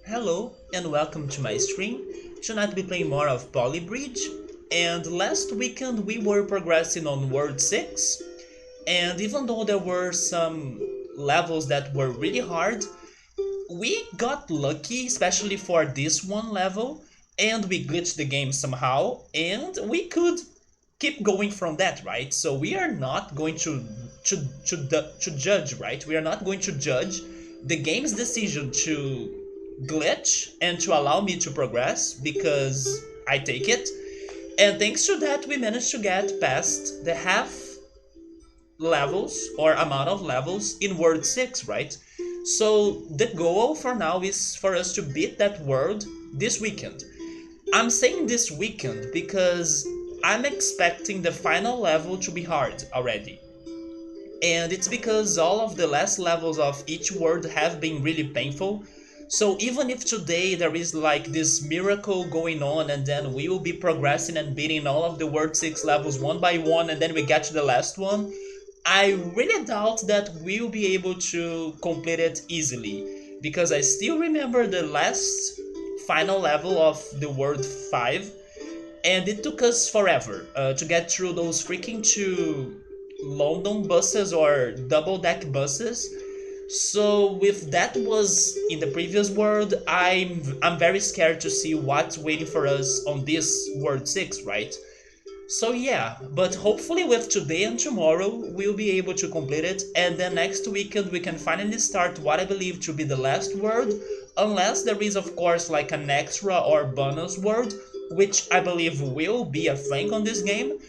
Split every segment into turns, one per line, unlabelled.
Hello and welcome to my stream. Tonight we'll be playing more of Polybridge, and last weekend we were progressing on World 6, and even though there were some levels that were really hard, we got lucky, especially for this one level, and we glitched the game somehow, and we could keep going from that, right? So we are not going to judge, right? We are not going to judge the game's decision to glitch and to allow me to progress because I take it. And thanks to that, we managed to get past the half levels or amount of levels in World 6, right? So the goal for now is for us to beat that world this weekend. I'm saying this weekend because I'm expecting the final level to be hard already. And it's because all of the last levels of each world have been really painful. So even if today there is like this miracle going on and then we will be progressing and beating all of the World 6 levels one by one and then we get to the last one, I really doubt that we'll be able to complete it easily. Because I still remember the last final level of the World 5, and it took us forever to get through those freaking two London buses or double deck buses. So with that was in the previous world, I'm very scared to see what's waiting for us on this World 6, right? So yeah, but hopefully with today and tomorrow we'll be able to complete it, and then next weekend we can finally start what I believe to be the last world, unless there is of course like an extra or bonus world, which I believe will be a thing on this game,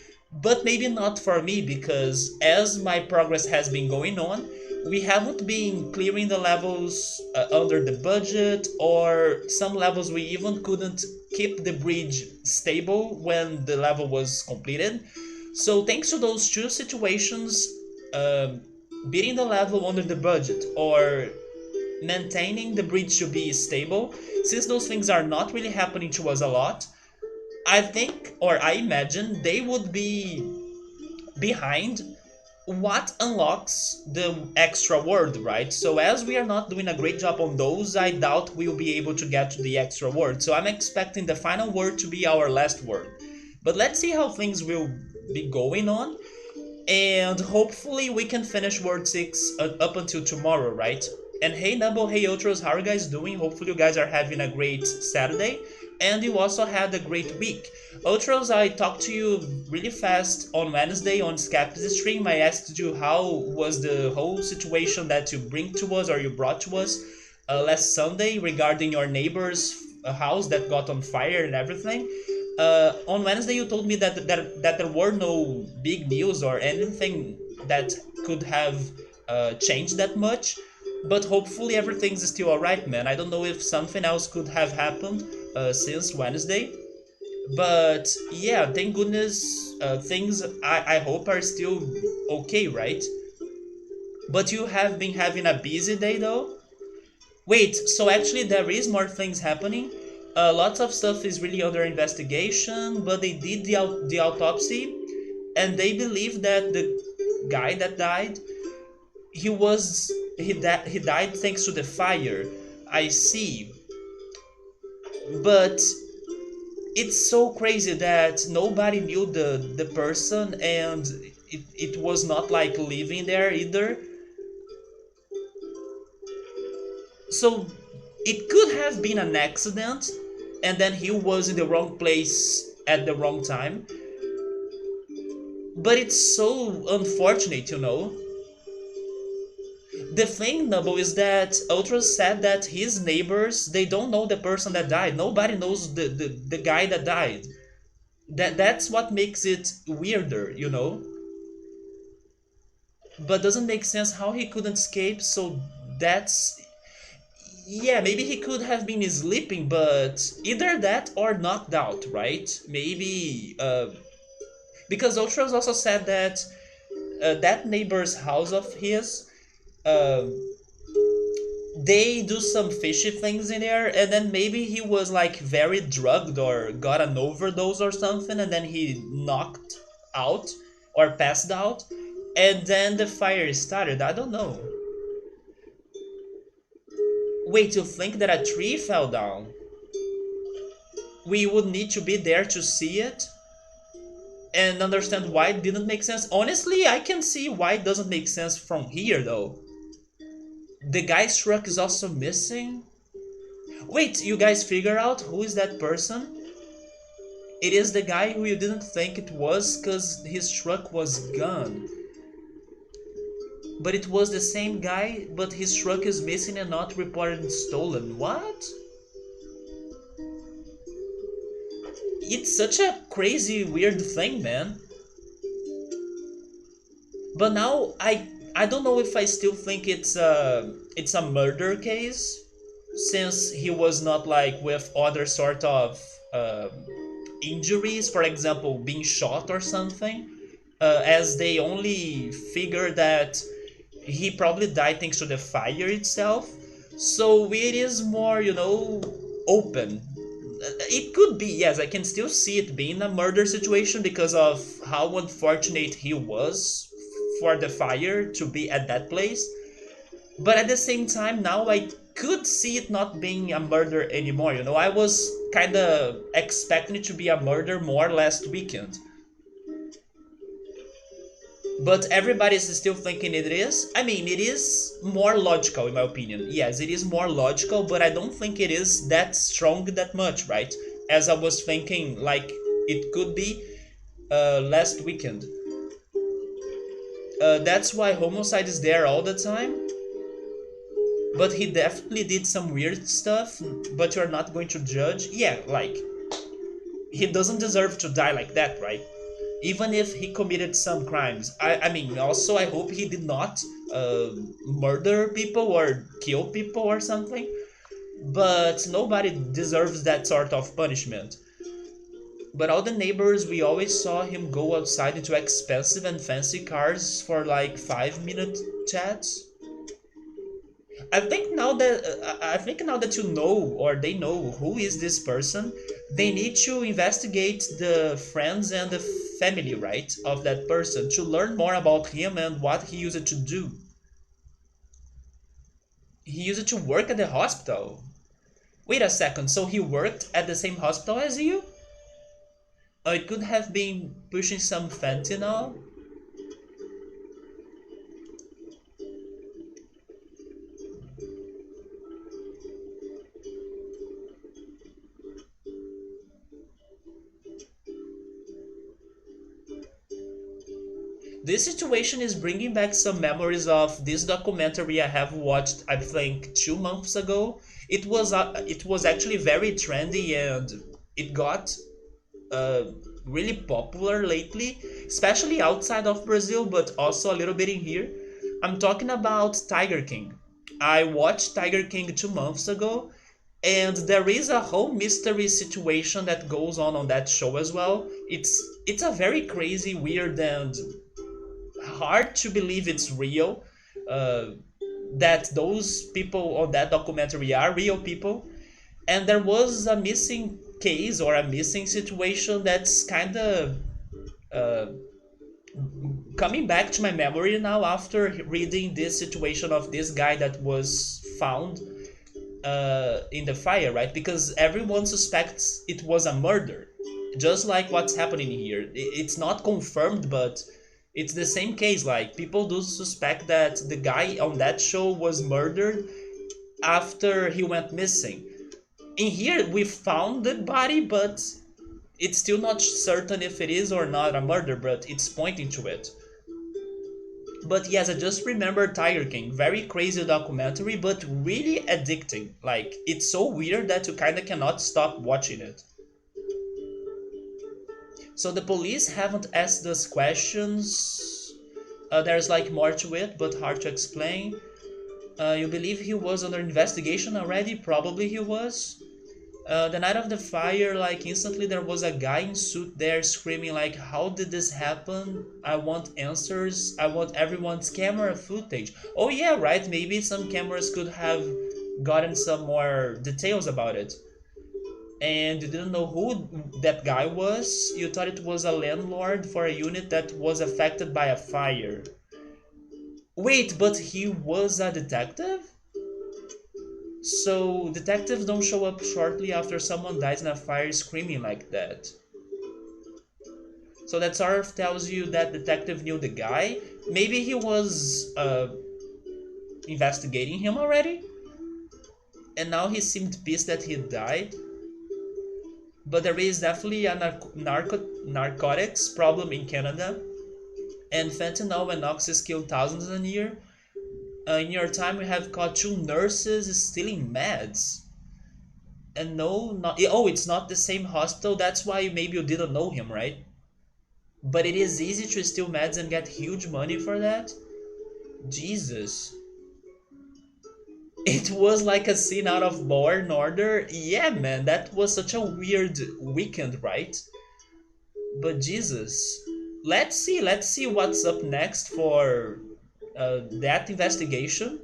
but maybe not for me because as my progress has been going on, we haven't been clearing the levels under the budget, or some levels we even couldn't keep the bridge stable when the level was completed. So thanks to those two situations, um beating the level under the budget or maintaining the bridge to be stable, since those things are not really happening to us a lot, I think or I imagine they would be behind what unlocks the extra word, right? So as we are not doing a great job on those, I doubt we'll be able to get to the extra word. So I'm expecting the final word to be our last word. But let's see how things will be going on. And hopefully we can finish word 6 up until tomorrow, right? And hey Numble, hey Ultras, how are you guys doing? Hopefully you guys are having a great Saturday. And you also had a great week. Ultras, I talked to you really fast on Wednesday on Skep's stream. I asked you how was the whole situation that you bring to us or you brought to us last Sunday regarding your neighbor's house that got on fire and everything. On Wednesday, you told me that there were no big news or anything that could have changed that much, but hopefully everything's still alright, man. I don't know if something else could have happened since Wednesday, but yeah, thank goodness things I hope are still okay, right? But you have been having a busy day though? Wait, so actually there is more things happening. Lots of stuff is really under investigation, but they did the autopsy, and they believe that the guy that died, he died thanks to the fire. I see, but it's so crazy that nobody knew the person, and it was not like living there either. So it could have been an accident, and then he was in the wrong place at the wrong time. But it's so unfortunate, you know. The thing, Nubble, is that Ultra said that his neighbors, they don't know the person that died. Nobody knows the guy that died. That's what makes it weirder, you know. But doesn't make sense how he couldn't escape. So that's, yeah, maybe he could have been sleeping, but either that or knocked out, right? Maybe because Ultras also said that that neighbor's house of his, uh, they do some fishy things in there, and then maybe he was like very drugged or got an overdose or something, and then he knocked out or passed out, and then the fire started. I don't know. Wait, you think that a tree fell down? We would need to be there to see it and understand why it didn't make sense. Honestly, I can see why it doesn't make sense from here though. The guy's truck is also missing. Wait, you guys figure out who is that person? It is the guy who you didn't think it was because his truck was gone. But it was the same guy, but his truck is missing and not reported stolen. What? It's such a crazy, weird thing, man. But now I don't know if I still think it's a murder case, since he was not like with other sort of injuries, for example, being shot or something. As they only figure that he probably died thanks to the fire itself. So it is more, open. It could be, yes, I can still see it being a murder situation because of how unfortunate he was for the fire to be at that place. But at the same time, now I could see it not being a murder anymore. I was kind of expecting it to be a murder more last weekend. But everybody's still thinking it is. I mean, it is more logical in my opinion. Yes, it is more logical, but I don't think it is that strong that much, right? As I was thinking, like it could be last weekend. That's why homicide is there all the time. But he definitely did some weird stuff. But you're not going to judge. Yeah, like he doesn't deserve to die like that, right? Even if he committed some crimes. I mean, also, I hope he did not uh, murder people or kill people or something. But nobody deserves that sort of punishment. But all the neighbors, we always saw him go outside into expensive and fancy cars for like 5 minute chats. I think now that you know or they know who is this person, they need to investigate the friends and the family, right, of that person to learn more about him and what he used to do. He used to work at the hospital. Wait a second, so he worked at the same hospital as you? It could have been pushing some fentanyl. This situation is bringing back some memories of this documentary I have watched, I think, 2 months ago. It was actually very trendy and it got uh, really popular lately, especially outside of Brazil, but also a little bit in here. I'm talking about Tiger King. I watched Tiger King 2 months ago, and there is a whole mystery situation that goes on that show as well. It's a very crazy, weird, and hard to believe it's real. Uh, that those people on that documentary are real people, and there was a missing case or a missing situation that's kind of uh, coming back to my memory now after reading this situation of this guy that was found in the fire, right? Because everyone suspects it was a murder, just like what's happening here. It's not confirmed, but it's the same case. Like, people do suspect that the guy on that show was murdered after he went missing. In here, we found the body, but it's still not certain if it is or not a murder, but it's pointing to it. But yes, I just remember Tiger King. Very crazy documentary, but really addicting. Like, it's so weird that you kinda cannot stop watching it. So the police haven't asked us questions. There's like more to it, but hard to explain. You believe he was under investigation already? Probably he was. The night of the fire, like instantly there was a guy in suit there screaming like, "How did this happen? I want answers. I want everyone's camera footage." Oh yeah, right. Maybe some cameras could have gotten some more details about it. And you didn't know who that guy was. You thought it was a landlord for a unit that was affected by a fire. Wait, but he was a detective? So detectives don't show up shortly after someone dies in a fire screaming like that. So that sort of tells you that detective knew the guy. Maybe he was investigating him already, and now he seemed pissed that he died. But there is definitely a narcotics problem in Canada, and fentanyl and oxys kill thousands a year. In your time, we have caught two nurses stealing meds. And no, not oh, it's not the same hospital. That's why maybe you didn't know him, right? But it is easy to steal meds and get huge money for that. Jesus. It was like a scene out of Law and Order. Yeah, man, that was such a weird weekend, right? But Jesus. Let's see what's up next for that investigation.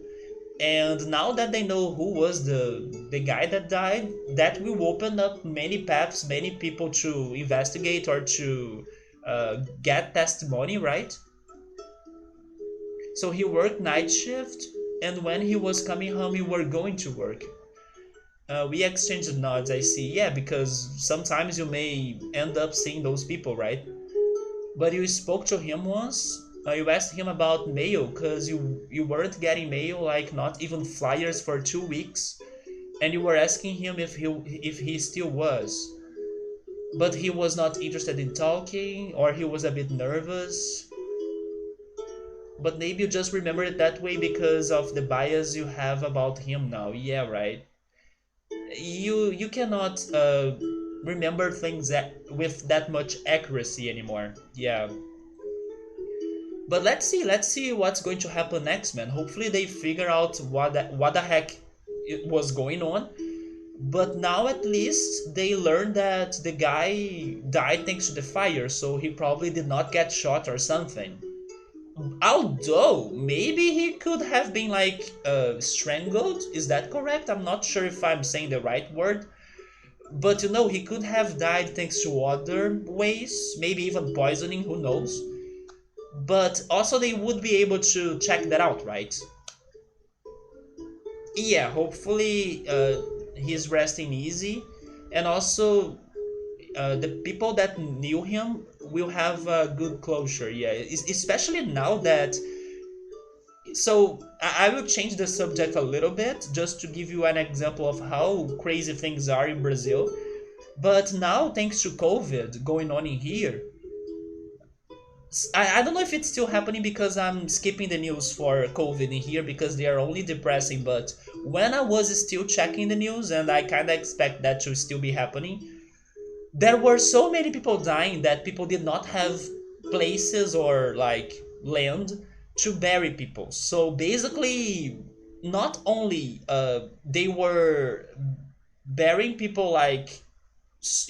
And now that they know who was the guy that died, that will open up many paths, many people to investigate or to get testimony, right? So he worked night shift, and when he was coming home, you were going to work. We exchanged nods, I see. Yeah, because sometimes you may end up seeing those people, right? But you spoke to him once. You asked him about mail because you weren't getting mail, like not even flyers for 2 weeks, and you were asking him if he still was. But he was not interested in talking, or he was a bit nervous. But maybe you just remember it that way because of the bias you have about him now. Yeah, right. You cannot remember things with that much accuracy anymore. Yeah. But let's see what's going to happen next, man. Hopefully they figure out what the heck it was going on. But now at least they learned that the guy died thanks to the fire, so he probably did not get shot or something. Although maybe he could have been like strangled. Is that correct? I'm not sure if I'm saying the right word. But you know, he could have died thanks to other ways, maybe even poisoning, who knows? But also they would be able to check that out, right? Yeah, hopefully he's resting easy, and also the people that knew him will have good closure. Yeah, especially now that. So I will change the subject a little bit just to give you an example of how crazy things are in Brazil. But now, thanks to COVID going on in here, I don't know if it's still happening because I'm skipping the news for COVID in here because they are only depressing. But when I was still checking the news, and I kind of expect that to still be happening, there were so many people dying that people did not have places or like land to bury people. So basically, not only they were burying people like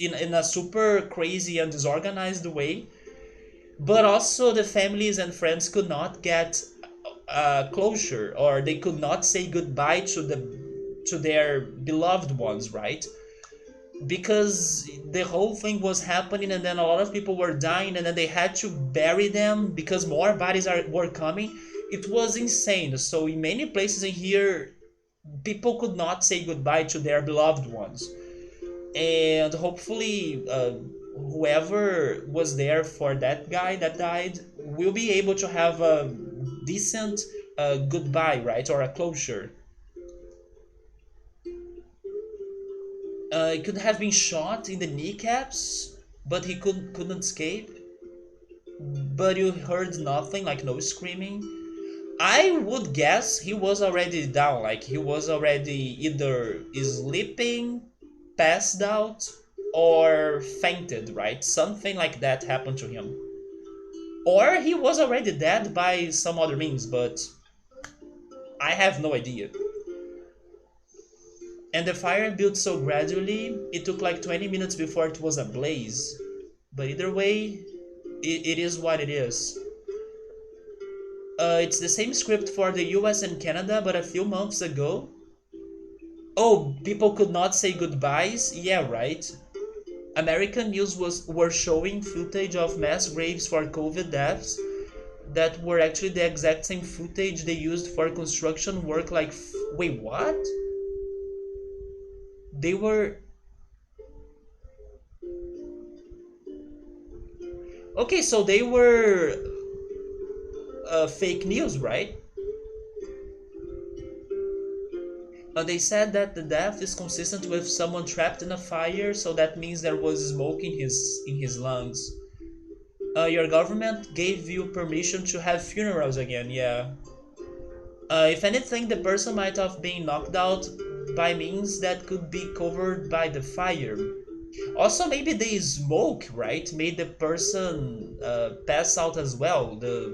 in a super crazy and disorganized way, but also the families and friends could not get closure, or they could not say goodbye to their beloved ones, right? Because the whole thing was happening, and then a lot of people were dying, and then they had to bury them because more bodies were coming. It was insane. So in many places in here, people could not say goodbye to their beloved ones, and hopefully whoever was there for that guy that died will be able to have a decent goodbye, right, or a closure. He could have been shot in the kneecaps, but he couldn't escape. But you heard nothing, like no screaming. I would guess he was already down, like he was already either sleeping, passed out, or fainted, right? Something like that happened to him. Or he was already dead by some other means, but I have no idea. And the fire built so gradually, it took like 20 minutes before it was ablaze. But either way, it is what it is. It's the same script for the US and Canada, but a few months ago. Oh, people could not say goodbyes? Yeah, right. American news were showing footage of mass graves for COVID deaths that were actually the exact same footage they used for construction work. Like, wait, what? They were okay, so they were fake news, right? They said that the death is consistent with someone trapped in a fire, so that means there was smoke in his lungs. Your government gave you permission to have funerals again, yeah. If anything, the person might have been knocked out by means that could be covered by the fire. Also, maybe the smoke, right, made the person pass out as well. The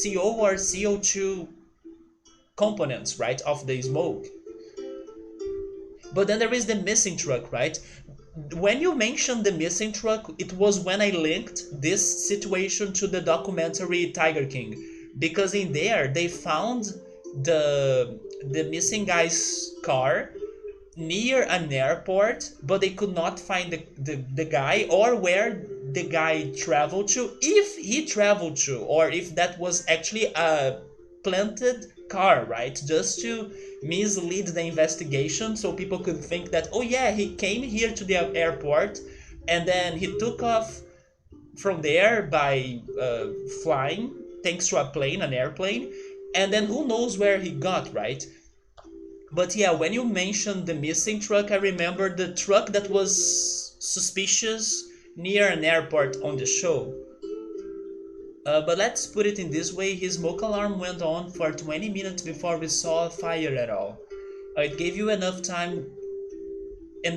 CO or CO2 components, right, of the smoke. But then there is the missing truck, right? When you mentioned the missing truck, it was when I linked this situation to the documentary Tiger King, because in there they found the missing guy's car near an airport, but they could not find the guy or where the guy traveled to, if he traveled to, or if that was actually a planted car, right? Just to mislead the investigation so people could think that, oh yeah, he came here to the airport and then he took off from there by flying, thanks to a plane, an airplane, and then who knows where he got, right? But yeah, when you mentioned the missing truck, I remember the truck that was suspicious near an airport on the show. But let's put it in this way, his smoke alarm went on for 20 minutes before we saw a fire at all. It gave you enough time in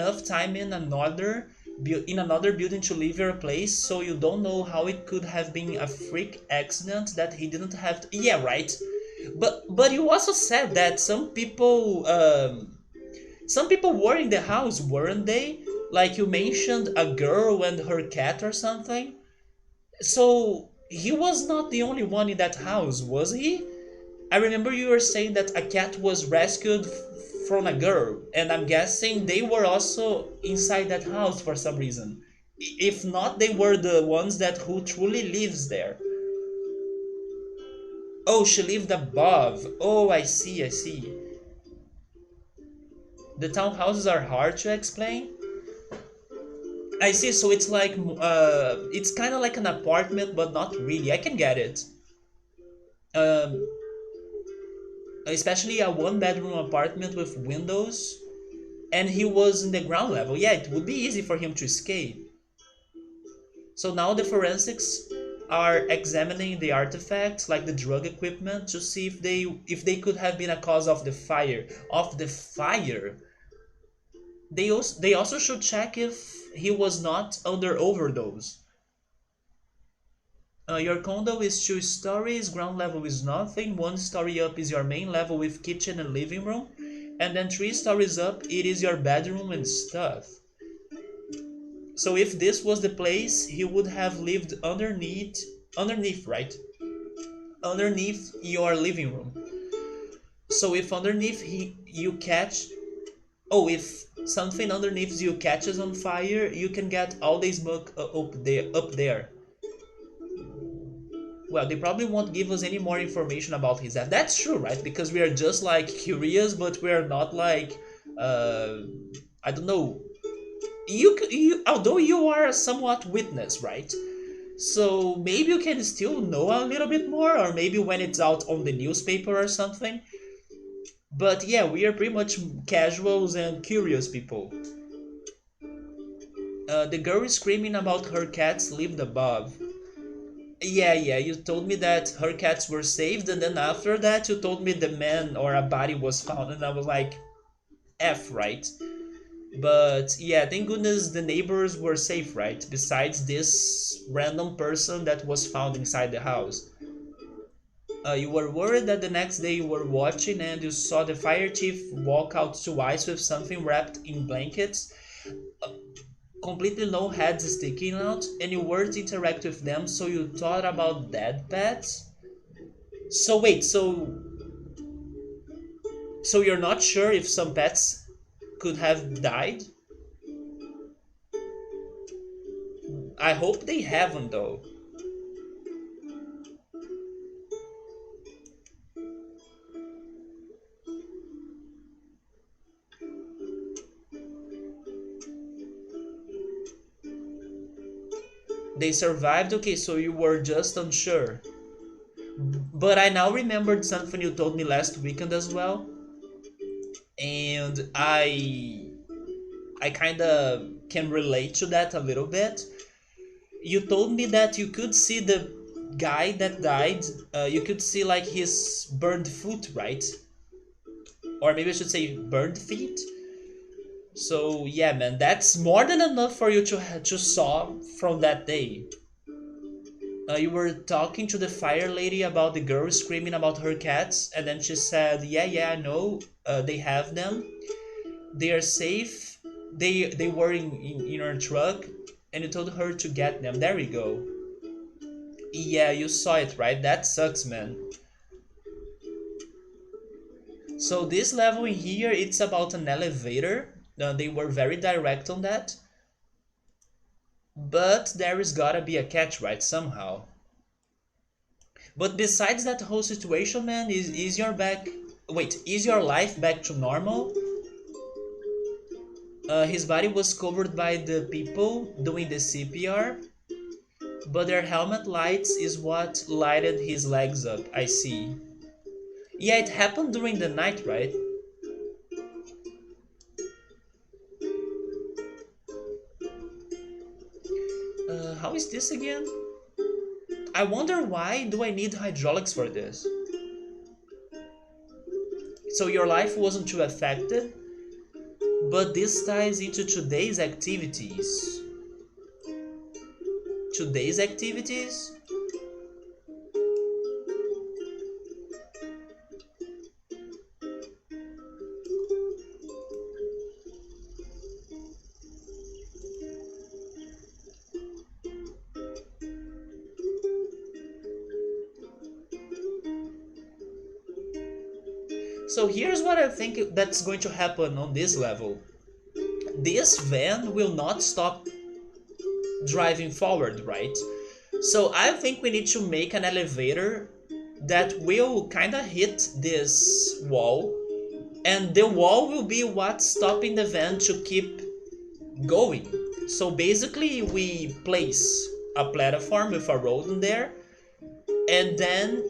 another building to leave your place, so you don't know how it could have been a freak accident that he didn't have to. Yeah, right. But you also said that some people were in the house, weren't they? Like you mentioned a girl and her cat or something. So he was not the only one in that house, was he? I remember you were saying that a cat was rescued from a girl, and I'm guessing they were also inside that house for some reason. If not, they were the ones that who truly lives there. Oh, she lived above. Oh, I see, I see. The townhouses are hard to explain. I see, so it's like it's kind of like an apartment, but not really. I can get it. Um, Especially a one-bedroom apartment with windows, and he was in the ground level. Yeah, it would be easy for him to escape. So now the forensics are examining the artifacts, like the drug equipment, to see if they could have been a cause of the fire. Of the fire, they also should check if he was not under overdose. Your condo is 2 stories, ground level is nothing, 1 story up is your main level with kitchen and living room, and then 3 stories up it is your bedroom and stuff. So if this was the place, he would have lived underneath, right? Underneath your living room. So if underneath you catch, oh, if something underneath you catches on fire, you can get all the smoke up there. Well, they probably won't give us any more information about his death. That's true, right? Because we are just like curious, but we're not like, uh, I don't know. Although you are a somewhat witness, right? So maybe you can still know a little bit more, or maybe when it's out on the newspaper or something. But yeah, we are pretty much casuals and curious people. The girl is screaming about her cats lived above. Yeah, yeah, you told me that her cats were saved, and then after that, you told me the man or a body was found, and I was like, F, right? But yeah, thank goodness the neighbors were safe, right? Besides this random person that was found inside the house. You were worried that the next day you were watching and you saw the fire chief walk out to ice with something wrapped in blankets, completely no heads sticking out, and you weren't interact with them, so you thought about dead pets. So wait, so you're not sure if some pets could have died? I hope they haven't though. They survived? Okay, so you were just unsure. But I now remembered something you told me last weekend as well. And I kind of can relate to that a little bit. You told me that you could see the guy that died, you could see like his burned foot, right? Or maybe I should say burned feet. So yeah, man, that's more than enough for you to saw from that day. You were talking to the fire lady about the girl screaming about her cats, and then she said, "Yeah, yeah, I know. They have them. They are safe. They were in her truck, and you told her to get them. There we go. Yeah, you saw it, right? That sucks, man. So this level in here, it's about an elevator. They were very direct on that, but there is gotta be a catch, right? Somehow. But besides that whole situation, man, is your back? Wait, is your life back to normal? His body was covered by the people doing the CPR, but their helmet lights is what lighted his legs up. I see. Yeah, it happened during the night, right? How is this again? I wonder why do I need hydraulics for this? So your life wasn't too affected, but this ties into today's activities. Today's activities? So here's what I think that's going to happen on this level. This van will not stop driving forward, right? So I think we need to make an elevator that will kind of hit this wall, and the wall will be what's stopping the van to keep going. So basically, we place a platform with a road in there, and then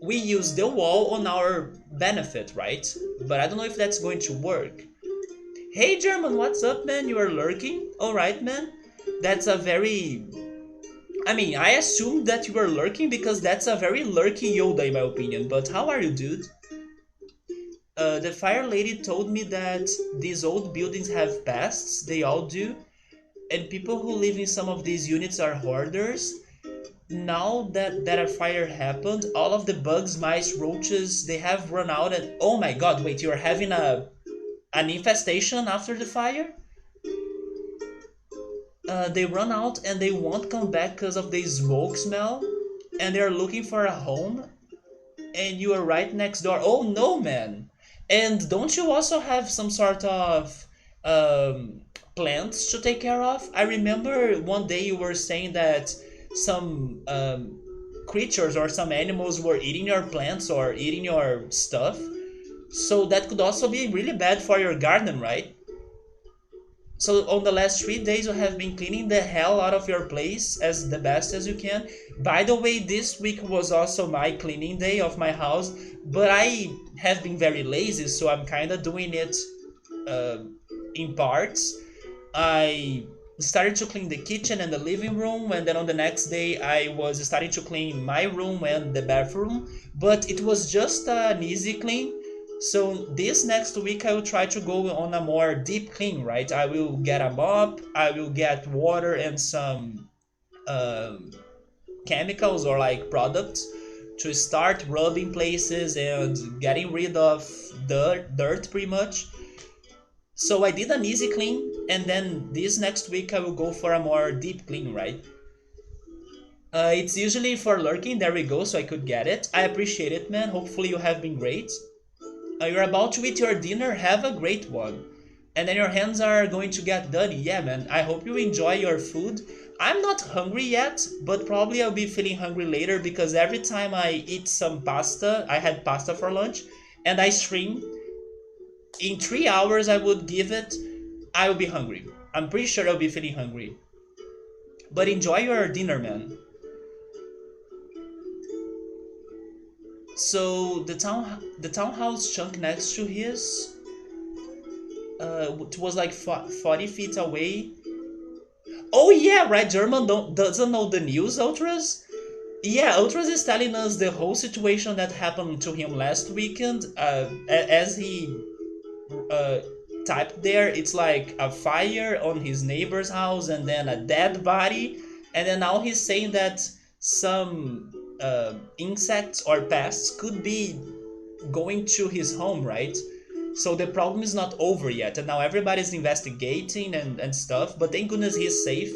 we use the wall on our benefit, right? But I don't know if that's going to work. Hey German, what's up, man? You are lurking? Alright, man. That's a very. I mean, I assumed that you were lurking because that's a very lurky Yoda, in my opinion. But how are you, dude? The fire lady told me that these old buildings have pests, they all do, and people who live in some of these units are hoarders. Now that a fire happened, all of the bugs, mice, roaches, they have run out and oh my god, wait, you're having an infestation after the fire? They run out and they won't come back because of the smoke smell, and they're looking for a home, and you are right next door. Oh no, man! And don't you also have some sort of um, plants to take care of? I remember one day you were saying that some creatures or some animals were eating your plants or eating your stuff. So that could also be really bad for your garden, right? So on the last 3 days, you have been cleaning the hell out of your place as the best as you can. By the way, this week was also my cleaning day of my house, but I have been very lazy, so I'm kind of doing it uh, in parts. I started to clean the kitchen and the living room, and then on the next day, I was starting to clean my room and the bathroom, but it was just an easy clean. So this next week I will try to go on a more deep clean, right? I will get a mop, I will get water and some um, chemicals or like products to start rubbing places and getting rid of dirt pretty much. So I did an easy clean, and then this next week I will go for a more deep clean, right? It's usually for lurking. There we go, so I could get it. I appreciate it, man. Hopefully you have been great. You're about to eat your dinner, have a great one. And then your hands are going to get dirty. Yeah, man, I hope you enjoy your food. I'm not hungry yet, but probably I'll be feeling hungry later because every time I eat some pasta, I had pasta for lunch, and I stream, in 3 hours I would give it, I will be hungry. I'm pretty sure I'll be feeling hungry. But enjoy your dinner, man. So the townhouse chunk next to his, it was like 40 feet away. Oh yeah, right. German doesn't know the news, Ultras. Yeah, Ultras is telling us the whole situation that happened to him last weekend. As he uh, typed there, it's like a fire on his neighbor's house and then a dead body. And then now he's saying that some insects or pests could be going to his home, right? So the problem is not over yet. And now everybody's investigating and stuff. But thank goodness he's safe.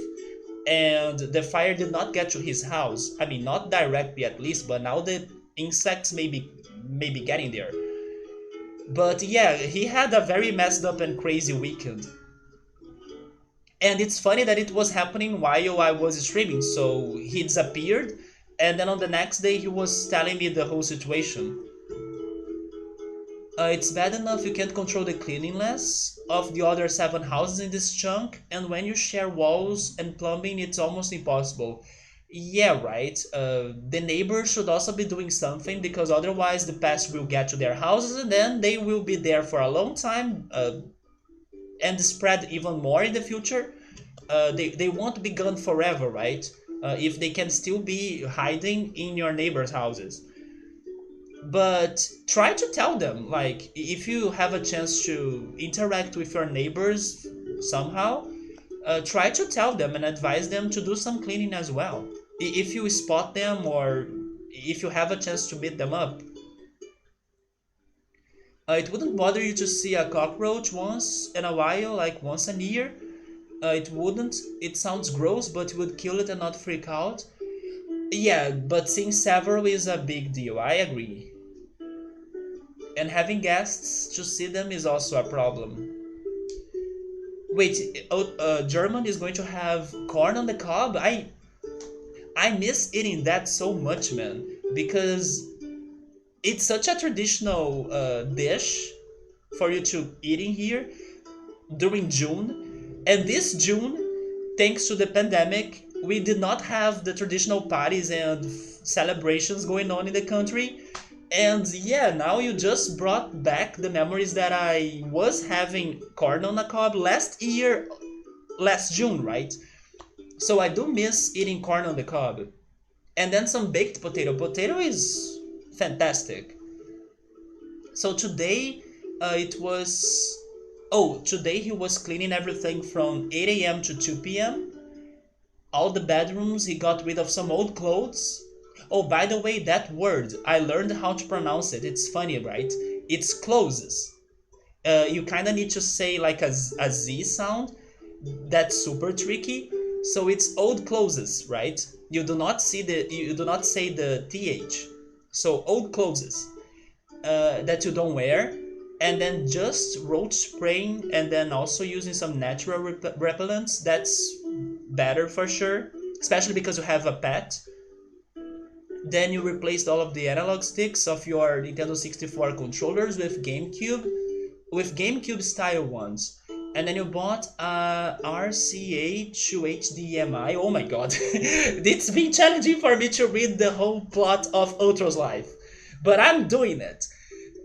And the fire did not get to his house. I mean, not directly at least, but now the insects may be getting there. But yeah, he had a very messed up and crazy weekend. And it's funny that it was happening while I was streaming. So he disappeared, and then on the next day he was telling me the whole situation. It's bad enough you can't control the cleanliness of the other 7 houses in this chunk, and when you share walls and plumbing, it's almost impossible. Yeah, right. The neighbors should also be doing something because otherwise the pests will get to their houses and then they will be there for a long time and spread even more in the future. They won't be gone forever, right? If they can still be hiding in your neighbors' houses. But try to tell them, like, if you have a chance to interact with your neighbors somehow, try to tell them and advise them to do some cleaning as well. If you spot them or if you have a chance to meet them up. It wouldn't bother you to see a cockroach once in a while, like once a year. It wouldn't. It sounds gross, but you would kill it and not freak out. Yeah, but seeing several is a big deal. I agree. And having guests to see them is also a problem. Wait, German is going to have corn on the cob? I miss eating that so much, man, because it's such a traditional dish for you to eat in here during June. And this June, thanks to the pandemic, we did not have the traditional parties and celebrations going on in the country. And yeah, now you just brought back the memories that I was having corn on the cob last year, last June, right? So I do miss eating corn on the cob. And then some baked potato. Potato is fantastic. So today, it was. Oh, today he was cleaning everything from 8 a.m. to 2 p.m. All the bedrooms, he got rid of some old clothes. Oh, by the way, that word, I learned how to pronounce it. It's funny, right? It's closes. You kind of need to say like a Z sound. That's super tricky. So it's old closes, right? You do not say the th. So old closes that you don't wear, and then just roach spraying, and then also using some natural repellents. That's better for sure, especially because you have a pet. Then you replaced all of the analog sticks of your Nintendo 64 controllers with GameCube style ones. And then you bought a RCA to HDMI. Oh my god. It's been challenging for me to read the whole plot of Ultra's life. But I'm doing it.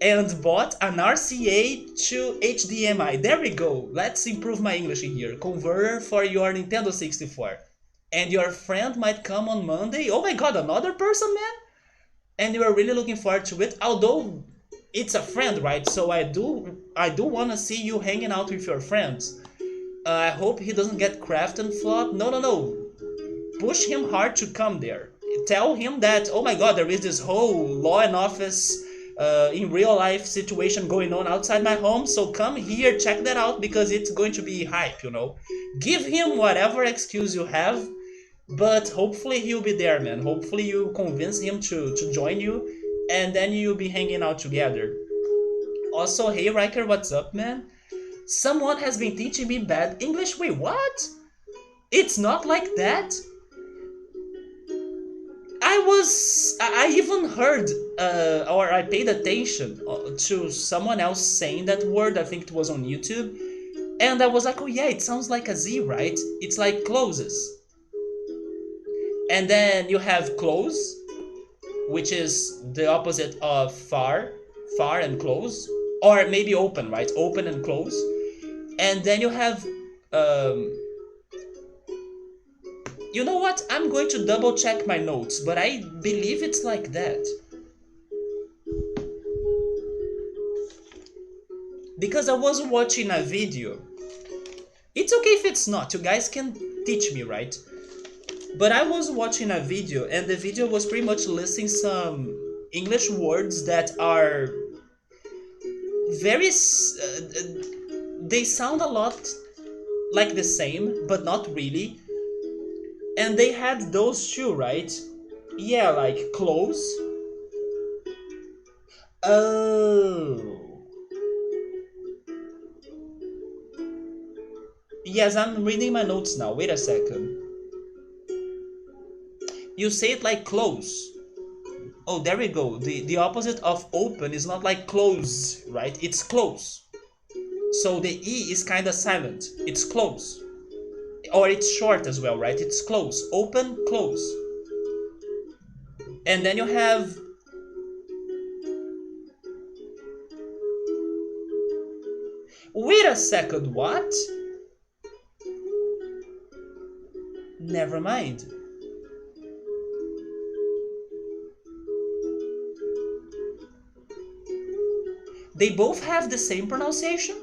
And bought an RCA to HDMI. There we go. Let's improve my English in here. Converter for your Nintendo 64. And your friend might come on Monday. Oh my god, another person, man? And you are really looking forward to it. Although it's a friend, right? So I do want to see you hanging out with your friends. I hope he doesn't get craft and flop. No, no, no. Push him hard to come there. Tell him that, oh my god, there is this whole law and office in real life situation going on outside my home. So come here, check that out because it's going to be hype. Give him whatever excuse you have, but hopefully he'll be there, man. Hopefully you convince him to join you, and then you'll be hanging out together. Also, hey Riker, what's up, man? Someone has been teaching me bad English. Wait, what? It's not like that? I even heard, or I paid attention to someone else saying that word. I think it was on YouTube. And I was like, oh yeah, it sounds like a Z, right? It's like closes. And then you have close, which is the opposite of far, far and close, or maybe open, right? Open and close. And then you have, um, you know what? I'm going to double check my notes, but I believe it's like that. Because I was watching a video. It's okay if it's not, you guys can teach me, right? But I was watching a video, and the video was pretty much listing some English words that are very. They sound a lot like the same, but not really. And they had those two, right? Yeah, like close. Oh. Yes, I'm reading my notes now. Wait a second. You say it like close. Oh, there we go. The opposite of open is not like close, right? It's close. So the E is kind of silent. It's close. Or it's short as well, right? It's close. Open, close. And then you have... Wait a second, what? Never mind. They both have the same pronunciation?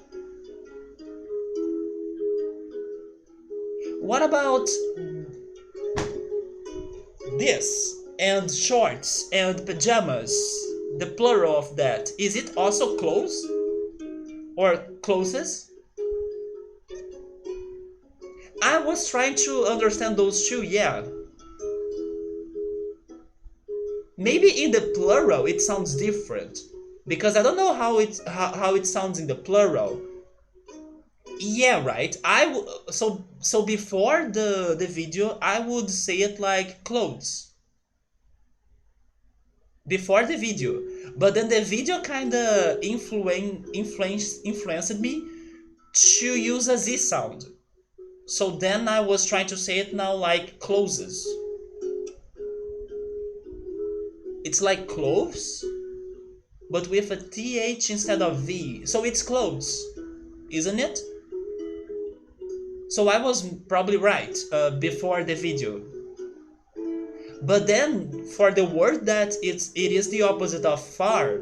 What about this and shorts and pajamas? The plural of that. Is it also close? Or closes? I was trying to understand those two, yeah. Maybe in the plural it sounds different. Because I don't know how it sounds in the plural. Yeah, right. So before the video, I would say it like clothes. Before the video, but then the video kind of influenced me to use a Z sound. So then I was trying to say it now like closes. It's like clothes, but with a TH instead of V. So it's clothes, isn't it? So I was probably right before the video. But then for the word that it is the opposite of far,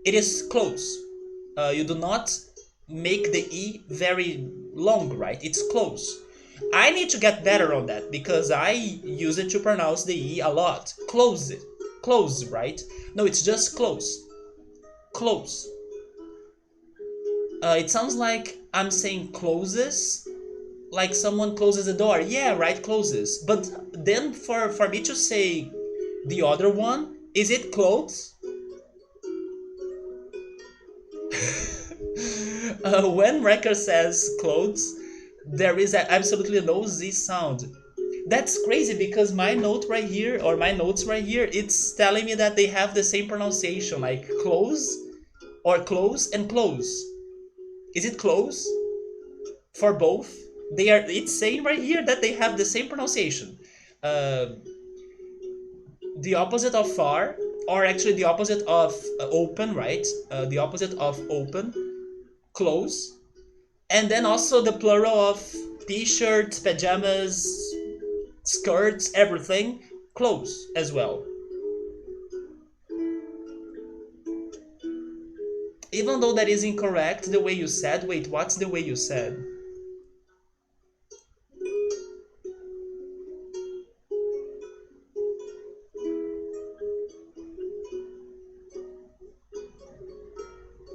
it is close. You do not make the E very long, right? It's close. I need to get better on that because I use it to pronounce the E a lot. Close it. Close, right? No, it's just close. Close. It sounds like I'm saying closes, like someone closes the door. Yeah, right, closes. But then for me to say the other one, is it clothes? When Wrecker says clothes, there is absolutely no Z sound. That's crazy because my note right here, or my notes right here, it's telling me that they have the same pronunciation, like close, or close and close. Is it close? For both? It's saying right here that they have the same pronunciation. The opposite of far, or actually the opposite of open, right? The opposite of open, close. And then also the plural of t-shirts, pajamas, skirts, everything, close as well. Even though that is incorrect the way you said, wait, what's the way you said?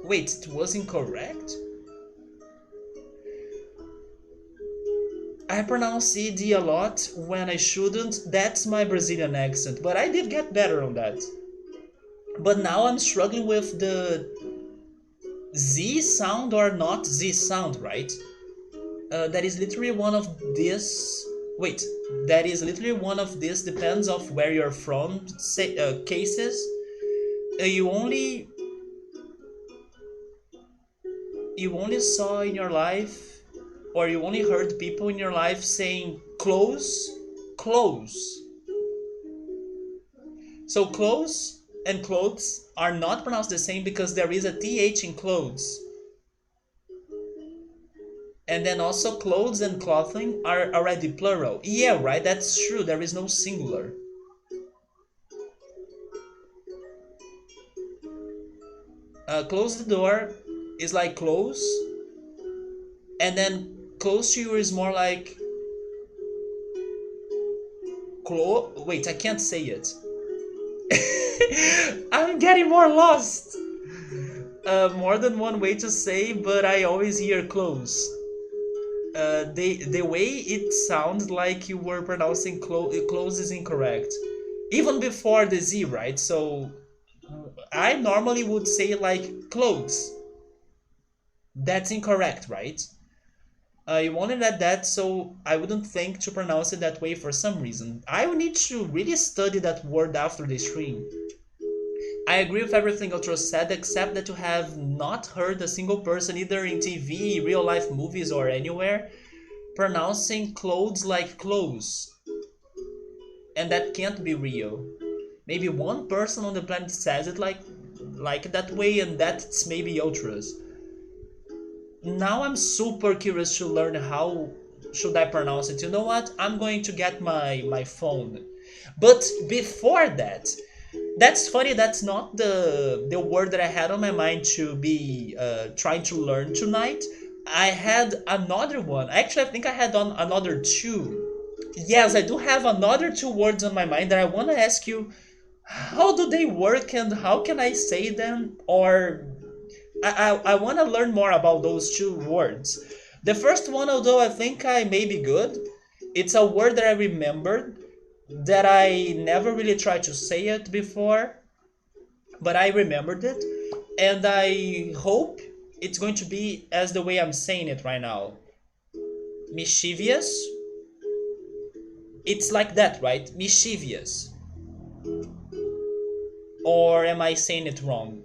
Wait, it was incorrect? I pronounce CD a lot when I shouldn't. That's my Brazilian accent, but I did get better on that. But now I'm struggling with the Z sound or not Z sound, right? That is literally one of this. Wait, that is literally one of this depends of where you're from. Cases. You only saw in your life, or you only heard people in your life saying close, close. So clothes and clothes are not pronounced the same because there is a th in clothes. And then also clothes and clothing are already plural. Yeah, right, that's true. There is no singular. Close the door is like close, and then close to you is more like Wait, I can't say it. I'm getting more lost. More than one way to say, but I always hear close. The way it sounds like you were pronouncing close is incorrect. Even before the Z, right? So I normally would say like clothes. That's incorrect, right? You wanted that, so I wouldn't think to pronounce it that way for some reason. I would need to really study that word after the stream. I agree with everything Ultra said, except that you have not heard a single person, either in TV, real life movies, or anywhere, pronouncing clothes like clothes. And that can't be real. Maybe one person on the planet says it like that way, and that's maybe Ultras. Now I'm super curious to learn how should I pronounce it. You know what? I'm going to get my phone. But before that, that's funny. That's not the word that I had on my mind to be trying to learn tonight. I had another one. Actually, I think I had on another two. Yes, I do have another two words on my mind that I want to ask you. How do they work and how can I say them? Or I want to learn more about those two words. The first one, although I think I may be good, it's a word that I remembered that I never really tried to say it before, but I remembered it, and I hope it's going to be as the way I'm saying it right now. Mischievous? It's like that, right? Mischievous. Or am I saying it wrong?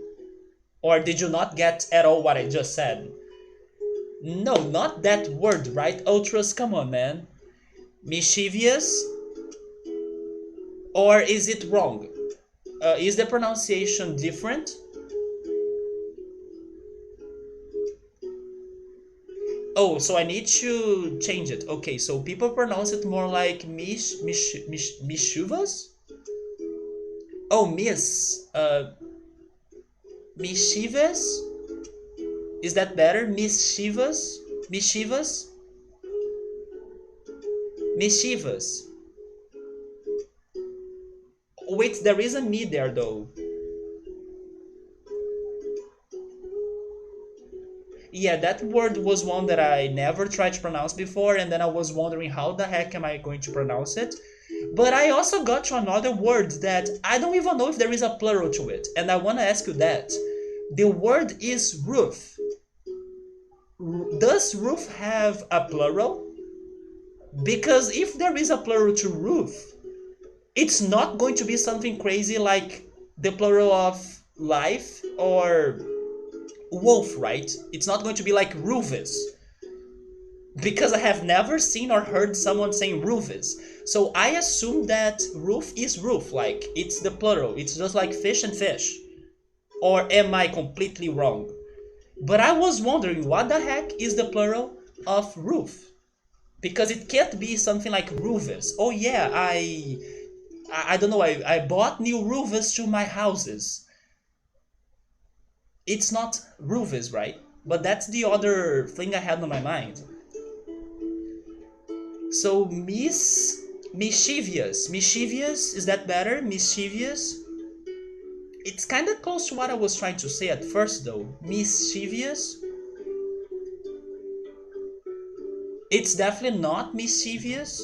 Or did you not get at all what I just said? No, not that word, right? Ultras, come on, man. Mischievous? Or is it wrong? Is the pronunciation different? Oh, so I need to change it. Okay, so people pronounce it more like mischievous? Oh, miss. Mischievous? Is that better? Mischievous? Mischievous? Mischievous. Wait, there is a me there though. Yeah, that word was one that I never tried to pronounce before, and then I was wondering how the heck am I going to pronounce it. But I also got to another word that I don't even know if there is a plural to it, and I want to ask you that. The word is roof. Does roof have a plural? Because if there is a plural to roof, it's not going to be something crazy like the plural of life or wolf, right? It's not going to be like roofus. Because I have never seen or heard someone saying roofus. So I assume that roof is roof, like it's the plural. It's just like fish and fish. Or am I completely wrong? But I was wondering what the heck is the plural of roof? Because it can't be something like roofus. Oh yeah, I don't know, I bought new roofus to my houses. It's not roofus, right? But that's the other thing I had on my mind. So mischievous. Mischievous, is that better? Mischievous? It's kind of close to what I was trying to say at first though. Mischievous? It's definitely not mischievous.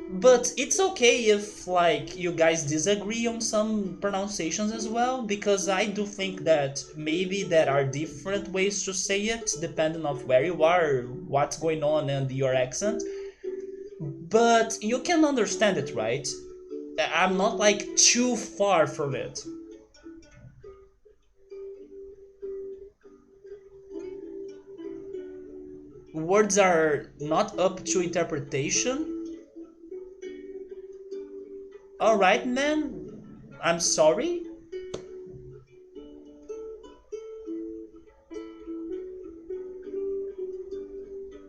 But it's okay if like you guys disagree on some pronunciations as well, because I do think that maybe there are different ways to say it depending of where you are, what's going on and your accent. But you can understand it, right? I'm not like too far from it. words are not up to interpretation. Alright, man. I'm sorry.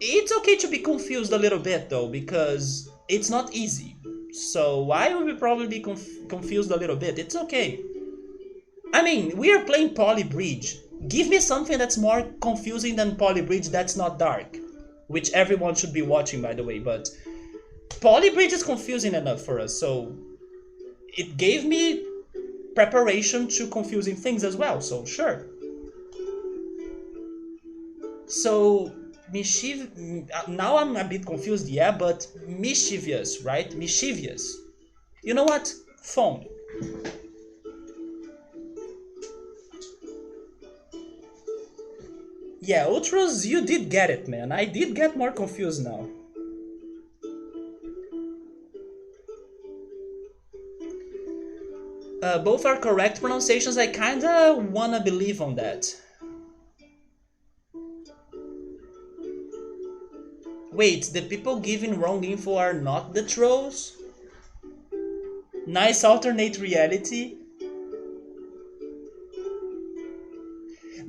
It's okay to be confused a little bit though, because it's not easy. So I will probably be confused a little bit. It's okay. I mean, we are playing Poly Bridge. Give me something that's more confusing than Poly Bridge that's not dark. Which everyone should be watching, by the way, but Poly Bridge is confusing enough for us, so it gave me preparation to confusing things as well, so sure. So, now I'm a bit confused, yeah, but mischievous, right? Mischievous. You know what? Phone. Yeah, Ultros, you did get it, man. I did get more confused now. Both are correct pronunciations. I kinda wanna believe on that. Wait, the people giving wrong info are not the trolls? Nice alternate reality.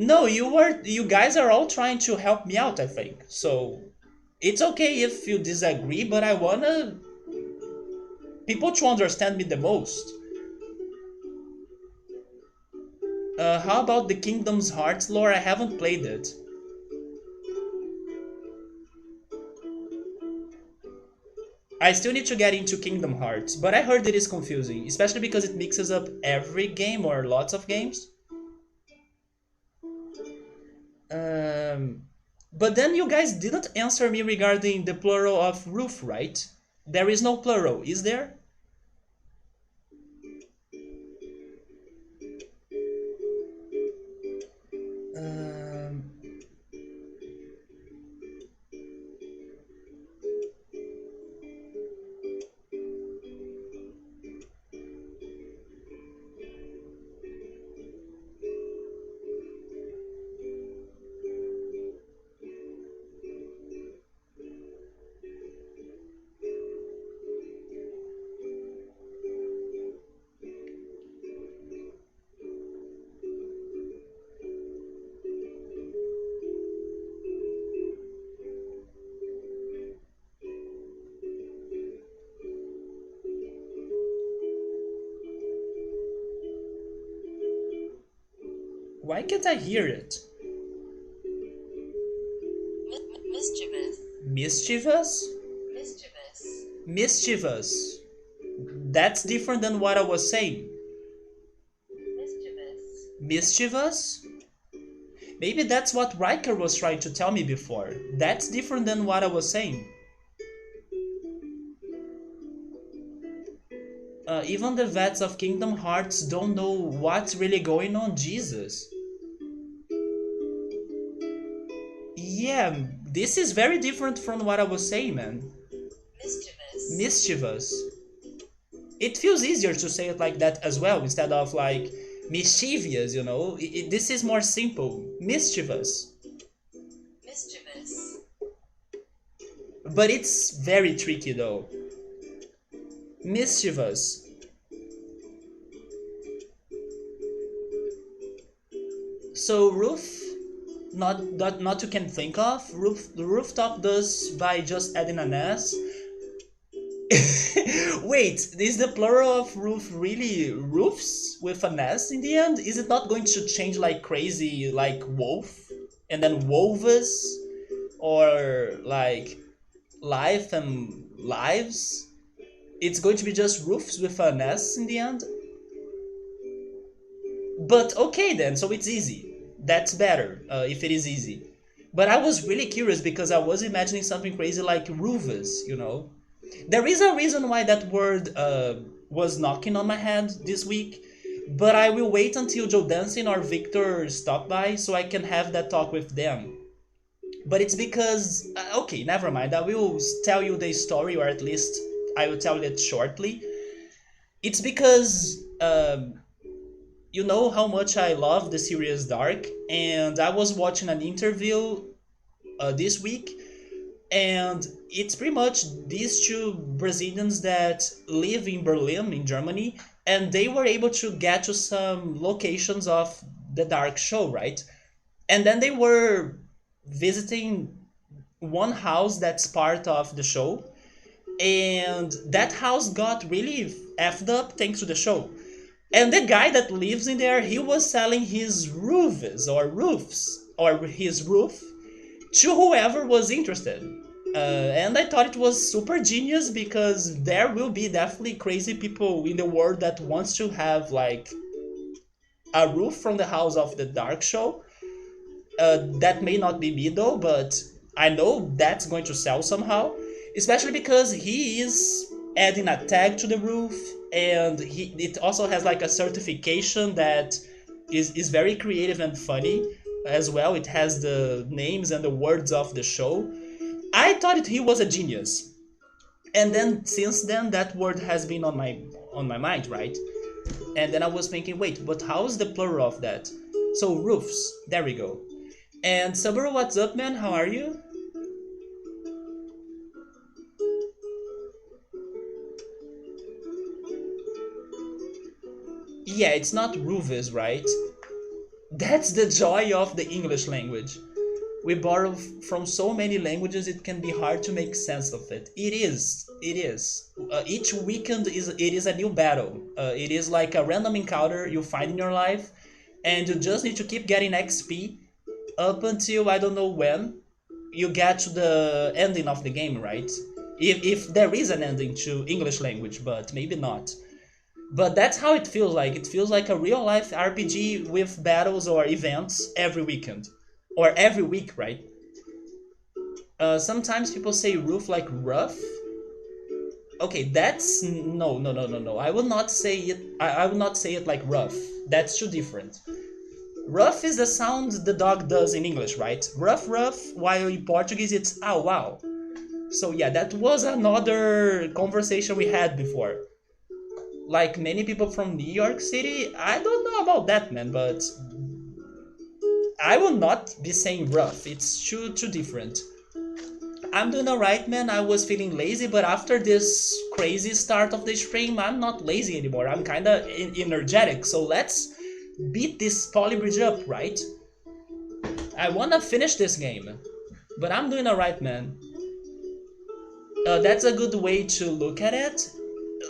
No, you guys are all trying to help me out, I think. So it's okay if you disagree, but I wanna people to understand me the most. How about the Kingdom's Hearts lore? I haven't played it. I still need to get into Kingdom Hearts, but I heard it is confusing, especially because it mixes up every game or lots of games. Um, but then you guys didn't answer me regarding the plural of roof, right? There is no plural, is there? Um, why can't I hear it?
Mischievous.
Mischievous?
Mischievous.
Mischievous. That's different than what I was saying.
Mischievous.
Mischievous? Maybe that's what Riker was trying to tell me before. That's different than what I was saying. Even the vets of Kingdom Hearts don't know what's really going on, Jesus. Yeah, this is very different from what I was saying, man.
Mischievous.
Mischievous. It feels easier to say it like that as well, instead of like mischievous, you know? This is more simple. Mischievous.
Mischievous.
But it's very tricky though. Mischievous. So roof, not you can think of. The rooftop does by just adding an S. Wait, is the plural of roof really roofs with an S in the end? Is it not going to change like crazy, like wolf, and then wolves, or like life and lives? It's going to be just roofs with an S in the end? But okay then, so it's easy. That's better if it is easy. But I was really curious because I was imagining something crazy like roofers, you know? There is a reason why that word was knocking on my head this week, but I will wait until Joe Dancing or Victor stop by so I can have that talk with them. But it's because, okay, never mind. I will tell you the story, or at least I will tell it shortly. It's because you know how much I love the series Dark, and I was watching an interview this week And it's pretty much these two Brazilians that live in Berlin, in Germany, and they were able to get to some locations of the dark show, right? And then they were visiting one house that's part of the show, and that house got really effed up thanks to the show. And the guy that lives in there, he was selling his roofs or his roof to whoever was interested. And I thought it was super genius because there will be definitely crazy people in the world that wants to have like a roof from the house of the dark show. That may not be me though, but I know that's going to sell somehow, especially because he is adding a tag to the roof, and it also has like a certification that is very creative and funny as well. It has the names and the words of the show. I thought he was a genius, and then since then that word has been on my mind, right? And then I was thinking, wait, but how is the plural of that? So roofs, there we go. And Subaru, what's up, man? How are you? Yeah, it's not roofs, right? That's the joy of the English language. We borrow from so many languages, it can be hard to make sense of it. It is. Each weekend is a new battle. It is like a random encounter you find in your life, and you just need to keep getting XP up until I don't know when you get to the ending of the game, right? If there is an ending to English language, but maybe not. But that's how it feels like. It feels like a real life RPG with battles or events every weekend. Or every week, right? Sometimes people say roof like rough. Okay, that's no. I will not say it. I will not say it like rough. That's too different. Rough is the sound the dog does in English, right? Rough, rough. While in Portuguese it's ow wow. So yeah, that was another conversation we had before. Like many people from New York City, I don't know about that, man, but I will not be saying rough. It's too different. I'm doing alright, man. I was feeling lazy, but after this crazy start of the stream, I'm not lazy anymore. I'm kinda energetic. So let's beat this poly bridge up, right? I wanna finish this game, but I'm doing alright, man. That's a good way to look at it.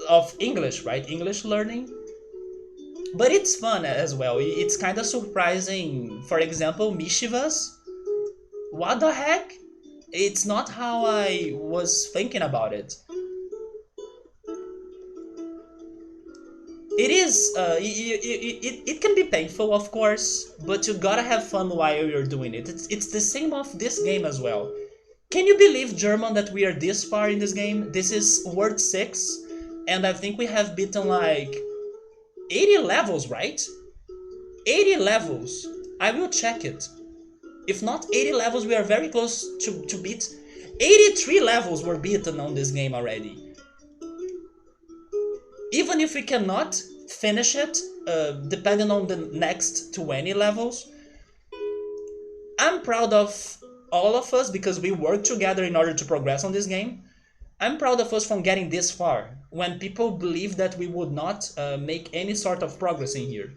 Of English, right? English learning. But it's fun as well. It's kind of surprising. For example, mischievous. What the heck? It's not how I was thinking about it. It is. It can be painful, of course, but you gotta have fun while you're doing it. It's the same of this game as well. Can you believe, German, that we are this far in this game? This is Word 6, and I think we have beaten like 80 levels, right? 80 levels. I will check it. If not 80 levels, we are very close to beat. 83 levels were beaten on this game already. Even if we cannot finish it, depending on the next 20 levels, I'm proud of all of us because we worked together in order to progress on this game. I'm proud of us from getting this far when people believed that we would not make any sort of progress in here.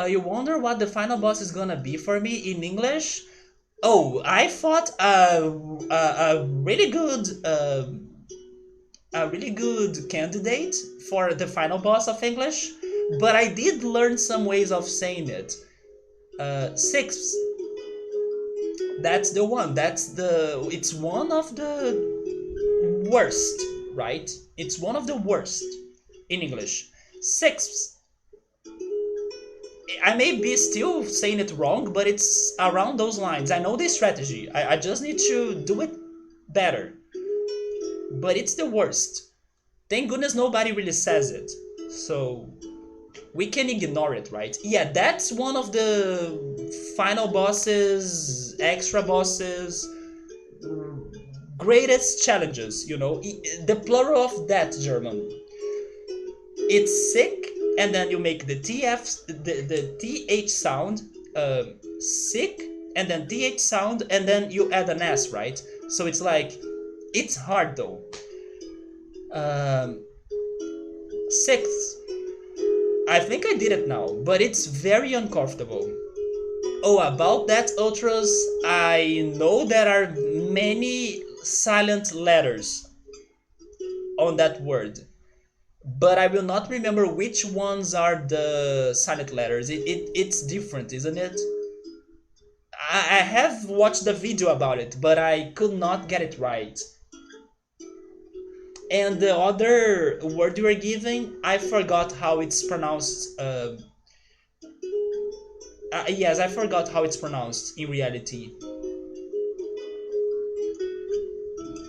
You wonder what the final boss is gonna be for me in English? Oh, I fought a really good candidate for the final boss of English, but I did learn some ways of saying it. Six. That's the one. It's one of the worst, right? It's one of the worst in English. Sixth. I may be still saying it wrong, but it's around those lines. I know the strategy. I just need to do it better. But it's the worst. Thank goodness nobody really says it. So we can ignore it, right? Yeah, that's one of the final bosses, extra bosses, greatest challenges, you know. The plural of that, German. It's sick, and then you make the TF, the TH sound, sick, and then th sound, and then you add an s, right? So it's like it's hard though. Um, Sixth, I think I did it now, but it's very uncomfortable. Oh, about that, Ultras, I know there are many silent letters on that word, but I will not remember which ones are the silent letters. It's different, isn't it? I have watched the video about it, but I could not get it right. And the other word you were giving, I forgot how it's pronounced. Yes, I forgot how it's pronounced in reality.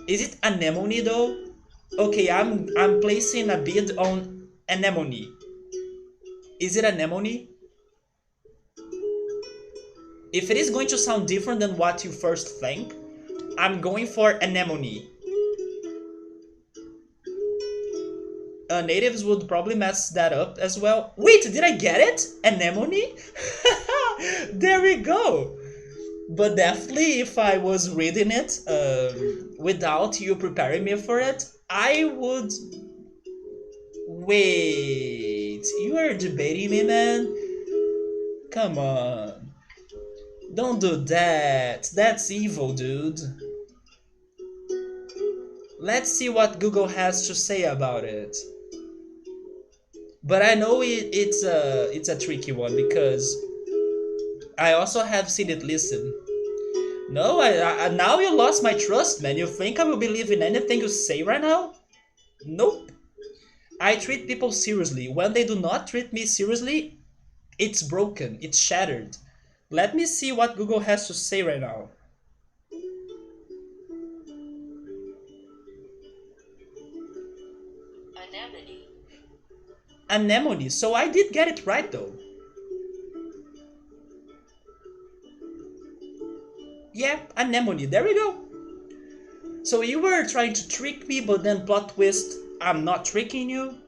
Is it anemone though? Okay, I'm placing a bid on anemone. Is it anemone? If it is going to sound different than what you first think, I'm going for anemone. Natives would probably mess that up as well. Wait, did I get it? Anemone? There we go. But definitely, if I was reading it without you preparing me for it, I would. Wait, you are debating me, man? Come on. Don't do that. That's evil, dude. Let's see what Google has to say about it. But I know it's a tricky one because I also have seen it listed. No, now you lost my trust, man. You think I will believe in anything you say right now? Nope. I treat people seriously. When they do not treat me seriously, it's broken. It's shattered. Let me see what Google has to say right now.
Anemone.
Anemone. So I did get it right though. Yeah, anemone. There we go. So you were trying to trick me, but then plot twist, I'm not tricking you.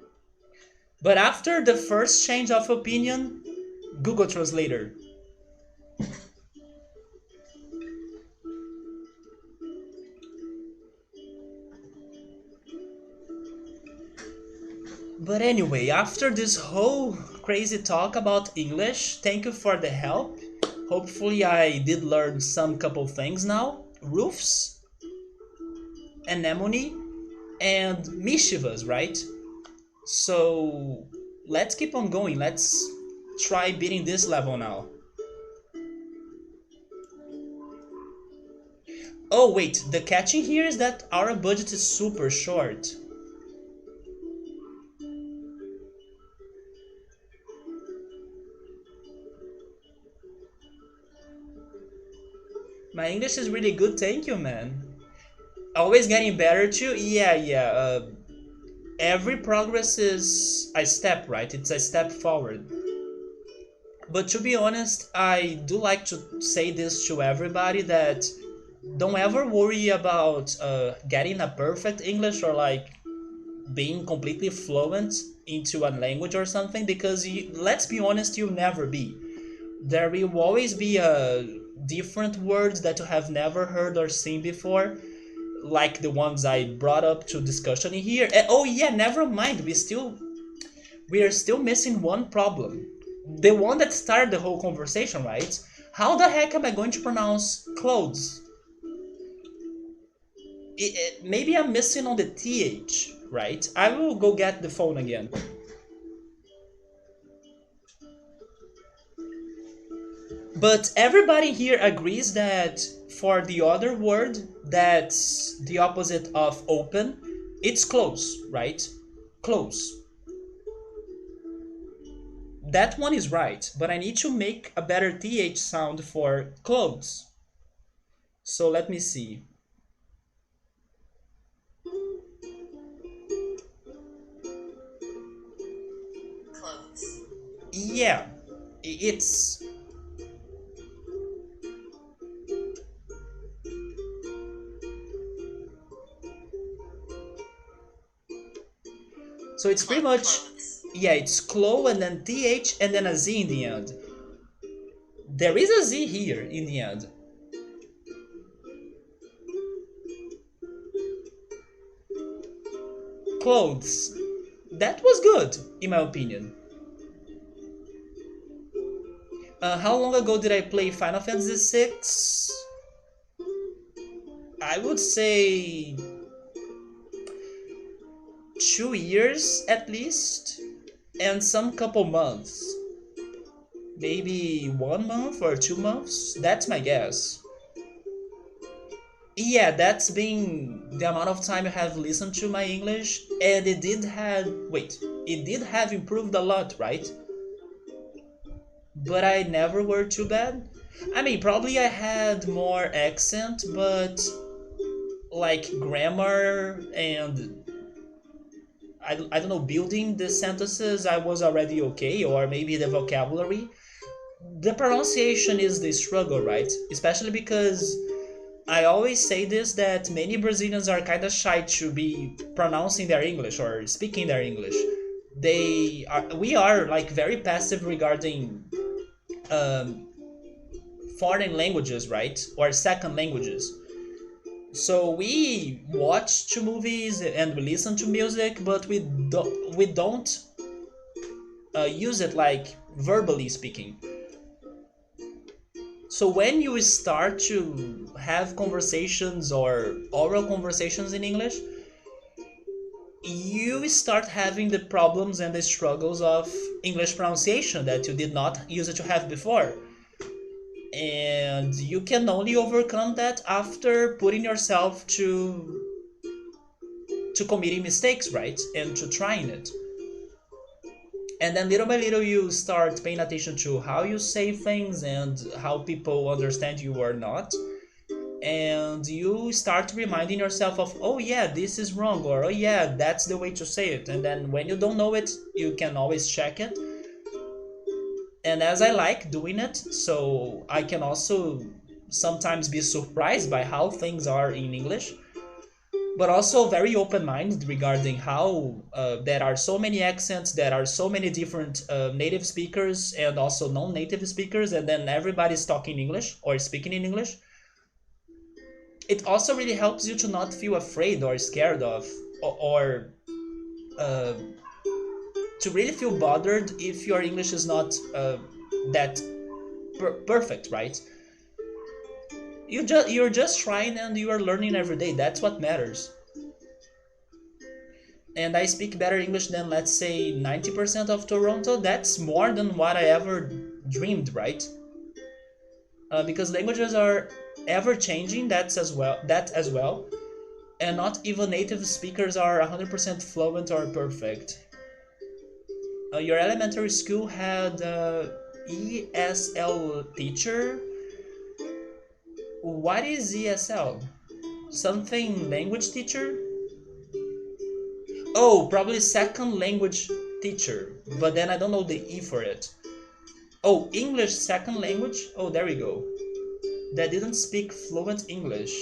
But after the first change of opinion, Google Translator. But anyway, after this whole crazy talk about English, thank you for the help. Hopefully I did learn some couple things now. Roofs, anemone, and mischievous, right? So let's keep on going. Let's try beating this level now. Oh wait, the catch in here is that our budget is super short. My English is really good, thank you, man. Always getting better too. Yeah, yeah. Every progress is a step, right? It's a step forward. But to be honest, I do like to say this to everybody that don't ever worry about getting a perfect English or like being completely fluent into a language or something because let's be honest, you'll never be. There will always be different words that you have never heard or seen before, like the ones I brought up to discussion in here. And, oh yeah, never mind. We are still missing one problem. The one that started the whole conversation, right? How the heck am I going to pronounce clothes? Maybe I'm missing on the th, right? I will go get the phone again. But everybody here agrees that for the other word that's the opposite of open, it's close, right? Close. That one is right, but I need to make a better th sound for clothes. So let me see.
Clothes.
Yeah, it's so it's pretty much
Clothes.
yeah, it's clo and then th and then a z in the end. There is a Z here in the end. Clothes. That was good, in my opinion. How long ago did I play Final Fantasy VI? I would say 2 years at least, and some couple months. Maybe 1 month or 2 months. That's my guess. Yeah, that's been the amount of time I have listened to my English, and it did have improved a lot, right? But I never were too bad. I mean, probably I had more accent, but like grammar and I don't know, building the sentences, I was already okay, or maybe the vocabulary. The pronunciation is the struggle, right? Especially because I always say this, that many Brazilians are kind of shy to be pronouncing their English or speaking their English. We are like very passive regarding um, foreign languages, right? Or second languages. So we watch to movies and we listen to music, but we don't use it like verbally speaking. So when you start to have conversations or oral conversations in English, you start having the problems and the struggles of English pronunciation that you did not use it to have before. And you can only overcome that after putting yourself to committing mistakes, right? And to trying it. And then little by little you start paying attention to how you say things and how people understand you or not. And you start reminding yourself of, oh yeah, this is wrong, or oh yeah, that's the way to say it. And then when you don't know it, you can always check it. And as I like doing it, so I can also sometimes be surprised by how things are in English, but also very open-minded regarding how there are so many accents, there are so many different native speakers and also non-native speakers, and then everybody's talking English or speaking in English. It also really helps you to not feel afraid or scared of, or uh, to really feel bothered if your English is not that perfect, right? You're just trying and you are learning every day. That's what matters. And I speak better English than, let's say, 90% of Toronto. That's more than what I ever dreamed, right? Because languages are ever changing. That as well, and not even native speakers are 100% fluent or perfect. Your elementary school had ESL teacher. What is ESL? Something language teacher? Oh, probably second language teacher, but then I don't know the E for it. Oh, English second language? Oh, there we go. That didn't speak fluent English.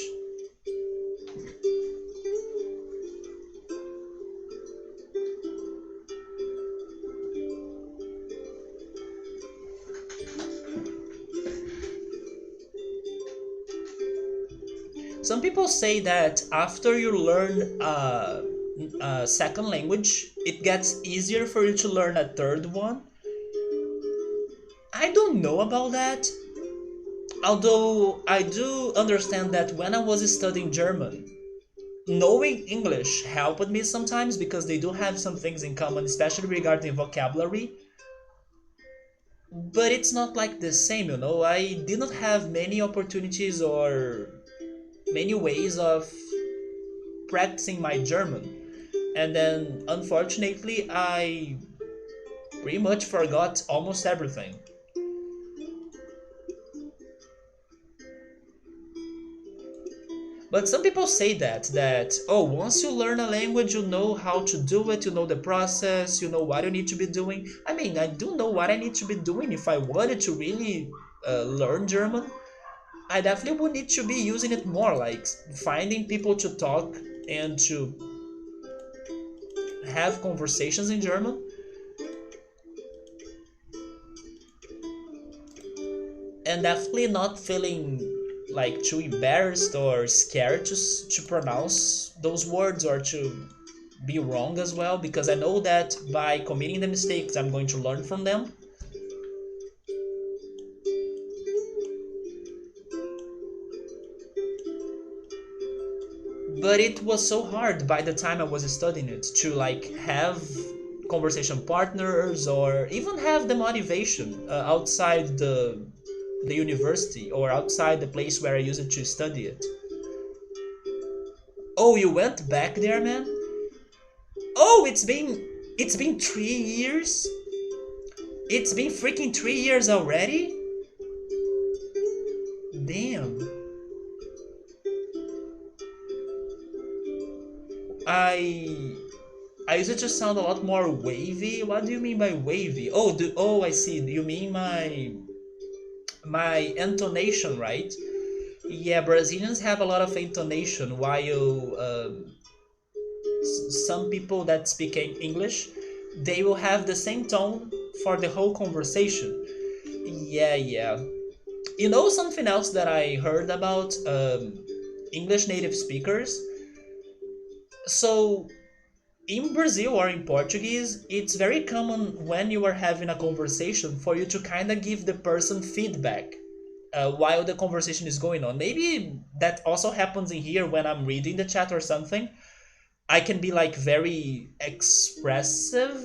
Some people say that after you learn a second language, it gets easier for you to learn a third one. I don't know about that. Although I do understand that when I was studying German, knowing English helped me sometimes because they do have some things in common, especially regarding vocabulary. But it's not like the same, you know. I did not have many opportunities or many ways of practicing my German. And then, unfortunately, I pretty much forgot almost everything. But some people say that oh, once you learn a language, you know how to do it, you know the process, you know what you need to be doing. I mean, I do know what I need to be doing if I wanted to really learn German. I definitely would need to be using it more, like finding people to talk and to have conversations in German. and definitely not feeling like too embarrassed or scared to pronounce those words or to be wrong as well, because I know that by committing the mistakes I'm going to learn from them. But it was so hard by the time I was studying it to like have conversation partners or even have the motivation outside the university or outside the place where I used it to study it. Oh, you went back there, man? Oh, it's been 3 years. It's been freaking 3 years already. Damn. I I use it to sound a lot more wavy. What do you mean by wavy? Oh, I see. You mean my intonation, right? Yeah, Brazilians have a lot of intonation, while some people that speak English, they will have the same tone for the whole conversation. Yeah, yeah. You know something else that I heard about English native speakers? So in Brazil or in Portuguese, it's very common when you are having a conversation for you to kind of give the person feedback while the conversation is going on. Maybe that also happens in here when I'm reading the chat or something. I can be like very expressive,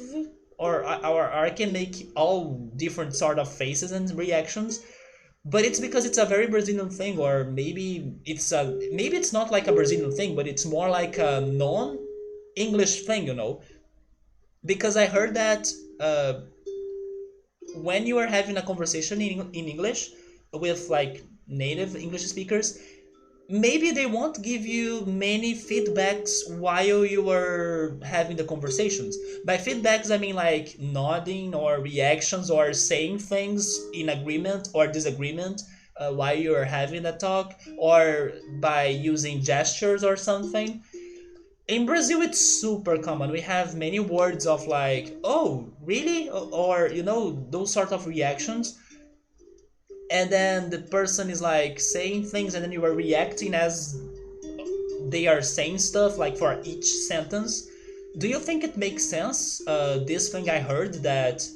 or I can make all different sort of faces and reactions. But it's because it's a very Brazilian thing, or maybe it's not like a Brazilian thing, but it's more like a non-English thing, because I heard that uh, when you are having a conversation in English with like native English speakers, maybe they won't give you many feedbacks while you are having the conversations. By feedbacks, I mean like nodding or reactions or saying things in agreement or disagreement while you are having a talk, or by using gestures or something. In Brazil, it's super common. We have many words of like, oh, really? Or, those sort of reactions. And then the person is like saying things, and then you are reacting as they are saying stuff, like for each sentence. Do you think it makes sense? This thing I heard that,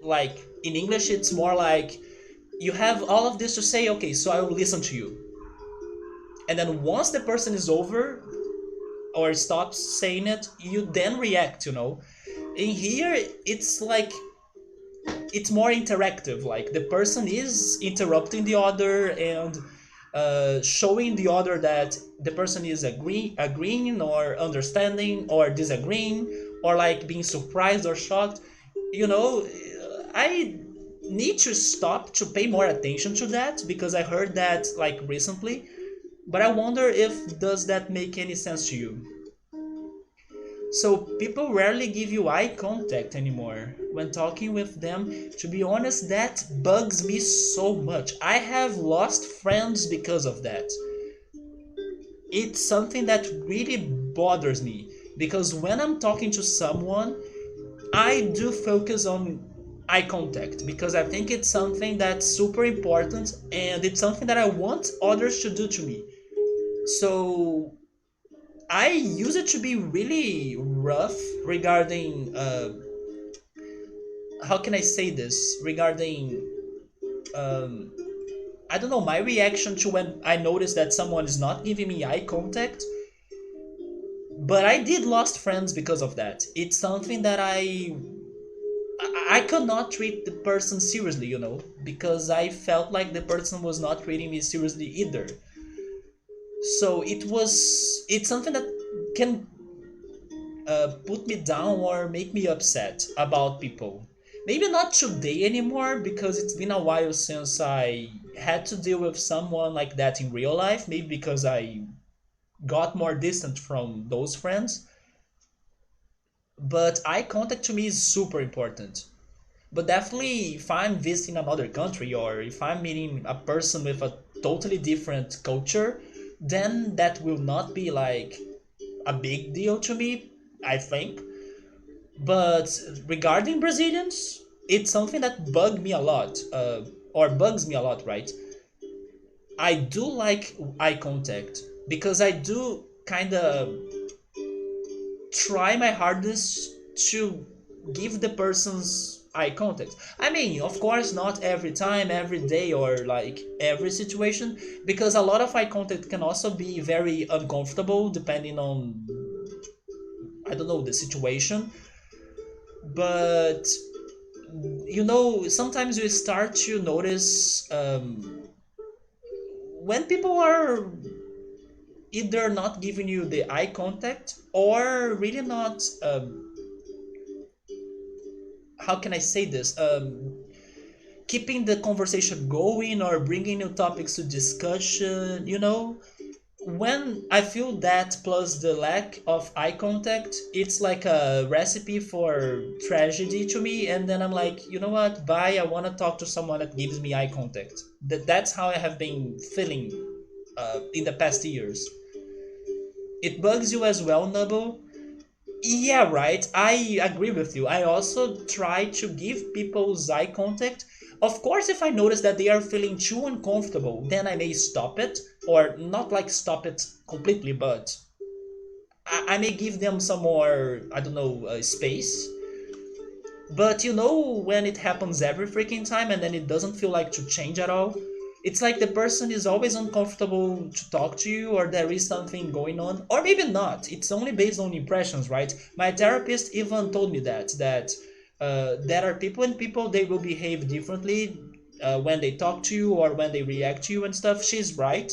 like, in English, it's more like you have all of this to say, okay, so I will listen to you. And then once the person is over or stops saying it, you then react. In here, it's like it's more interactive. Like the person is interrupting the other and showing the other that the person is agreeing or understanding or disagreeing or like being surprised or shocked. You know, I need to stop to pay more attention to that because I heard that like recently. But I wonder if does that make any sense to you? So people rarely give you eye contact anymore when talking with them. To be honest, that bugs me so much. I have lost friends because of that. It's something that really bothers me because when I'm talking to someone, I do focus on eye contact because I think it's something that's super important and it's something that I want others to do to me. So I use it to be really rough regarding how can I say this regarding um, I don't know, my reaction to when I notice that someone is not giving me eye contact. But I did lost friends because of that. It's something that I could not treat the person seriously, because I felt like the person was not treating me seriously either. So it's something that can put me down or make me upset about people. Maybe not today anymore because it's been a while since I had to deal with someone like that in real life. Maybe because I got more distant from those friends. But eye contact to me is super important. But definitely, if I'm visiting another country or if I'm meeting a person with a totally different culture, then that will not be like a big deal to me, I think. But regarding Brazilians, it's something that bugged me a lot. or bugs me a lot, right? I do like eye contact because I do kind of try my hardest to give the person's eye contact. I mean, of course, not every time, every day, or like every situation, because a lot of eye contact can also be very uncomfortable depending on, I don't know, the situation. But sometimes you start to notice when people are either not giving you the eye contact or really not how can I say this, keeping the conversation going or bringing new topics to discussion, when I feel that plus the lack of eye contact, it's like a recipe for tragedy to me. And then I'm like, you know what, bye, I want to talk to someone that gives me eye contact. That's how I have been feeling in the past years. It bugs you as well, Nubble? Yeah, right. I agree with you. I also try to give people's eye contact. Of course, if I notice that they are feeling too uncomfortable, then I may stop it, or not like stop it completely, but I may give them some more, I don't know, space. But when it happens every freaking time and then it doesn't feel like to change at all, it's like the person is always uncomfortable to talk to you, or there is something going on, or maybe not. It's only based on impressions, right? My therapist even told me that there are people and people, they will behave differently when they talk to you or when they react to you and stuff. She's right.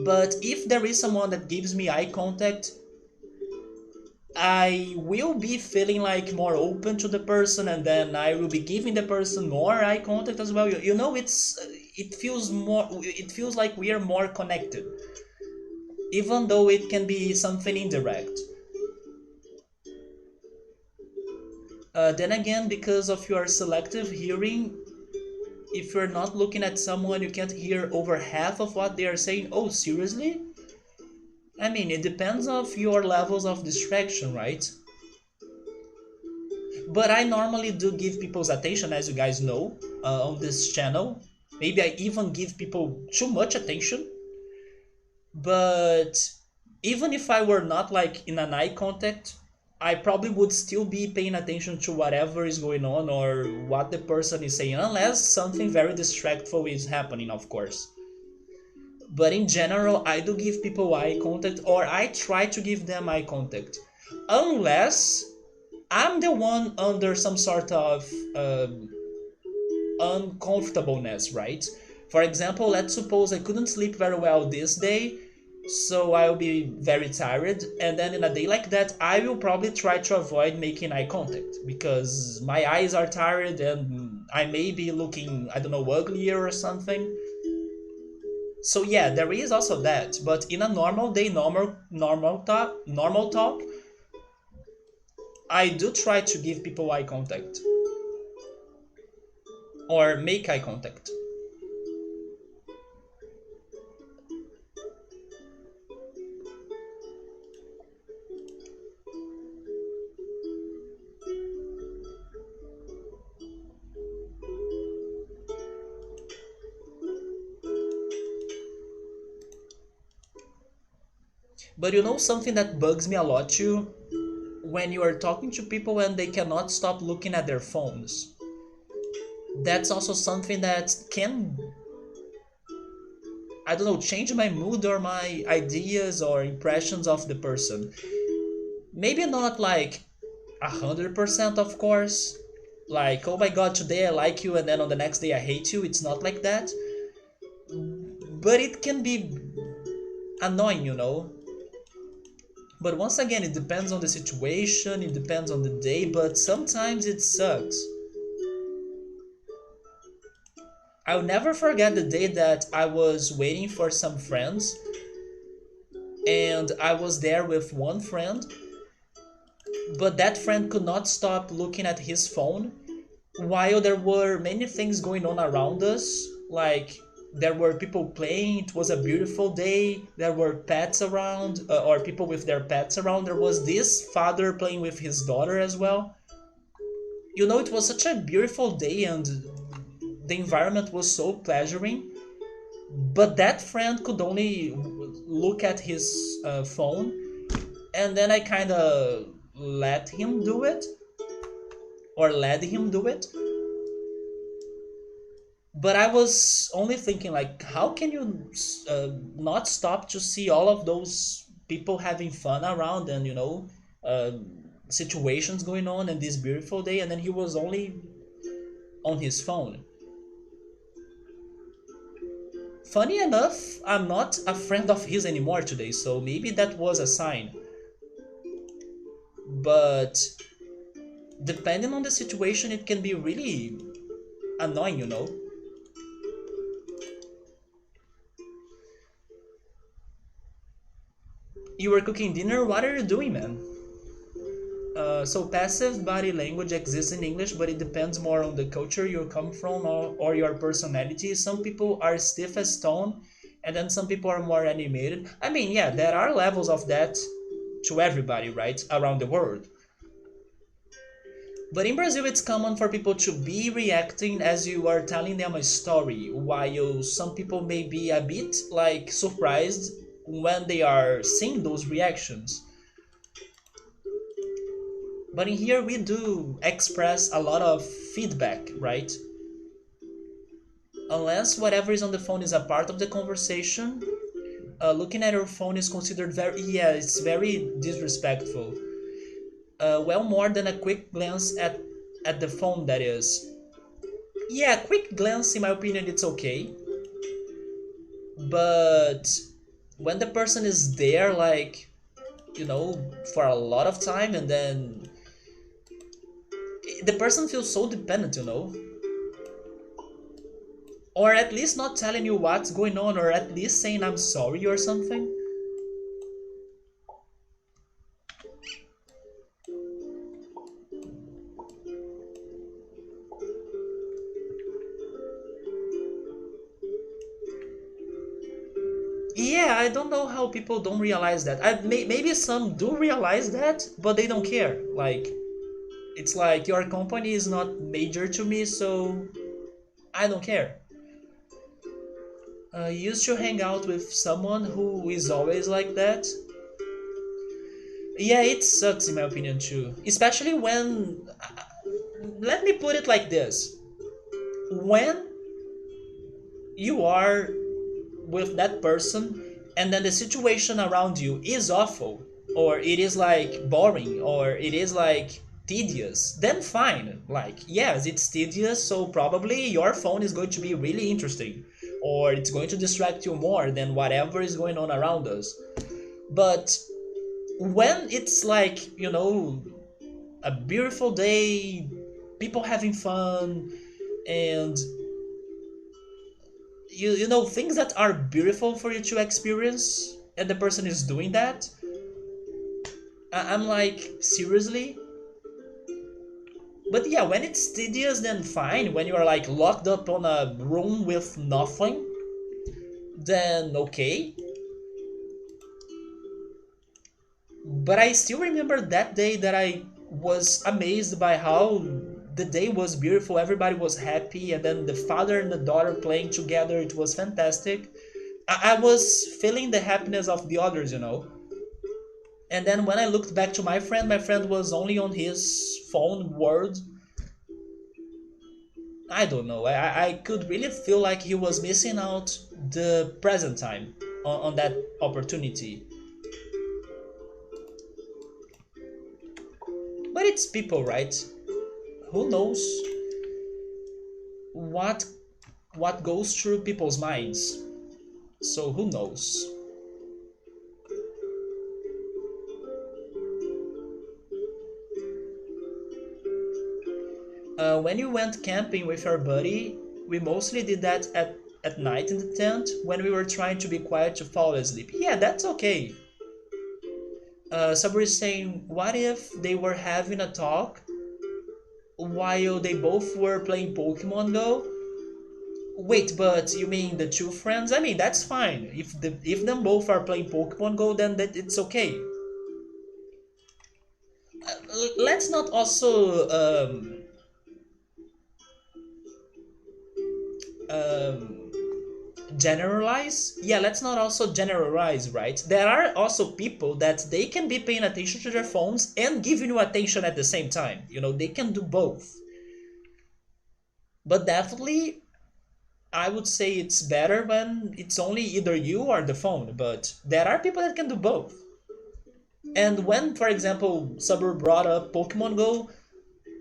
But if there is someone that gives me eye contact, I will be feeling like more open to the person, and then I will be giving the person more eye contact as well. It feels like we are more connected, even though it can be something indirect. Then again, because of your selective hearing, if you're not looking at someone, you can't hear over half of what they are saying. Oh, seriously? I mean, it depends of your levels of distraction, right? But I normally do give people's attention, as you guys know, on this channel. Maybe I even give people too much attention. But even if I were not like in an eye contact, I probably would still be paying attention to whatever is going on or what the person is saying, unless something very distractful is happening, of course. But in general, I do give people eye contact, or I try to give them eye contact. Unless I'm the one under some sort of uncomfortableness, right? For example, let's suppose I couldn't sleep very well this day, so I'll be very tired, and then in a day like that, I will probably try to avoid making eye contact because my eyes are tired and I may be looking, I don't know, uglier or something. So yeah, there is also that, but in a normal day, normal talk, I do try to give people eye contact or make eye contact. But something that bugs me a lot too, when you are talking to people and they cannot stop looking at their phones. That's also something that can, I don't know, change my mood or my ideas or impressions of the person. Maybe not like 100%, of course. Like, oh my god, today I like you and then on the next day I hate you. It's not like that. But it can be annoying. But once again, it depends on the situation, it depends on the day, but sometimes it sucks. I'll never forget the day that I was waiting for some friends, and I was there with one friend, but that friend could not stop looking at his phone while there were many things going on around us. Like, there were people playing, it was a beautiful day, there were pets around, or people with their pets around. There was this father playing with his daughter as well. It was such a beautiful day, and the environment was so pleasuring, but that friend could only look at his phone, and then I kind of let him do it, or let him do it. But I was only thinking, like, how can you not stop to see all of those people having fun around, and uh, situations going on in this beautiful day, and then he was only on his phone. Funny enough, I'm not a friend of his anymore today, so maybe that was a sign. But depending on the situation, it can be really annoying. You were cooking dinner? What are you doing, man? So passive body language exists in English, but it depends more on the culture you come from, or your personality. Some people are stiff as stone, and then some people are more animated. I mean, yeah, there are levels of that to everybody, right, around the world. But in Brazil, it's common for people to be reacting as you are telling them a story, while some people may be a bit like surprised when they are seeing those reactions. But in here, we do express a lot of feedback, right? Unless whatever is on the phone is a part of the conversation, looking at your phone is considered very, yeah, it's very disrespectful. Well, more than a quick glance at the phone, that is. Yeah, quick glance, in my opinion, it's okay. But when the person is there, like, for a lot of time, and then the person feels so dependent. Or at least not telling you what's going on, or at least saying I'm sorry or something. Yeah, I don't know how people don't realize that. Maybe some do realize that, but they don't care. Like, it's like your company is not major to me, so I don't care. Used to hang out with someone who is always like that. Yeah, it sucks in my opinion too. Especially when. Let me put it like this: when you are with that person, and then the situation around you is awful, or it is like boring, or it is like tedious, then fine. Like, yes, it's tedious, so probably your phone is going to be really interesting, or it's going to distract you more than whatever is going on around us. But when it's like, a beautiful day, people having fun, and things that are beautiful for you to experience, and the person is doing that, I'm like, seriously. But yeah, when it's tedious, then fine. When you are like locked up on a room with nothing, then okay. But I still remember that day that I was amazed by how the day was beautiful, everybody was happy, and then the father and the daughter playing together, it was fantastic. I was feeling the happiness of the others. And then when I looked back to my friend was only on his phone world. I don't know. I could really feel like he was missing out the present time on that opportunity. But it's people, right? Who knows what what goes through people's minds? So who knows? When you went camping with your buddy, we mostly did that at night in the tent when we were trying to be quiet to fall asleep. Yeah, that's okay. Somebody is saying, what if they were having a talk while they both were playing Pokemon Go? Wait, but you mean the two friends? I mean, that's fine. If them both are playing Pokemon Go, then it's okay. Let's not also um, generalize. Yeah, let's not also generalize, right? There are also people that they can be paying attention to their phones and giving you attention at the same time. They can do both. But definitely, I would say it's better when it's only either you or the phone. But there are people that can do both. And when, for example, Saber brought up Pokemon Go,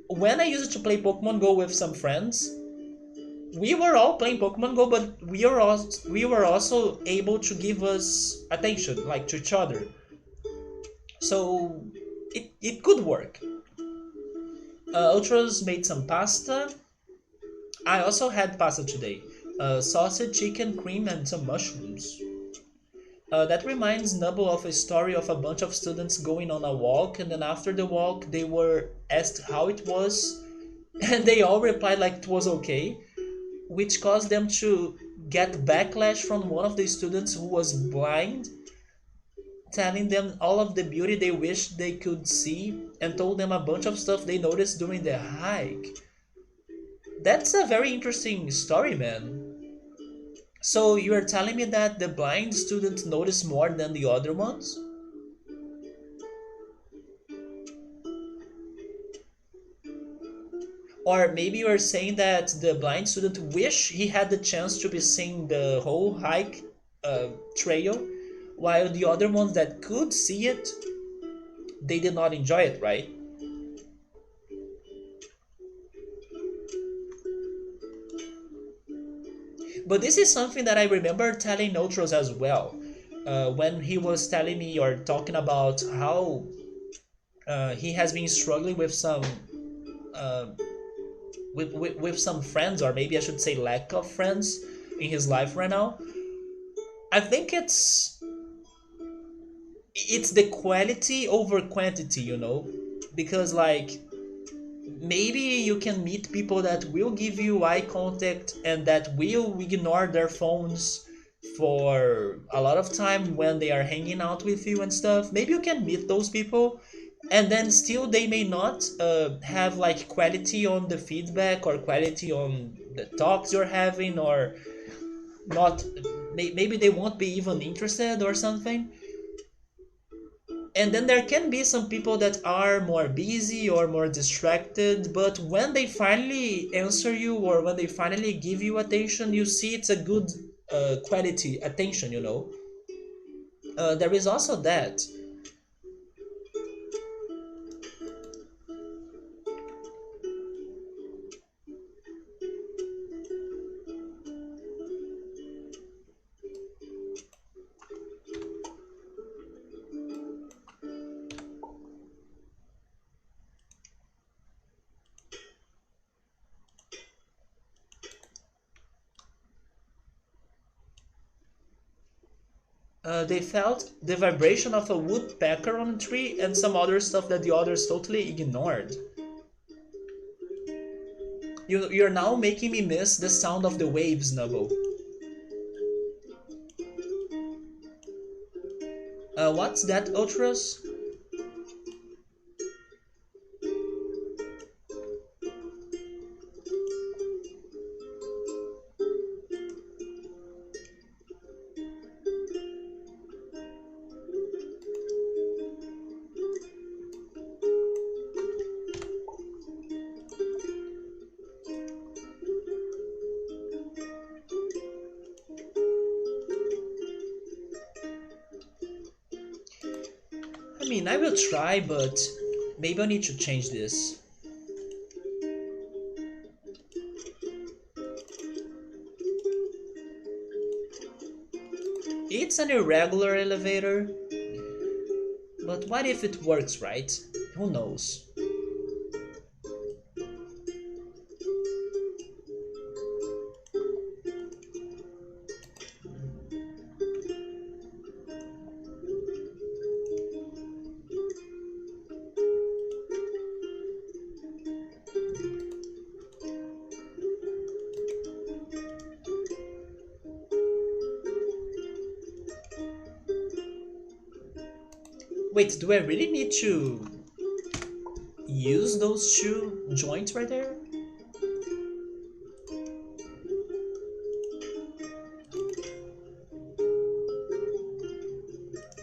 when I used to play Pokemon Go with some friends, we were all playing Pokemon Go, but we were also able to give us attention, like to each other. So it could work. Ultras made some pasta. I also had pasta today. Sausage, chicken, cream, and some mushrooms. That reminds Nubble of a story of a bunch of students going on a walk, and then after the walk, they were asked how it was, and they all replied like it was okay, which caused them to get backlash from one of the students who was blind, telling them all of the beauty they wished they could see, and told them a bunch of stuff they noticed during the hike. That's a very interesting story, man. So you're telling me that the blind student noticed more than the other ones? Or maybe you're saying that the blind student wish he had the chance to be seeing the whole hike trail, while the other ones that could see it, they did not enjoy it, right? But this is something that I remember telling Notros as well. When he was telling me or talking about how he has been struggling with some uh, with some friends, or maybe I should say lack of friends in his life right now. I think it's the quality over quantity, because like maybe you can meet people that will give you eye contact and that will ignore their phones for a lot of time when they are hanging out with you and stuff. Maybe you can meet those people, and then still they may not have like quality on the feedback or quality on the talks you're having, or not. Maybe they won't be even interested or something. And then there can be some people that are more busy or more distracted, but when they finally answer you or when they finally give you attention, you see it's a good quality attention. There is also that. They felt the vibration of a woodpecker on a tree and some other stuff that the others totally ignored. You're now making me miss the sound of the waves, Nubble. What's that, Ultras? I mean, I will try, but maybe I need to change this. It's an irregular elevator, but what if it works right? Who knows? Wait, do I really need to use those two joints right there?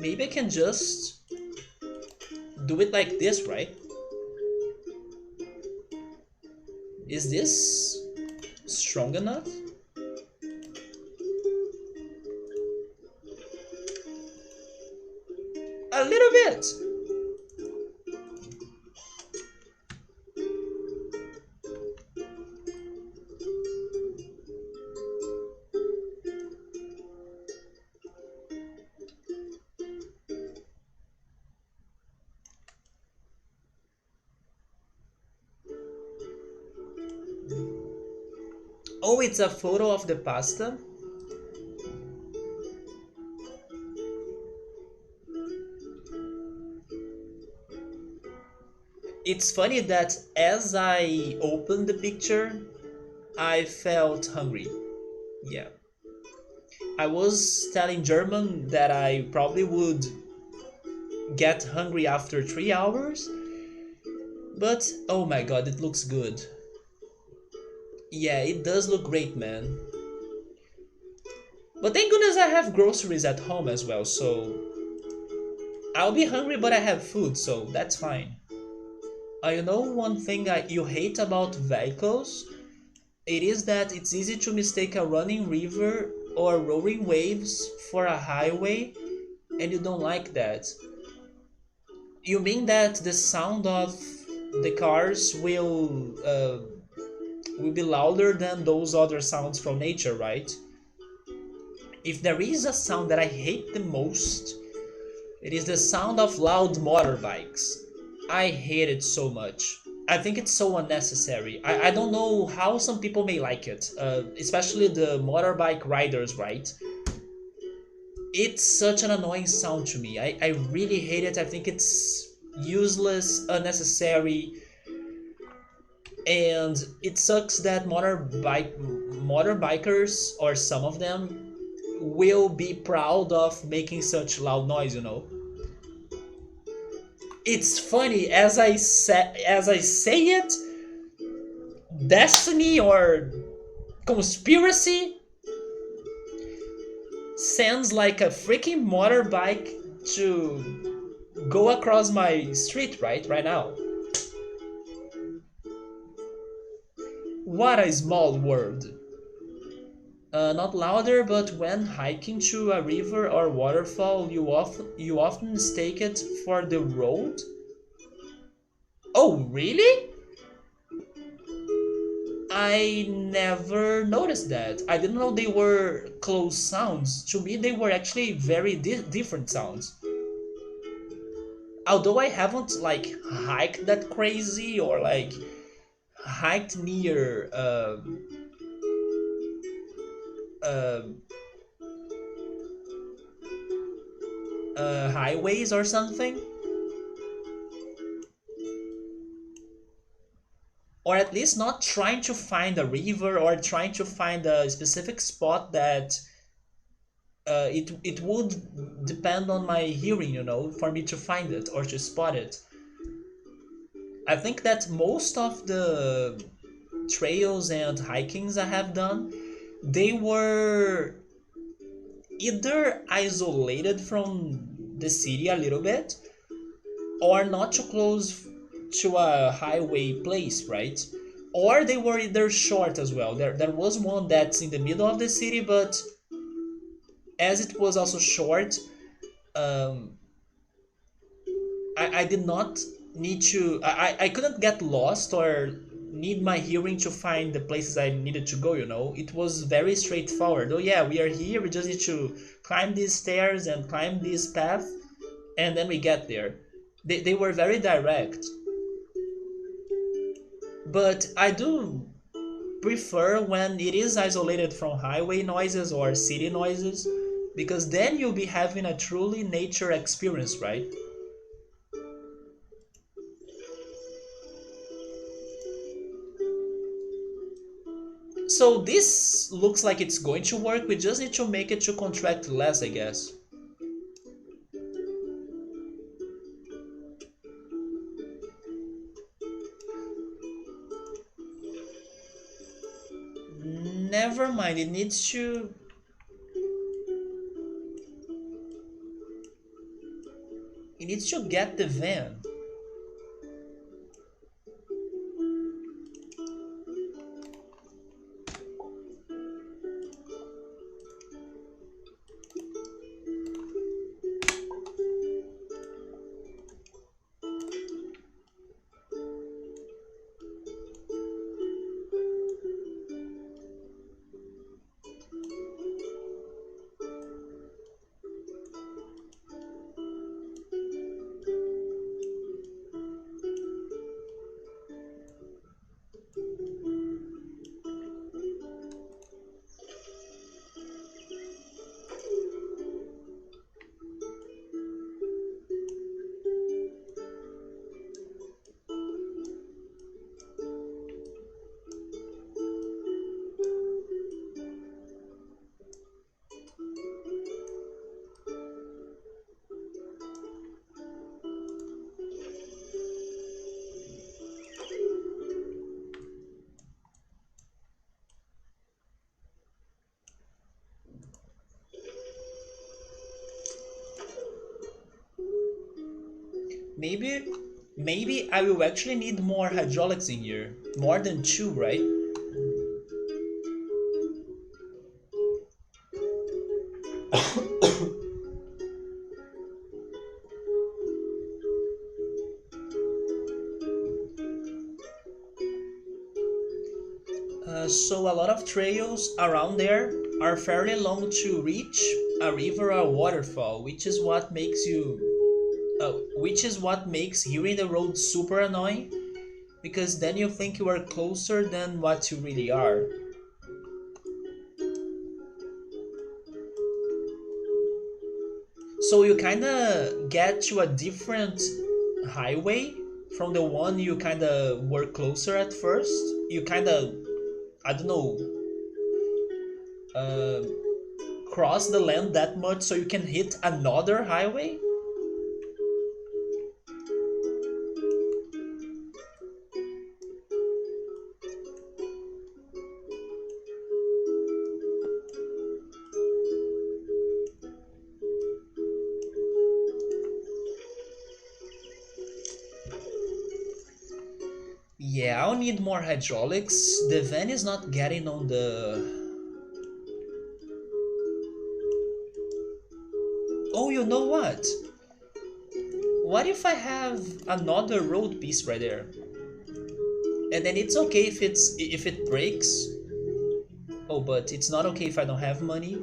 Maybe I can just do it like this, right? Is this strong enough? A little bit. Oh, it's a photo of the pasta. It's funny that as I opened the picture, I felt hungry. Yeah. I was telling German that I probably would get hungry after 3 hours, but oh my god, it looks good. Yeah, it does look great, man. But thank goodness I have groceries at home as well, so I'll be hungry, but I have food, so that's fine. You know one thing you hate about vehicles? It is that it's easy to mistake a running river or roaring waves for a highway, and you don't like that. You mean that the sound of the cars will be louder than those other sounds from nature, right? If there is a sound that I hate the most, it is the sound of loud motorbikes. I hate it so much. I think it's so unnecessary. I don't know how some people may like it, especially the motorbike riders, right? It's such an annoying sound to me. I really hate it. I think it's useless, unnecessary, and it sucks that motorbikers, or some of them, will be proud of making such loud noise, you know. It's funny as I say it, destiny or conspiracy sends like a freaking motorbike to go across my street right now. What a small world. Not louder, but when hiking to a river or waterfall, you often mistake it for the road. Oh, really? I never noticed that. I didn't know they were close sounds. To me, they were actually very different sounds. Although I haven't like hiked that crazy or like hiked near uh, highways or something, or at least not trying to find a river or trying to find a specific spot that it would depend on my hearing, you know, for me to find it or to spot it. I think that most of the trails and hikings I have done, they were either isolated from the city a little bit or not too close to a highway place, right? Or they were either short as well. There was one that's in the middle of the city, but as it was also short, um, I did not need to. I couldn't get lost or need my hearing to find the places I needed to go, you know? It was very straightforward. Oh, yeah, we are here. We just need to climb these stairs and climb this path, and then we get there. They were very direct. But I do prefer when it is isolated from highway noises or city noises, because then you'll be having a truly nature experience, right? So this looks like it's going to work. We just need to make it to contract less, I guess. Never mind, it needs to. It needs to get the van. Maybe, maybe I will actually need more hydraulics in here. More than two, right? So a lot of trails around there are fairly long to reach a river or waterfall, which is what makes hearing the road super annoying, because then you think you are closer than what you really are. So you kind of get to a different highway from the one you kind of were closer at first. You kind of, I don't know, uh, cross the land that much so you can hit another highway. Yeah, I'll need more hydraulics. The van is not getting on the. Oh, you know what? What if I have another road piece right there? And then it's okay if it breaks. Oh, but it's not okay if I don't have money.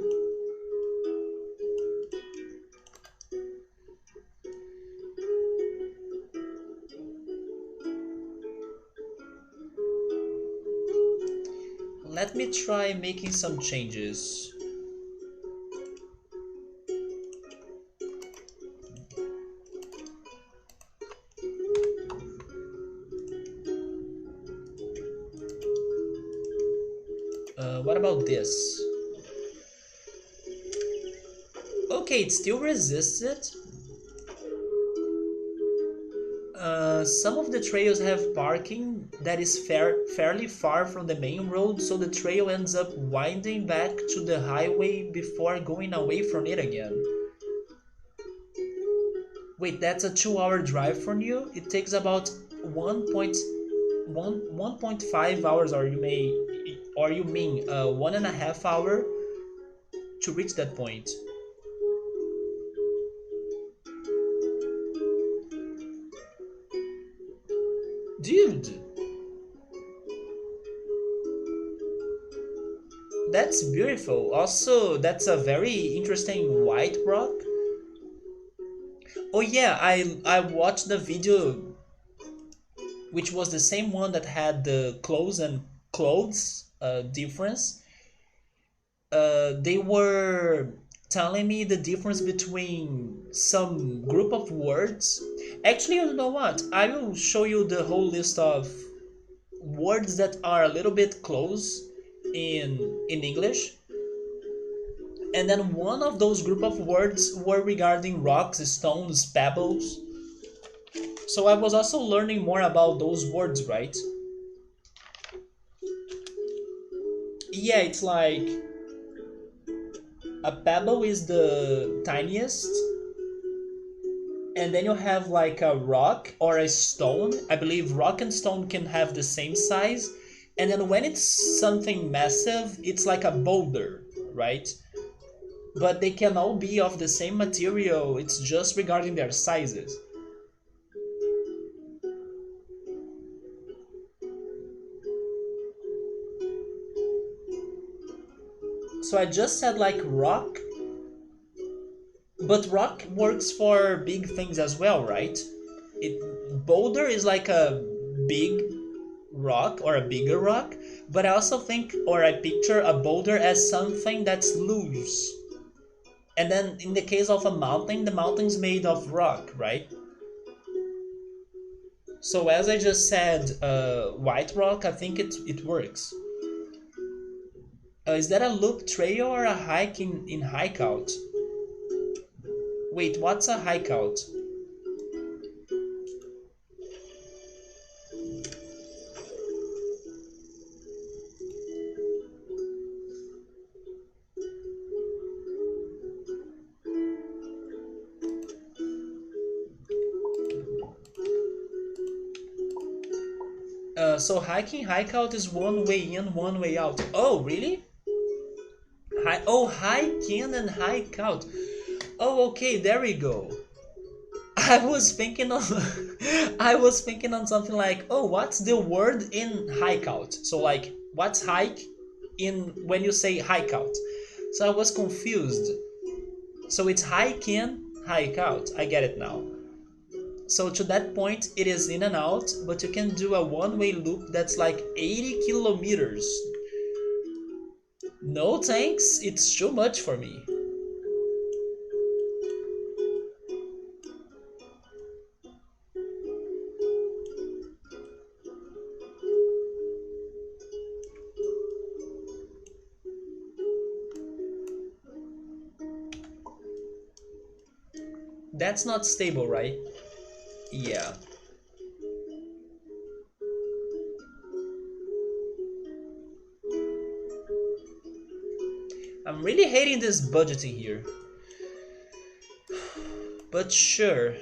Let me try making some changes. What about this? Okay, it still resists it. Some of the trails have parking that is fairly far from the main road, so the trail ends up winding back to the highway before going away from it again. Wait, that's a 2 hour drive from you? It takes about 1.1 1.5 hours, or you mean 1.5 hour to reach that point. Dude, that's beautiful. Also, that's a very interesting white rock. Oh yeah, I watched the video, which was the same one that had the clothes and clothes difference. They were telling me the difference between some group of words. Actually, you know what? I will show you the whole list of words that are a little bit close in English. And then one of those group of words were regarding rocks, stones, pebbles. So I was also learning more about those words, right? Yeah, it's like a pebble is the tiniest, and then you have like a rock or a stone. I believe rock and stone can have the same size. And then when it's something massive, it's like a boulder, right? But they can all be of the same material, it's just regarding their sizes. So I just said like rock, but rock works for big things as well, right? It boulder is like a big rock or a bigger rock, but I also think or I picture a boulder as something that's loose. And then in the case of a mountain, the mountain's made of rock, right? So as I just said, white rock, I think it works. Is that a loop trail or a hike in hideout? Wait, what's a hideout? So hiking hideout is one way in, one way out. Oh, really? Hike in and hike out. Oh, okay, there we go. I was thinking on I was thinking on something like, oh, what's the word in hike out? So like, what's hike in when you say hike out? So I was confused. So it's hike in, hike out. I get it now. So to that point, it is in and out, but you can do a one-way loop that's like 80 kilometers. No thanks, it's too much for me. That's not stable, right? Yeah. I'm really hating this budgeting here. But sure.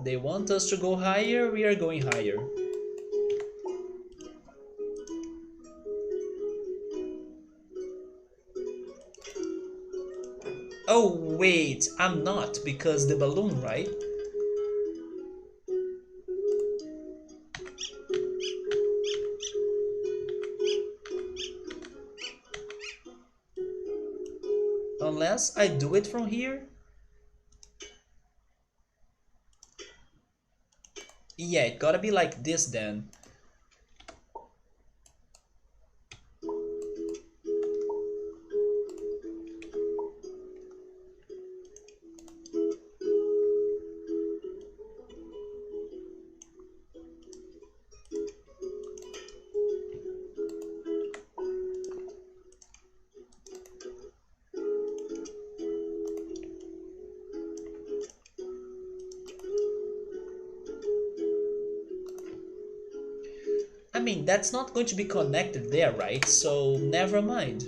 They want us to go higher, we are going higher. Oh, wait, I'm not, because the balloon, right? Unless I do it from here? Yeah, it gotta be like this then. I mean, that's not going to be connected there, right? So, never mind.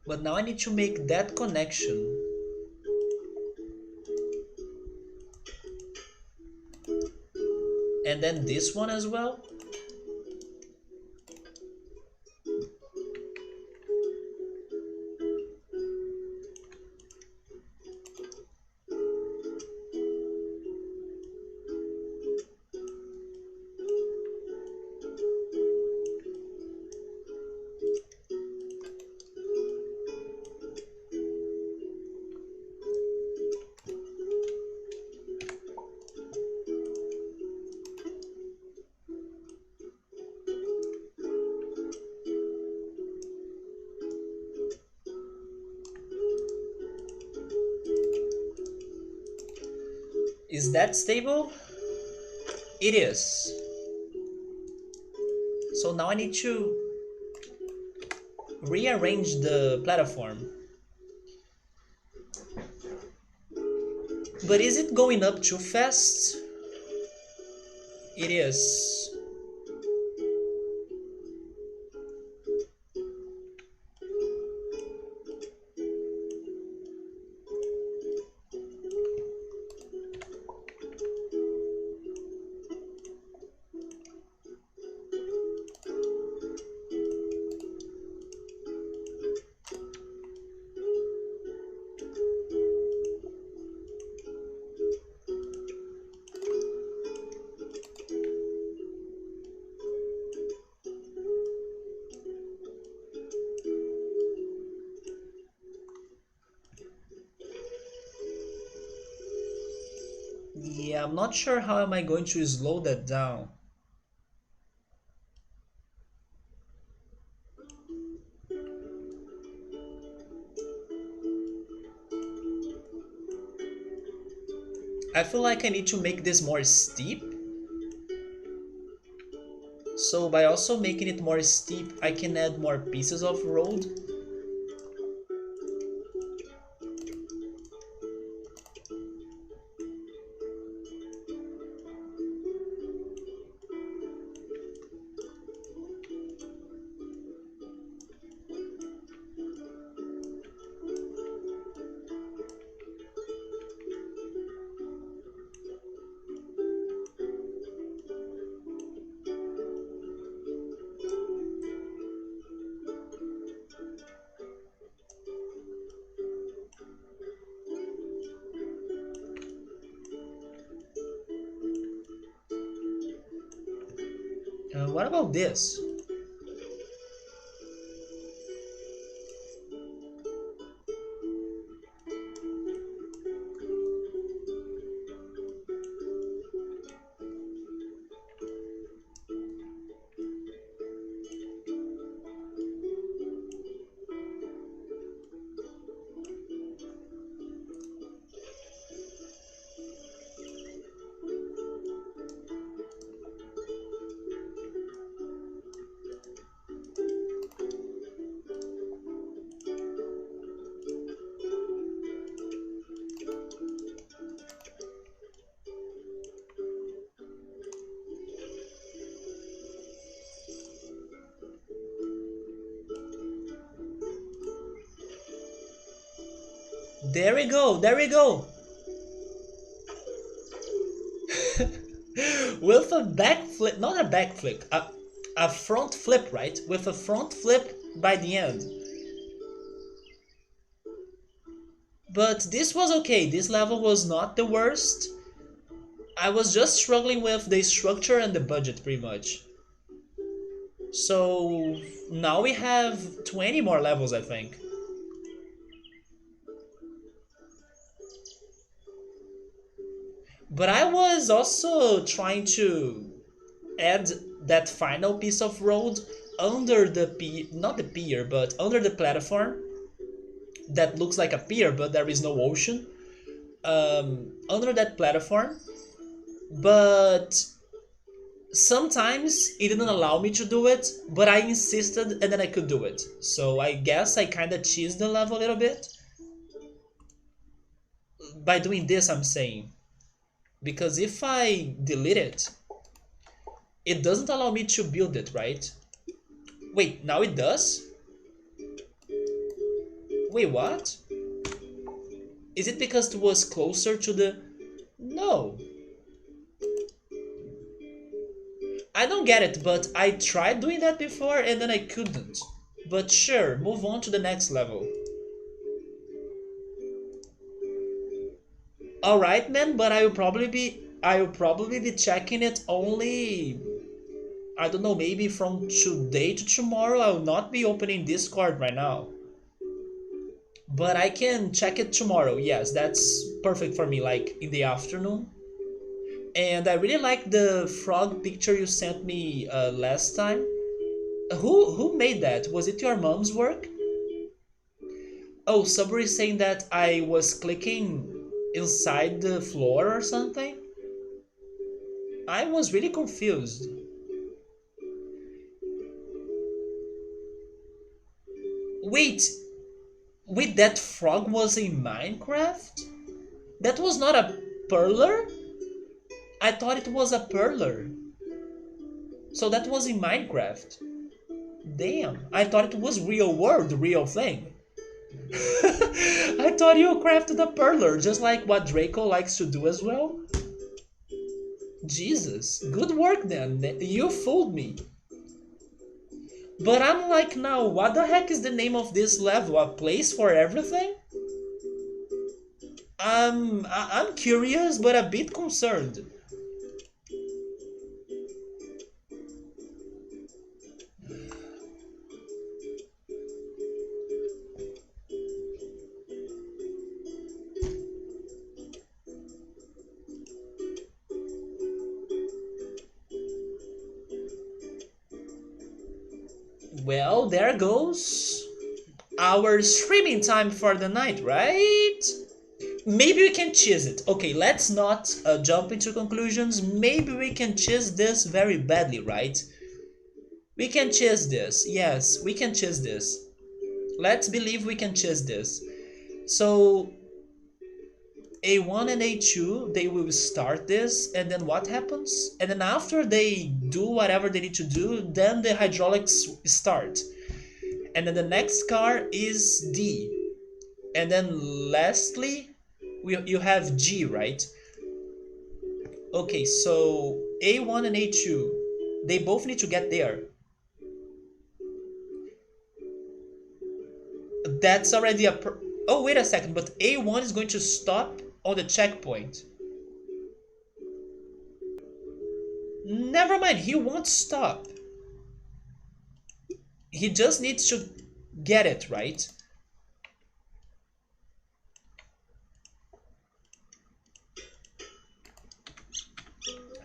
But now I need to make that connection. And then this one as well. Is that stable? It is. So now I need to rearrange the platform. But is it going up too fast? It is. Yeah, I'm not sure how am I going to slow that down. I feel like I need to make this more steep. So by also making it more steep, I can add more pieces of road. What about this? There we go, there we go. With a backflip, not a backflip, a front flip, right? With a front flip by the end. But this was okay, this level was not the worst. I was just struggling with the structure and the budget pretty much. So now we have 20 more levels, I think. But I was also trying to add that final piece of road under the pier, not the pier, but under the platform that looks like a pier, but there is no ocean. Under that platform, but sometimes it didn't allow me to do it, but I insisted and then I could do it. So I guess I kind of cheesed the level a little bit by doing this, I'm saying. Because if I delete it, it doesn't allow me to build it, right? Wait, now it does? Wait, what? Is it because it was closer to the... No. I don't get it, but I tried doing that before and then I couldn't. But sure, move on to the next level. Alright, man, but I will probably be checking it only, I don't know, maybe from today to tomorrow. I will not be opening Discord right now. But I can check it tomorrow. Yes, that's perfect for me, like in the afternoon. And I really like the frog picture you sent me last time. Who made that? Was it your mom's work? Oh, Subri is saying that I was clicking inside the floor or something? I was really confused. Wait, wait, that frog was in Minecraft? That was not a perler? I thought it was a perler. So that was in Minecraft. Damn, I thought it was real world, real thing. I thought you crafted a perler, just like what Draco likes to do as well. Jesus, good work then. You fooled me. But I'm like, now, what the heck is the name of this level? A place for everything? I'm curious, but a bit concerned. Well, there goes our streaming time for the night, right? Maybe we can cheese it. Okay, let's not jump into conclusions. Maybe we can cheese this very badly, right? We can cheese this. Yes, we can cheese this. Let's believe we can cheese this. So A1 and A2, they will start this, and then what happens? And then after they do whatever they need to do, then the hydraulics start. And then the next car is D. And then lastly, you have G, right? Okay, so A1 and A2, they both need to get there. That's already a... Oh, wait a second, but A1 is going to stop on the checkpoint. Never mind, he won't stop. He just needs to get it, right?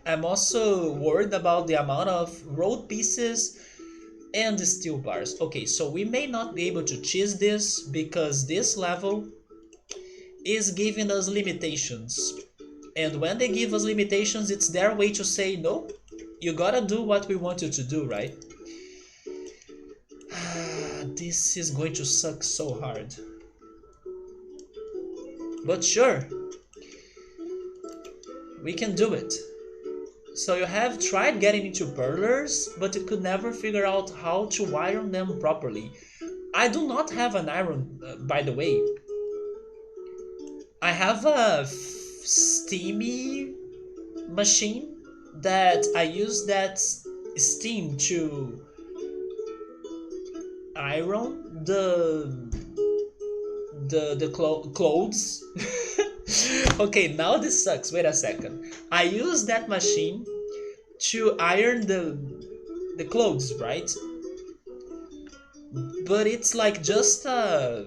I'm also worried about the amount of road pieces and the steel bars. Okay, so we may not be able to cheese this because this level is giving us limitations. And when they give us limitations, it's their way to say, no, you gotta do what we want you to do, right? This is going to suck so hard. But sure, we can do it. So you have tried getting into perlers, but you could never figure out how to iron them properly. I do not have an iron, by the way. I have a steamy machine that I use that steam to iron the clothes. Okay, now this sucks. Wait a second. I use that machine to iron the clothes, right? But it's like just a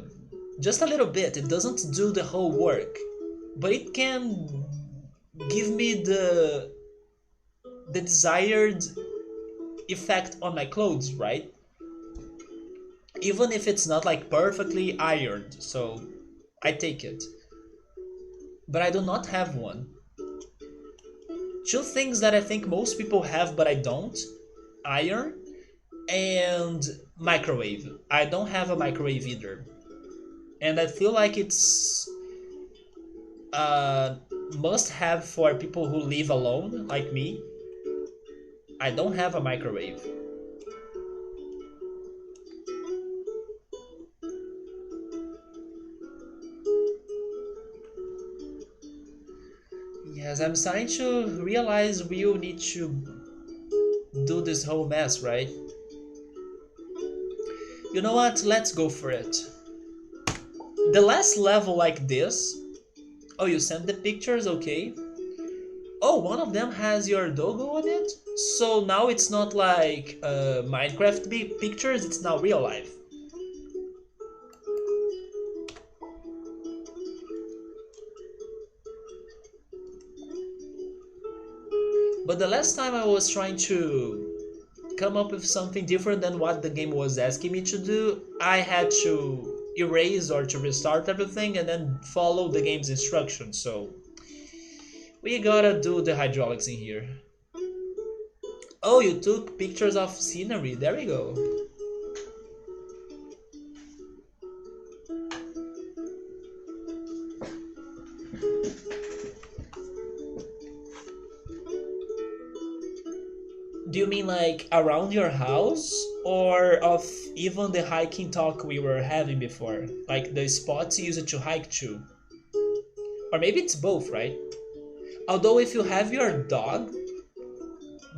little bit. It doesn't do the whole work, but it can give me the desired effect on my clothes, right? Even if it's not like perfectly ironed, so I take it. But I do not have one. Two things that I think most people have but I don't: iron and microwave. I don't have a microwave either. And I feel like it's a must have for people who live alone, like me. I don't have a microwave. Yes, I'm starting to realize we'll need to do this whole mess, right? You know what? Let's go for it. The last level like this... Oh, you sent the pictures? Okay. Oh, one of them has your logo on it? So now it's not like Minecraft pictures, it's now real life. But the last time I was trying to come up with something different than what the game was asking me to do, I had to erase or to restart everything and then follow the game's instructions. So we gotta do the hydraulics in here. Oh, you took pictures of scenery. There we go. Do you mean like around your house or of even the hiking talk we were having before? Like the spots you used to hike to? Or maybe it's both, right? Although if you have your dog,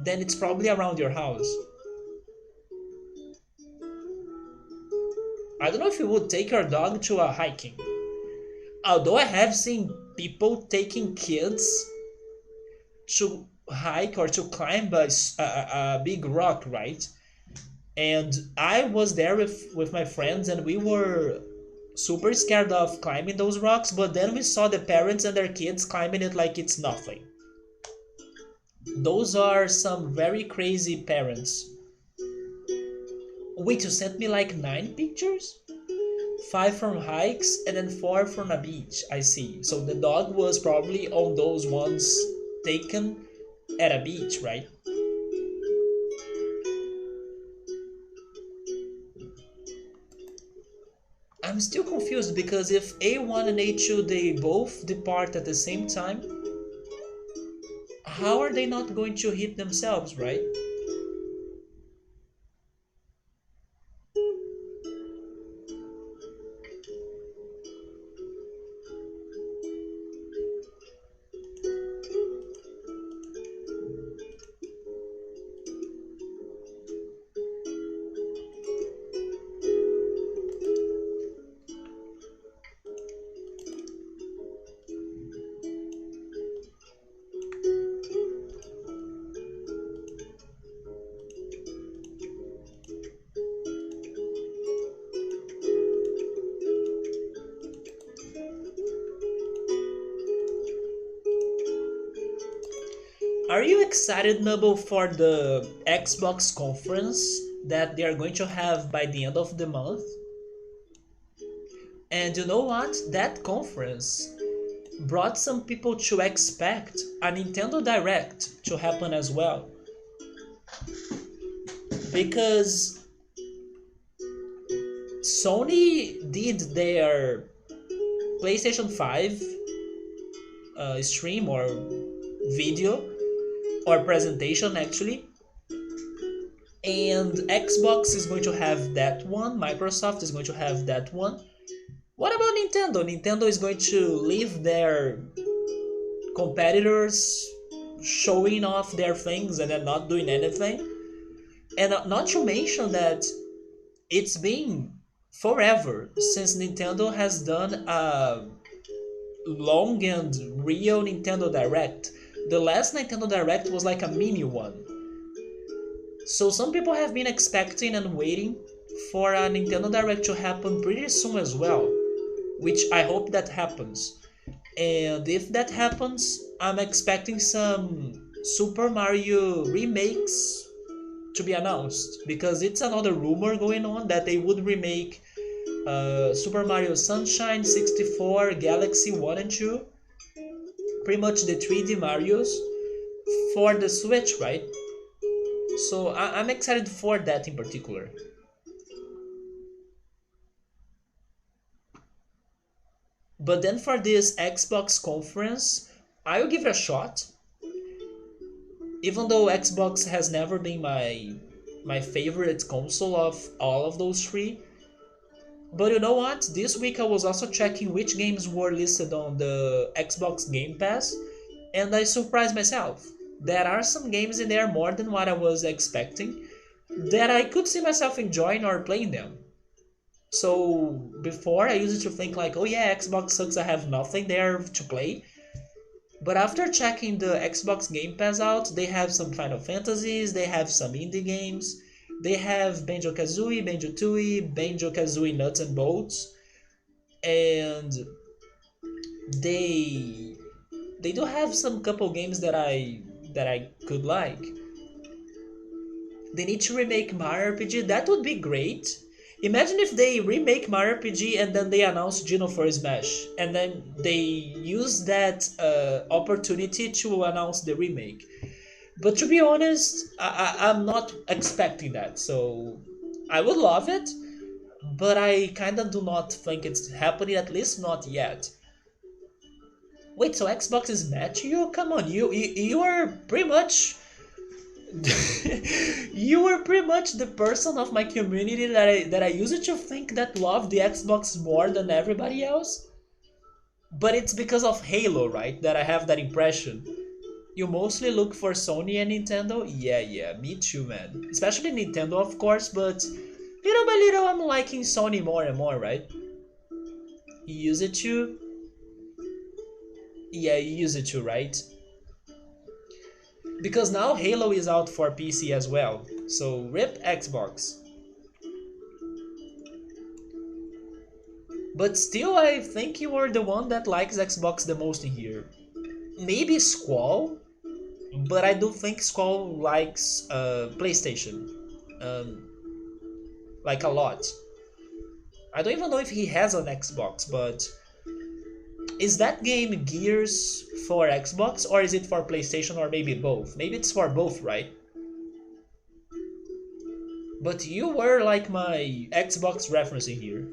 then it's probably around your house. I don't know if you would take your dog to a hiking. Although I have seen people taking kids to hike or to climb a big rock, right? And I was there with my friends, and we were super scared of climbing those rocks, but then we saw the parents and their kids climbing it like it's nothing. Those are some very crazy parents. Wait, you sent me like 9 pictures? 5 from hikes and then 4 from a beach. I see. So the dog was probably on those ones taken at a beach, right? I'm still confused because if A1 and A2 they both depart at the same time, how are they not going to hit themselves, right? Are you excited, Nubble, for the Xbox conference that they are going to have by the end of the month? And you know what? That conference brought some people to expect a Nintendo Direct to happen as well. Because Sony did their PlayStation 5 stream or video or presentation actually, and Xbox is going to have that one, Microsoft is going to have that one. What about Nintendo? Nintendo is going to leave their competitors showing off their things and then not doing anything. And not to mention that it's been forever since Nintendo has done a long and real Nintendo Direct. The last Nintendo Direct was like a mini one. So some people have been expecting and waiting for a Nintendo Direct to happen pretty soon as well, which I hope that happens. And if that happens, I'm expecting some Super Mario remakes to be announced because it's another rumor going on that they would remake Super Mario Sunshine 64, Galaxy 1 and 2, pretty much the 3D Marios for the Switch, right? So I'm excited for that in particular. But then for this Xbox conference, I will give it a shot. Even though Xbox has never been my favorite console of all of those three. But you know what? This week I was also checking which games were listed on the Xbox Game Pass, and I surprised myself. There are some games in there more than what I was expecting that I could see myself enjoying or playing them. So before I used to think like, oh yeah, Xbox sucks, I have nothing there to play. But after checking the Xbox Game Pass out, they have some Final Fantasies, they have some indie games, they have Banjo-Kazooie, Banjo-Tooie, Banjo-Kazooie Nuts and Bolts, and they they do have some couple games that I could like. They need to remake Mario RPG, that would be great. Imagine if they remake Mario RPG and then they announce Geno for Smash, and then they use that opportunity to announce the remake. But to be honest, I'm not expecting that. So I would love it, but I kind of do not think it's happening. At least not yet. Wait, so Xbox is mad to you? Come on, you are pretty much you were pretty much the person of my community that I used to think that loved the Xbox more than everybody else. But it's because of Halo, right? That I have that impression. You mostly look for Sony and Nintendo? Yeah, yeah, me too, man. Especially Nintendo, of course, but little by little I'm liking Sony more and more, right? You use it too? Yeah, you use it too, right? Because now Halo is out for PC as well. So rip Xbox. But still, I think you are the one that likes Xbox the most in here. Maybe Squall, but I do think Squall likes PlayStation, um, like a lot. I don't even know if he has an Xbox, but is that game Gears for Xbox or is it for PlayStation or maybe both? Maybe it's for both, right? But you were like my Xbox reference in here.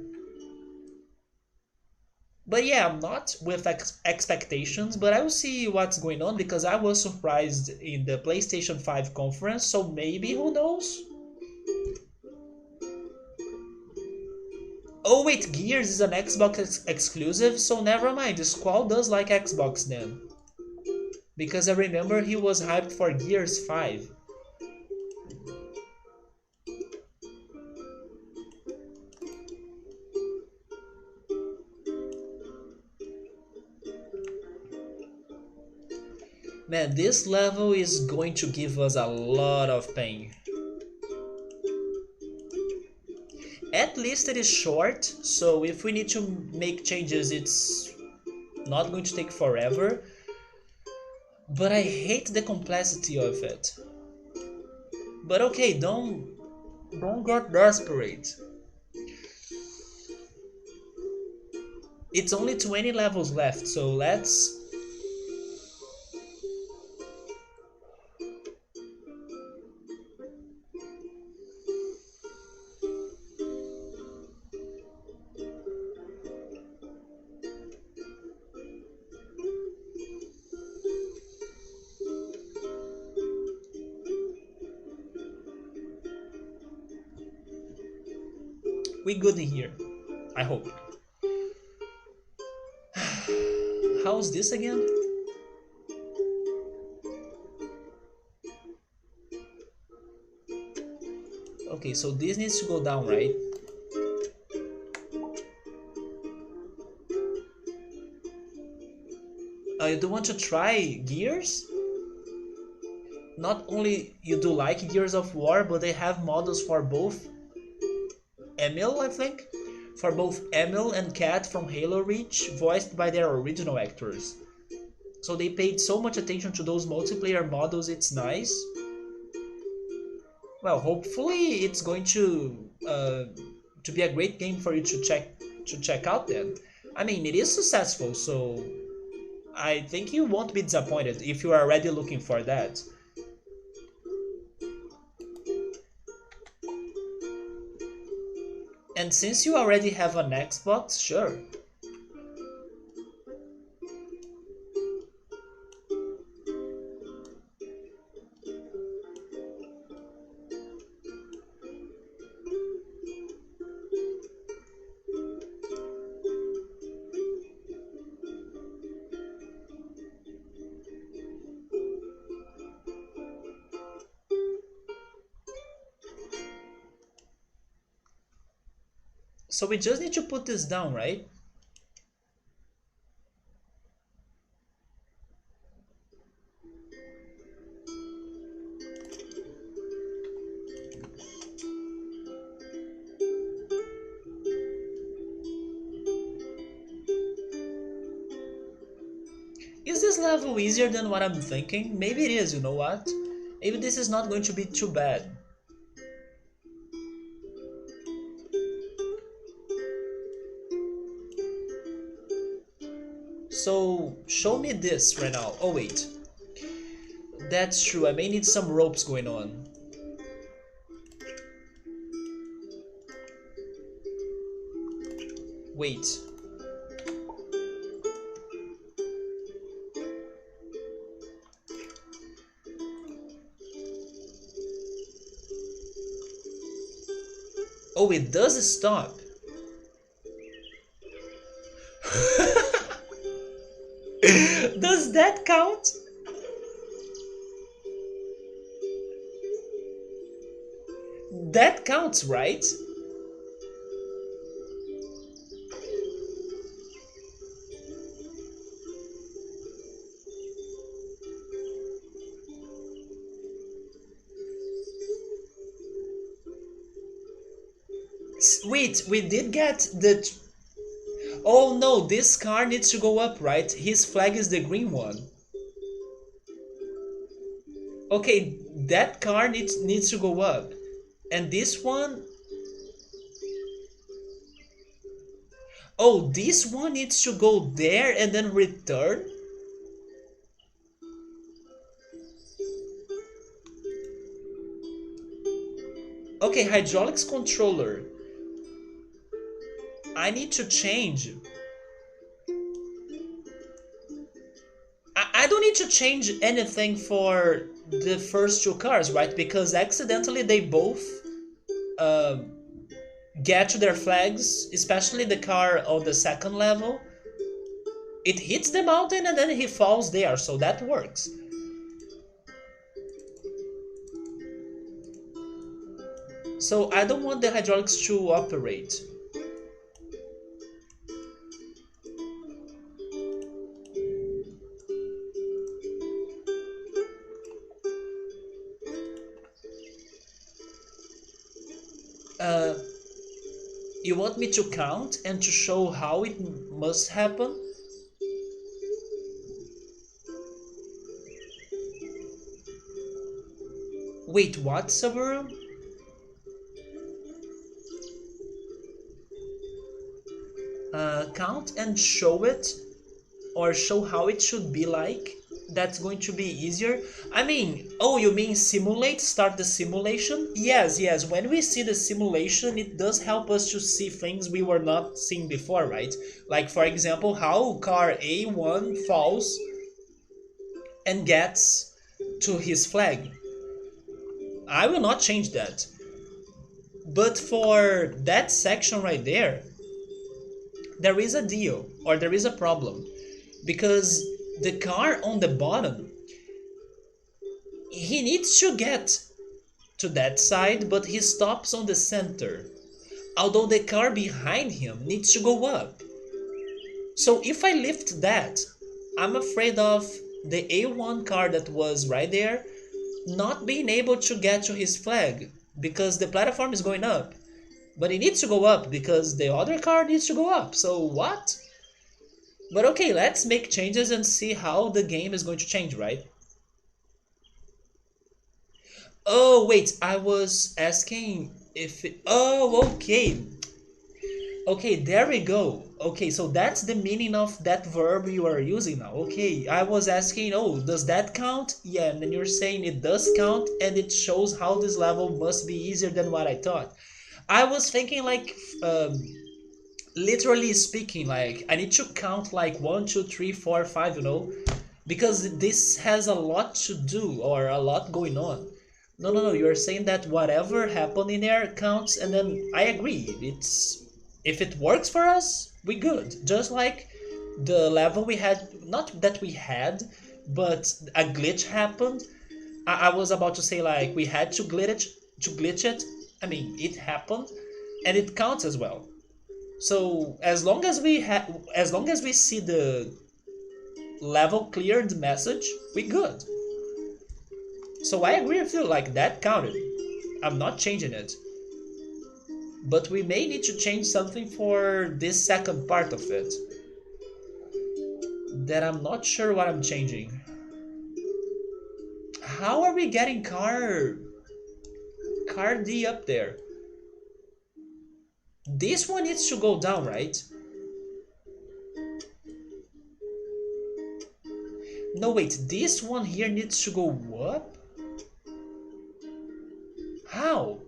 But yeah, I'm not with expectations, but I will see what's going on because I was surprised in the PlayStation 5 conference, so maybe, who knows? Oh wait, Gears is an Xbox exclusive, so never mind, Squall does like Xbox then. Because I remember he was hyped for Gears 5. Man, this level is going to give us a lot of pain. At least it is short, so if we need to make changes, it's not going to take forever. But I hate the complexity of it. But okay, don't get desperate. It's only 20 levels left, so let's... We good in here, I hope. How's this again? Okay, so this needs to go down, right? You do want to try Gears? Not only you do like Gears of War, but they have models for both Emil, I think? For both Emil and Kat from Halo Reach, voiced by their original actors. So they paid so much attention to those multiplayer models, it's nice. Well, hopefully it's going to be a great game for you to check out then. I mean, it is successful, so I think you won't be disappointed if you are already looking for that. And since you already have an Xbox, sure. So we just need to put this down, right? Is this level easier than what I'm thinking? Maybe it is, you know what? Maybe this is not going to be too bad. So show me this right now. Oh wait, that's true. I may need some ropes going on. Wait. Oh, it does stop. Does that count? That counts, right? Wait, we did get the. Oh no, this car needs to go up, right? His flag is the green one. Okay, that car needs to go up. And this one. Oh, this one needs to go there and then return? Okay, hydraulics controller. I need to change. I don't need to change anything for the first two cars, right? Because accidentally they both uh, get to their flags, especially the car on the second level. It hits the mountain and then he falls there, so that works. So I don't want the hydraulics to operate. Uh, you want me to count and to show how it must happen? Wait, what, Subaru? Count and show it, or show how it should be like. That's going to be easier. I mean, oh, you mean simulate? Start the simulation? Yes, yes. When we see the simulation, it does help us to see things we were not seeing before, right? Like, for example, how car A1 falls and gets to his flag. I will not change that. But for that section right there is a deal, or there is a problem. Because the car on the bottom, he needs to get to that side, but he stops on the center. Although the car behind him needs to go up. So if I lift that, I'm afraid of the A1 car that was right there not being able to get to his flag because the platform is going up. But it needs to go up because the other car needs to go up. So what? But okay, let's make changes and see how the game is going to change, right? Oh, wait, I was asking if it... Oh, okay. Okay, there we go. Okay, so that's the meaning of that verb you are using now. Okay, I was asking, oh, does that count? Yeah, and then you're saying it does count, and it shows how this level must be easier than what I thought. I was thinking like, literally speaking, like I need to count like 1, 2, 3, 4, 5, because this has a lot to do or a lot going on. No, no, no. You're saying that whatever happened in there counts, and then I agree. It's if it works for us, we good. Just like the level we had, not that we had, but a glitch happened. I was about to say like we had to glitch it. I mean, it happened, and it counts as well. So as long as we see the level cleared message, we good. So I agree with you, like that counted. I'm not changing it. But we may need to change something for this second part of it. That I'm not sure what I'm changing. How are we getting car D up there? This one needs to go down, right? No, wait, this one here needs to go up? How?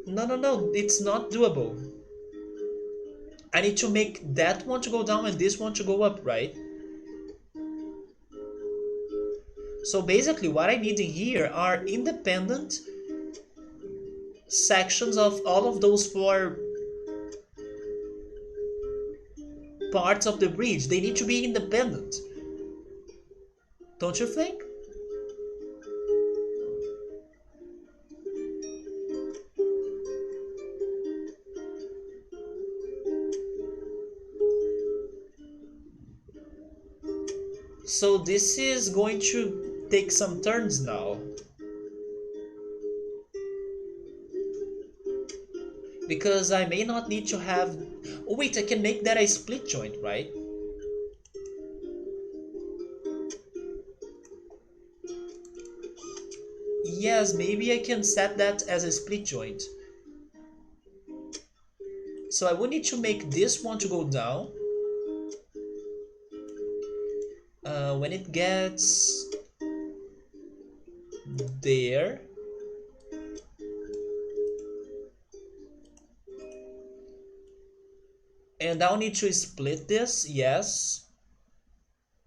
No, no, no, it's not doable. I need to make that one to go down and this one to go up, right? So basically what I need in here are independent sections of all of those four parts of the bridge. They need to be independent. Don't you think? So this is going to take some turns now. Because I may not need to have... Oh wait, I can make that a split joint, right? Yes, maybe I can set that as a split joint. So I would need to make this one to go down. When it gets there, and I'll need to split this, yes.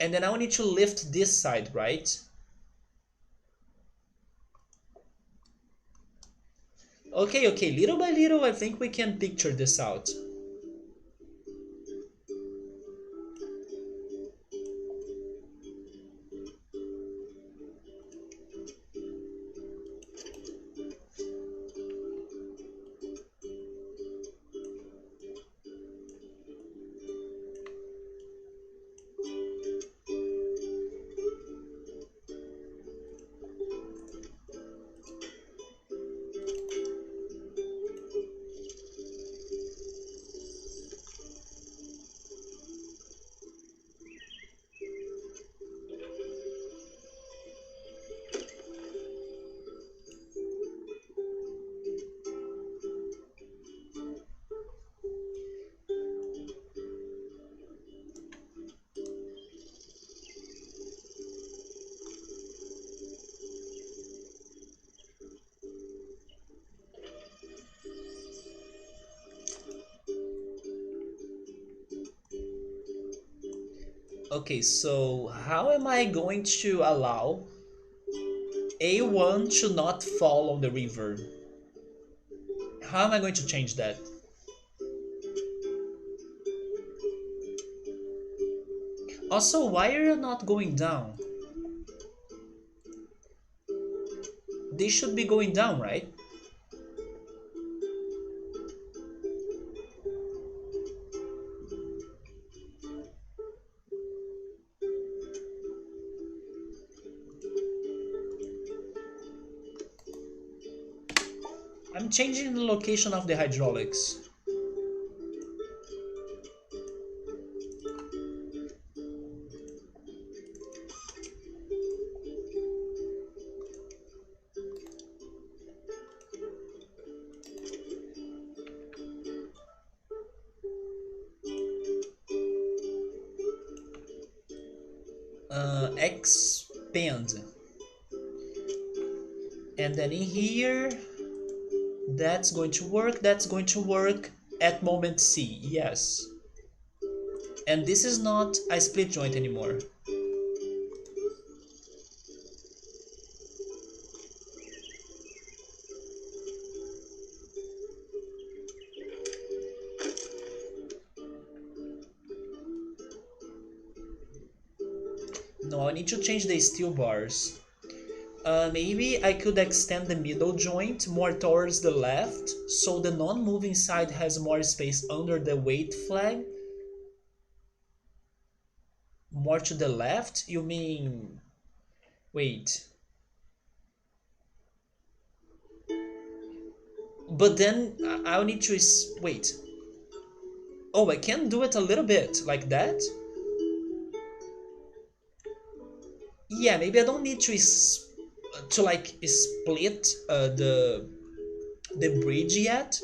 And then I'll need to lift this side, right? Okay, okay, little by little I think we can picture this out. Okay, so how am I going to allow A1 to not fall on the river? How am I going to change that? Also, why are you not going down? They should be going down, right? I'm changing the location of the hydraulics. Expand. And then in here, that's going to work, that's going to work at moment C, yes. And this is not a split joint anymore. No, I need to change the steel bars. Maybe I could extend the middle joint more towards the left, so the non-moving side has more space under the weight flag. More to the left? You mean... Wait. But then I'll need to... Wait. Oh, I can do it a little bit, like that? Yeah, maybe I don't need to like split the bridge yet.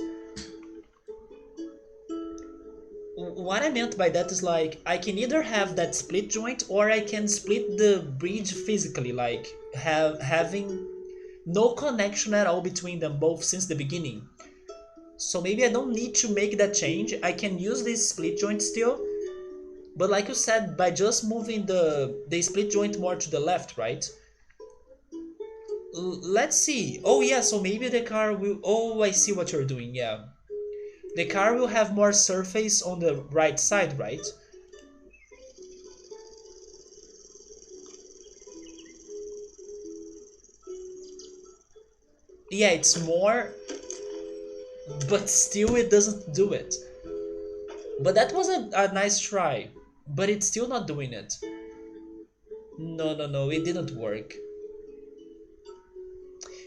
what I meant by that is like I can either have that split joint or I can split the bridge physically, like having no connection at all between them both since the beginning. So maybe I don't need to make that change. I can use this split joint still, but like you said, by just moving the split joint more to the left, right? Let's see. Oh yeah, so maybe the car will. Oh, I see what you're doing. Yeah, the car will have more surface on the right side, right? Yeah, it's more, but still it doesn't do it. But that was a nice try, but it's still not doing it. No, no, no, it didn't work.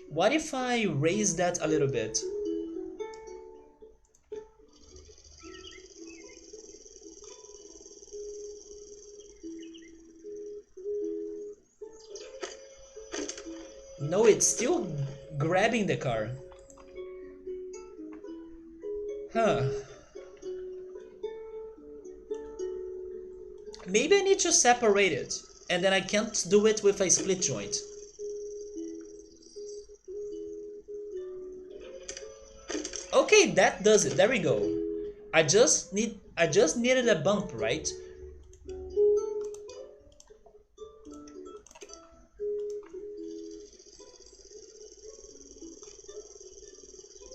What if I raise that a little bit? No, it's still grabbing the car. Huh. Maybe I need to separate it, and then I can't do it with a split joint. Okay, that does it. There we go. I just needed a bump, right?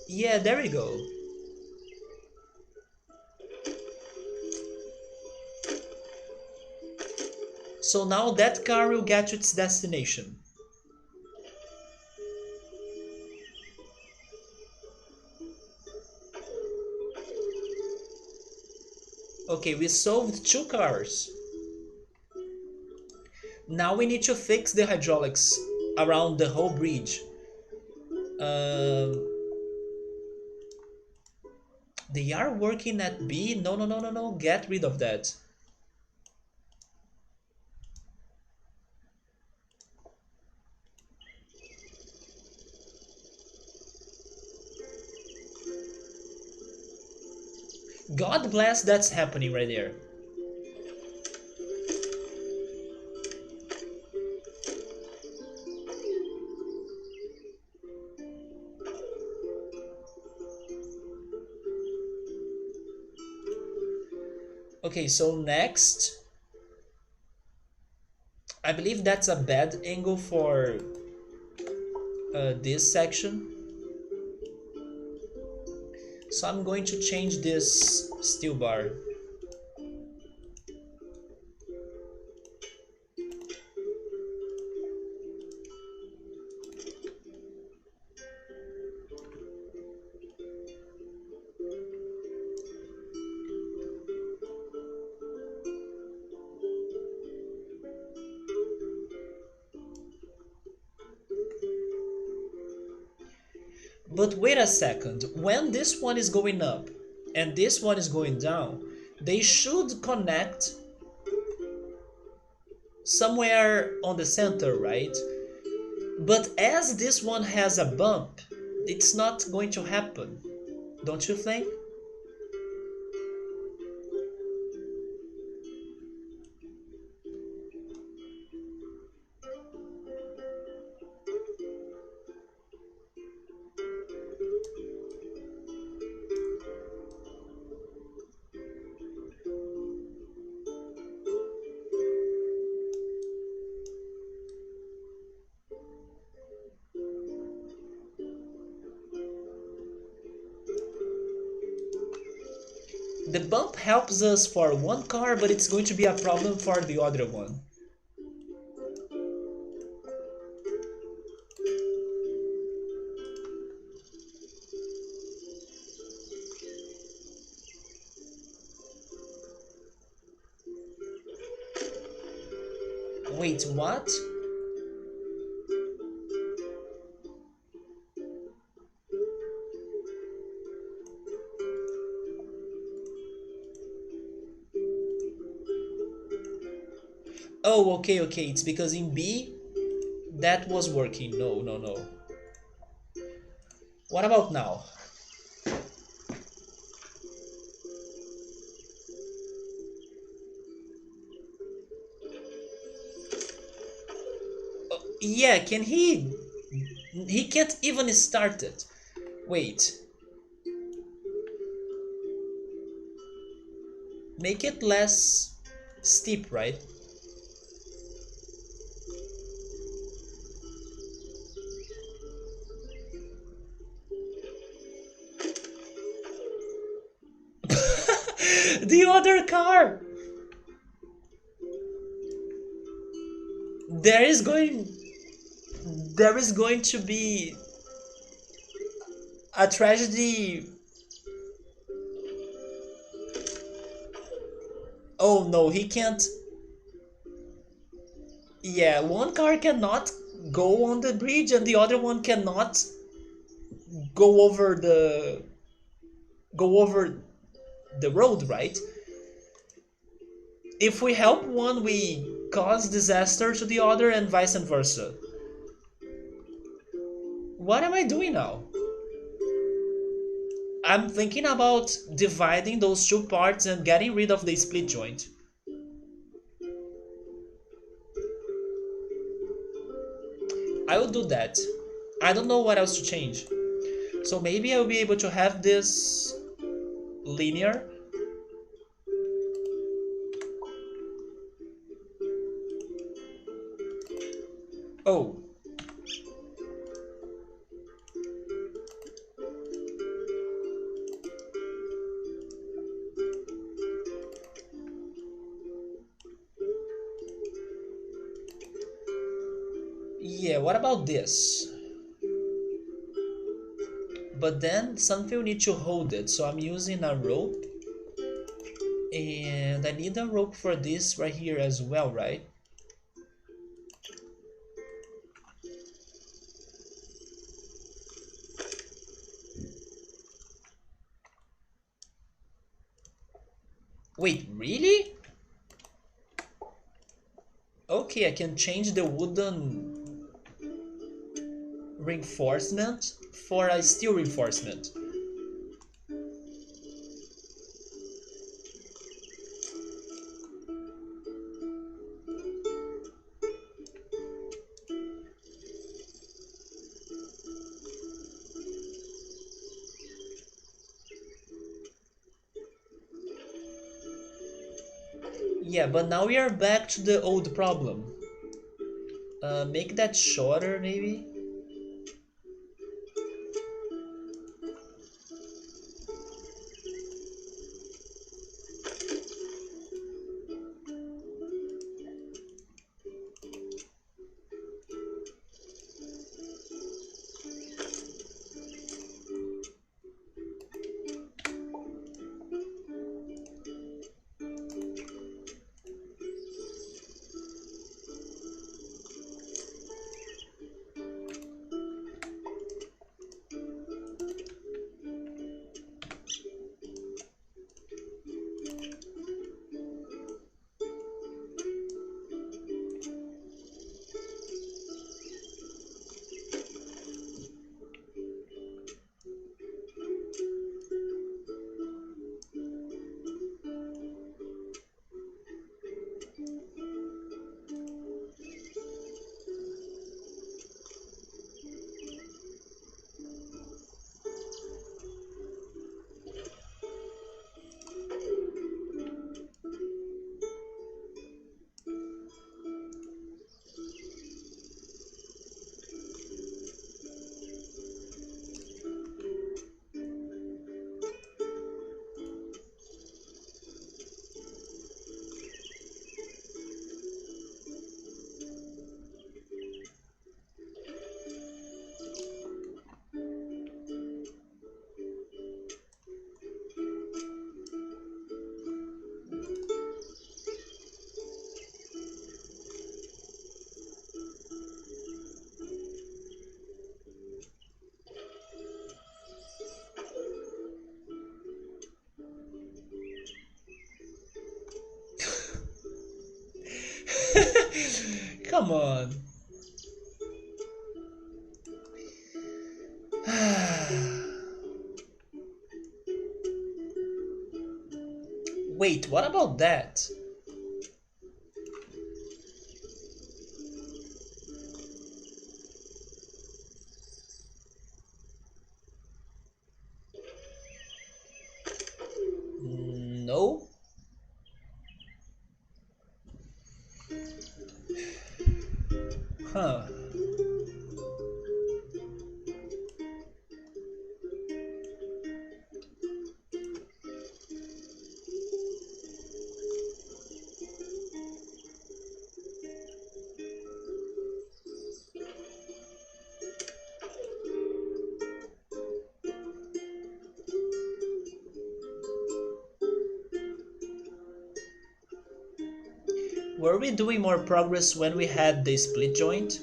Yeah, there we go. So now that car will get to its destination. Okay, we solved two cars. Now we need to fix the hydraulics around the whole bridge. Um, they are working at B. No, no, no, no, no. Get rid of that. God bless that's happening right there. Okay, so next, I believe that's a bad angle for this section. So I'm going to change this steel bar. But wait a second, when this one is going up and this one is going down, they should connect somewhere on the center, right? But as this one has a bump, it's not going to happen, don't you think? The bump helps us for one car, but it's going to be a problem for the other one. Wait, what? Oh, okay, okay, it's because in B that was working. No, no, no. What about now? Yeah, can he? He can't even start it. Wait, make it less steep, right? The other car. There is going. There is going to be a tragedy. Oh no, he can't. Yeah, one car cannot go on the bridge and the other one cannot go over the go over the road, right? If we help one, we cause disaster to the other and vice versa. What am I doing now? I'm thinking about dividing those two parts and getting rid of the split joint. I will do that. I don't know what else to change. So maybe I'll be able to have this linear. Oh, yeah, what about this? But then something will need to hold it, so I'm using a rope. And I need a rope for this right here as well, right? Wait, really? Okay, I can change the wooden reinforcement for a steel reinforcement. Yeah, but now we are back to the old problem. Make that shorter, maybe? Come on. Wait, what about that? Were we doing more progress when we had the split joint?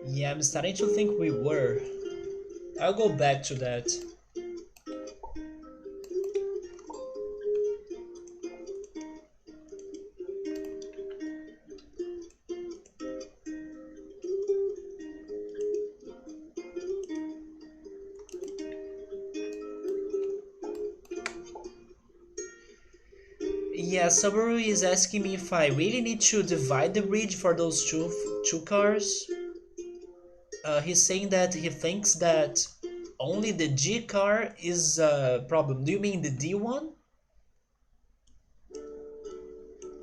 Yeah, I'm starting to think we were. I'll go back to that. Yeah, Subaru is asking me if I really need to divide the bridge for those two cars. He's saying that he thinks that only the G car is a problem. Do you mean the D one?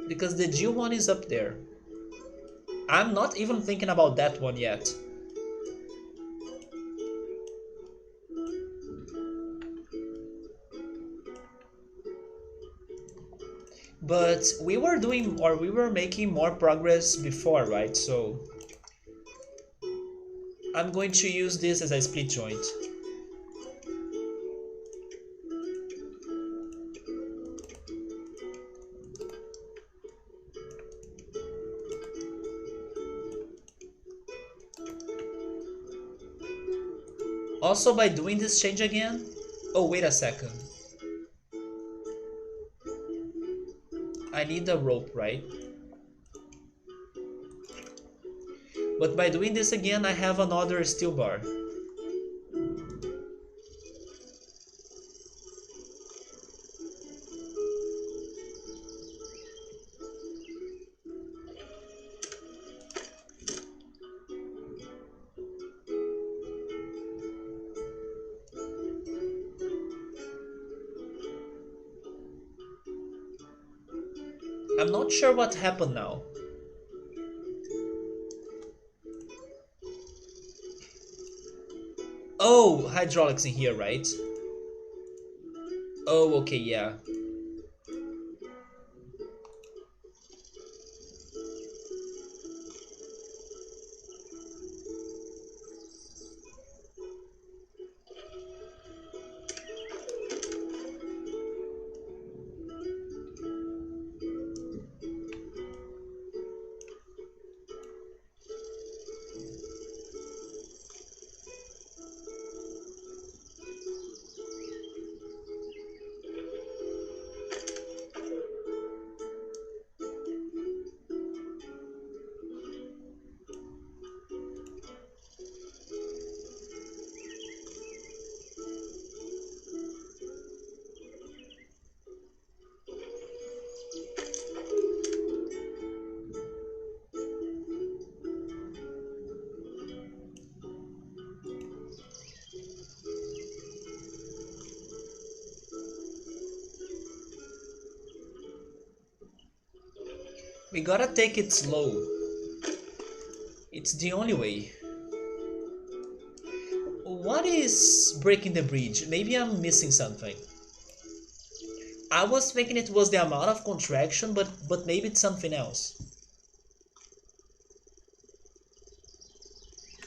Because the G one is up there. I'm not even thinking about that one yet. But we were doing, or we were making more progress before, right? So I'm going to use this as a split joint. Also, by doing this change again. Oh, wait a second. I need a rope, right? But by doing this again, I have another steel bar. I'm not sure what happened now. Oh, hydraulics in here, right? Oh, okay, yeah. We gotta take it slow. It's the only way. What is breaking the bridge? Maybe I'm missing something. I was thinking it was the amount of contraction, but maybe it's something else.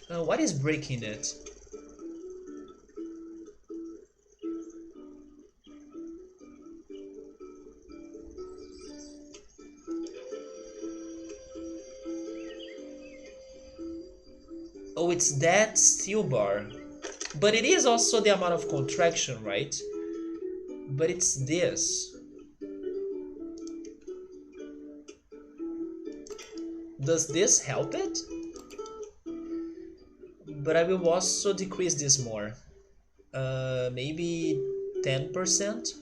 What is breaking it? Oh, it's that steel bar. But it is also the amount of contraction, right? But it's this. Does this help it? But I will also decrease this more. Maybe 10%?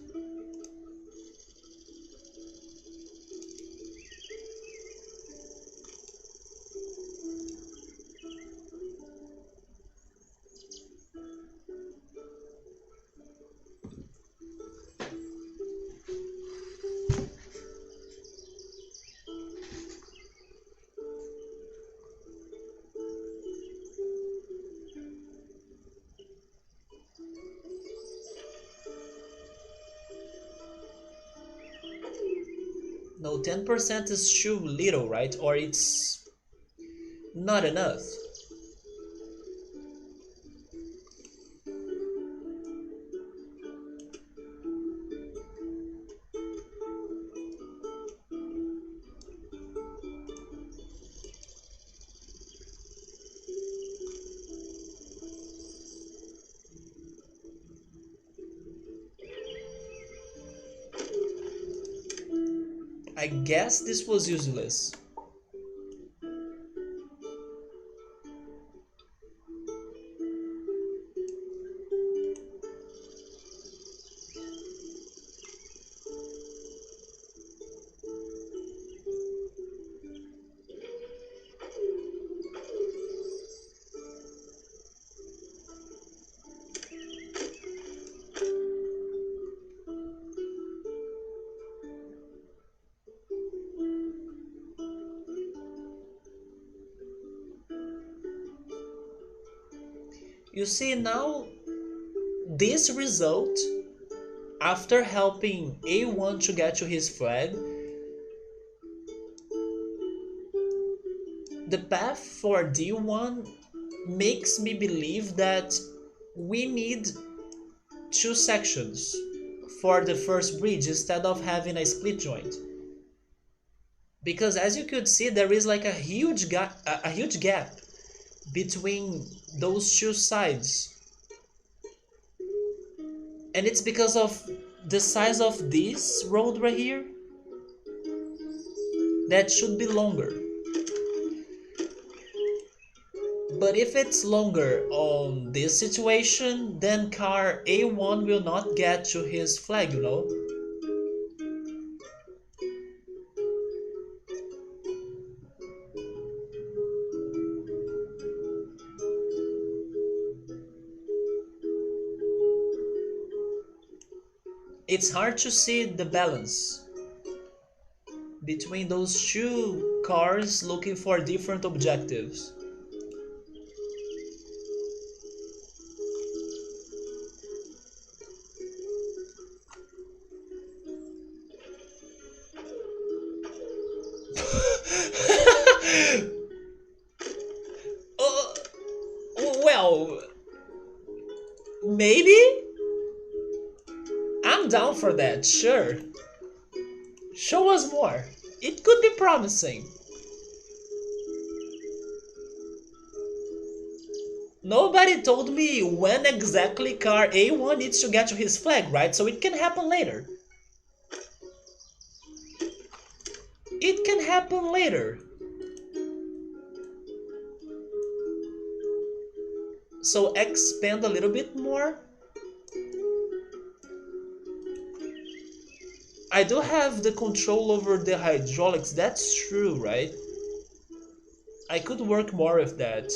No, 10% is too little, right? Or it's not enough. I guess this was useless. You see, now this result, after helping A1 to get to his flag, the path for D1 makes me believe that we need two sections for the first bridge instead of having a split joint. Because as you could see, there is like a huge gap between those two sides. And it's because of the size of this road right here that should be longer. But if it's longer on this situation, then car A1 will not get to his flag, you know? It's hard to see the balance between those two cars looking for different objectives. uh, well, maybe? I'm down for that, sure. Show us more. It could be promising. Nobody told me when exactly car A1 needs to get to his flag, right? So it can happen later. It can happen later. So expand a little bit more. I do have the control over the hydraulics, that's true, right? I could work more with that.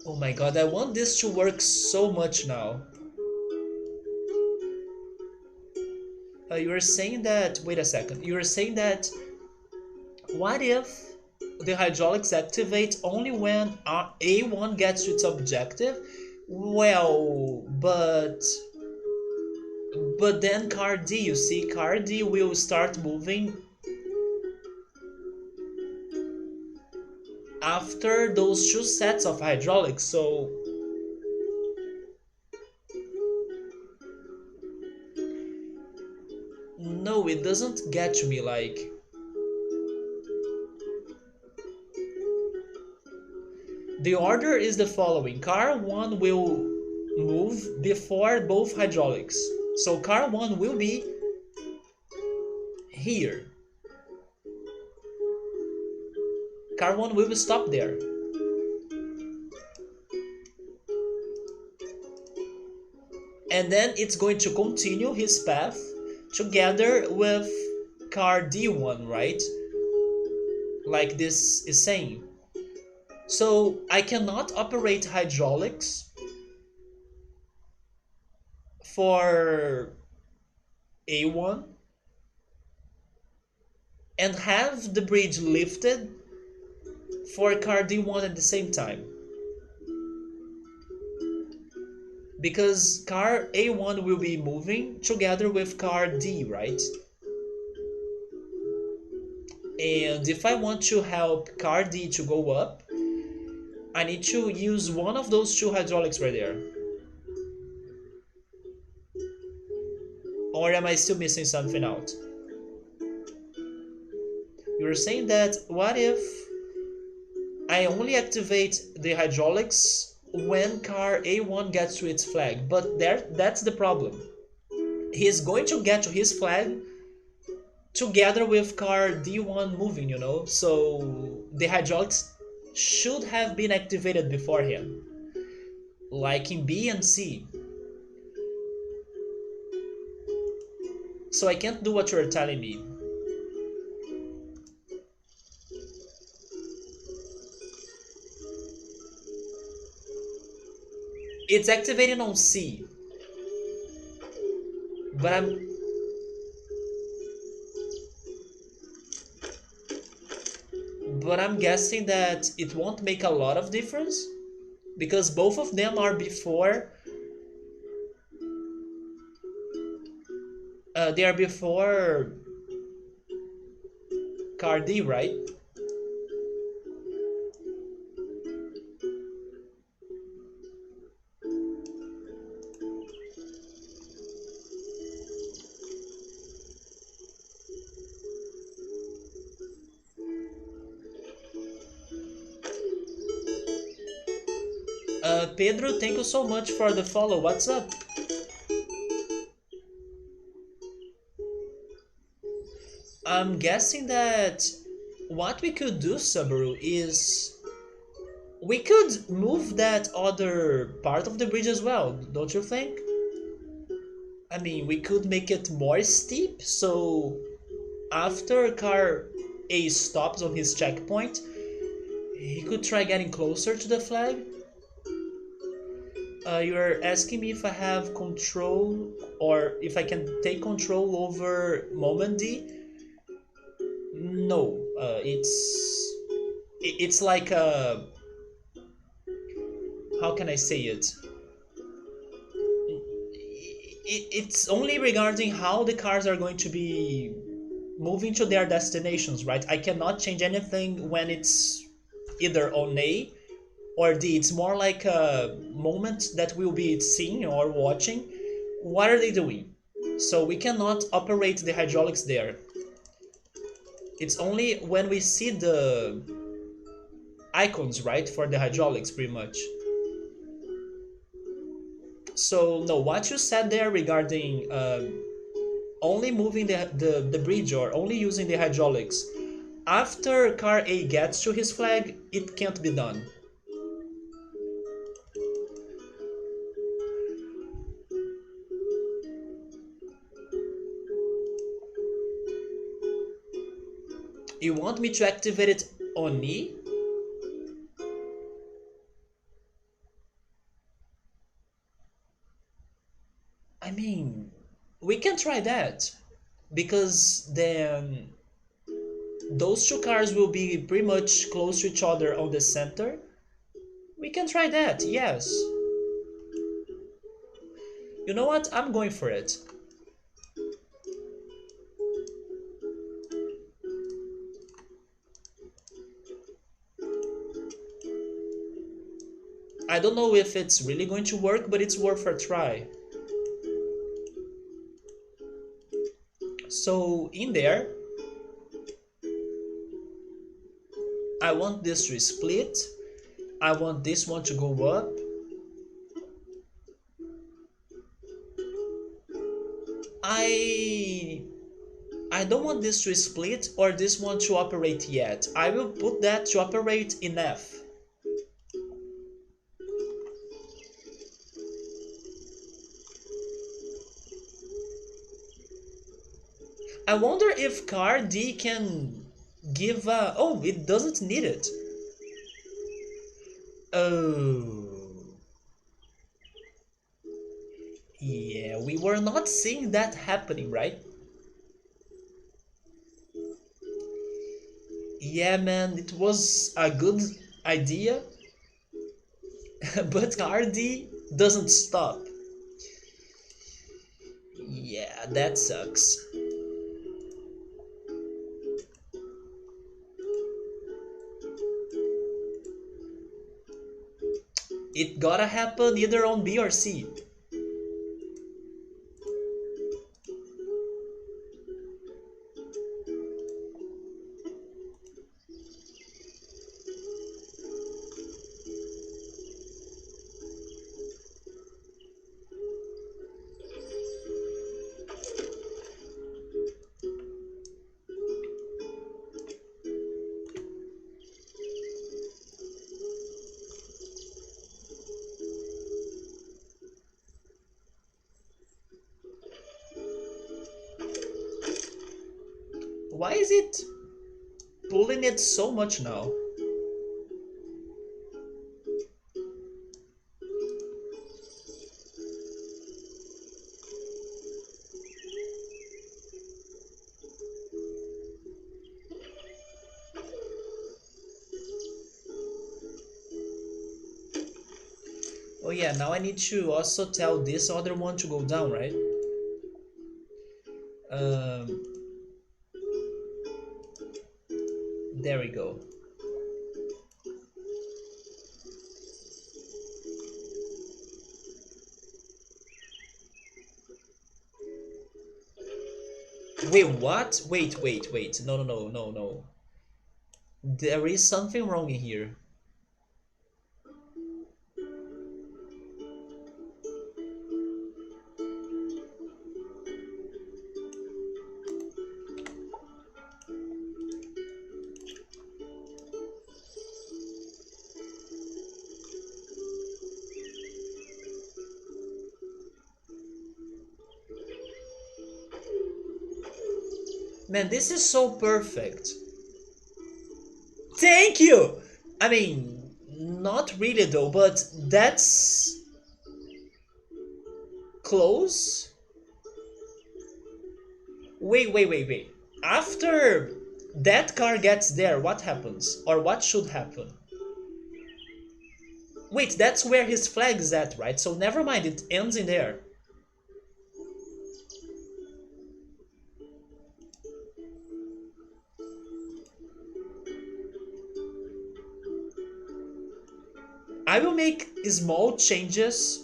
Oh my god, I want this to work so much now. You were saying that. Wait a second. You were saying that. What if the hydraulics activate only when A1 gets to its objective? Well, but then car D, you see, car D will start moving after those two sets of hydraulics, so no, it doesn't get to me like The order is the following. Car 1 will move before both hydraulics. So car 1 will be here. Car 1 will stop there. And then it's going to continue his path together with car D1, right? Like this is saying. So I cannot operate hydraulics for A1 and have the bridge lifted for car D1 at the same time. Because car A1 will be moving together with car D, right? And if I want to help car D to go up, I need to use one of those two hydraulics right there. Or am I still missing something out? You're saying that what if I only activate the hydraulics when car A1 gets to its flag? But that's the problem. He's going to get to his flag together with car D1 moving, So the hydraulics should have been activated before him, like in B and C. So I can't do what you're telling me. It's activating on C, but I'm guessing that it won't make a lot of difference because both of them are before they are before car D, right? Pedro, thank you so much for the follow. What's up? I'm guessing that what we could do, Subaru, is we could move that other part of the bridge as well, don't you think? I mean, we could make it more steep, so after car A stops on his checkpoint, he could try getting closer to the flag. You're asking me if I have control or if I can take control over moment D. No, it's like how can I say it? It's only regarding how the cars are going to be moving to their destinations, right? I cannot change anything when it's either on A or D. It's more like a moment that we'll be seeing or watching. What are they doing? So we cannot operate the hydraulics there. It's only when we see the icons, right, for the hydraulics, pretty much. So no, what you said there regarding only moving the bridge or only using the hydraulics after car A gets to his flag, it can't be done. You want me to activate it on E? I mean, we can try that because then those two cars will be pretty much close to each other on the center. We can try that, yes. You know what? I'm going for it. I don't know if it's really going to work, but it's worth a try. So in there, I want this to split I want this one to go up. I I don't want this to split or this one to operate yet. I will put that to operate in F. I wonder if car D can give a... Oh, it doesn't need it. Oh. Yeah, we were not seeing that happening, right? Yeah, man, it was a good idea, but car D doesn't stop. Yeah, that sucks. It gotta happen either on B or C. Why is it pulling it so much now? Oh yeah, now I need to also tell this other one to go down, right? Um, there we go. Wait, what? Wait. No. There is something wrong in here. Man, this is so perfect. Thank you! I mean, not really though, but that's close. Wait. After that car gets there, what happens? Or what should happen? Wait, that's where his flag is at, right? So never mind, it ends in there. I will make small changes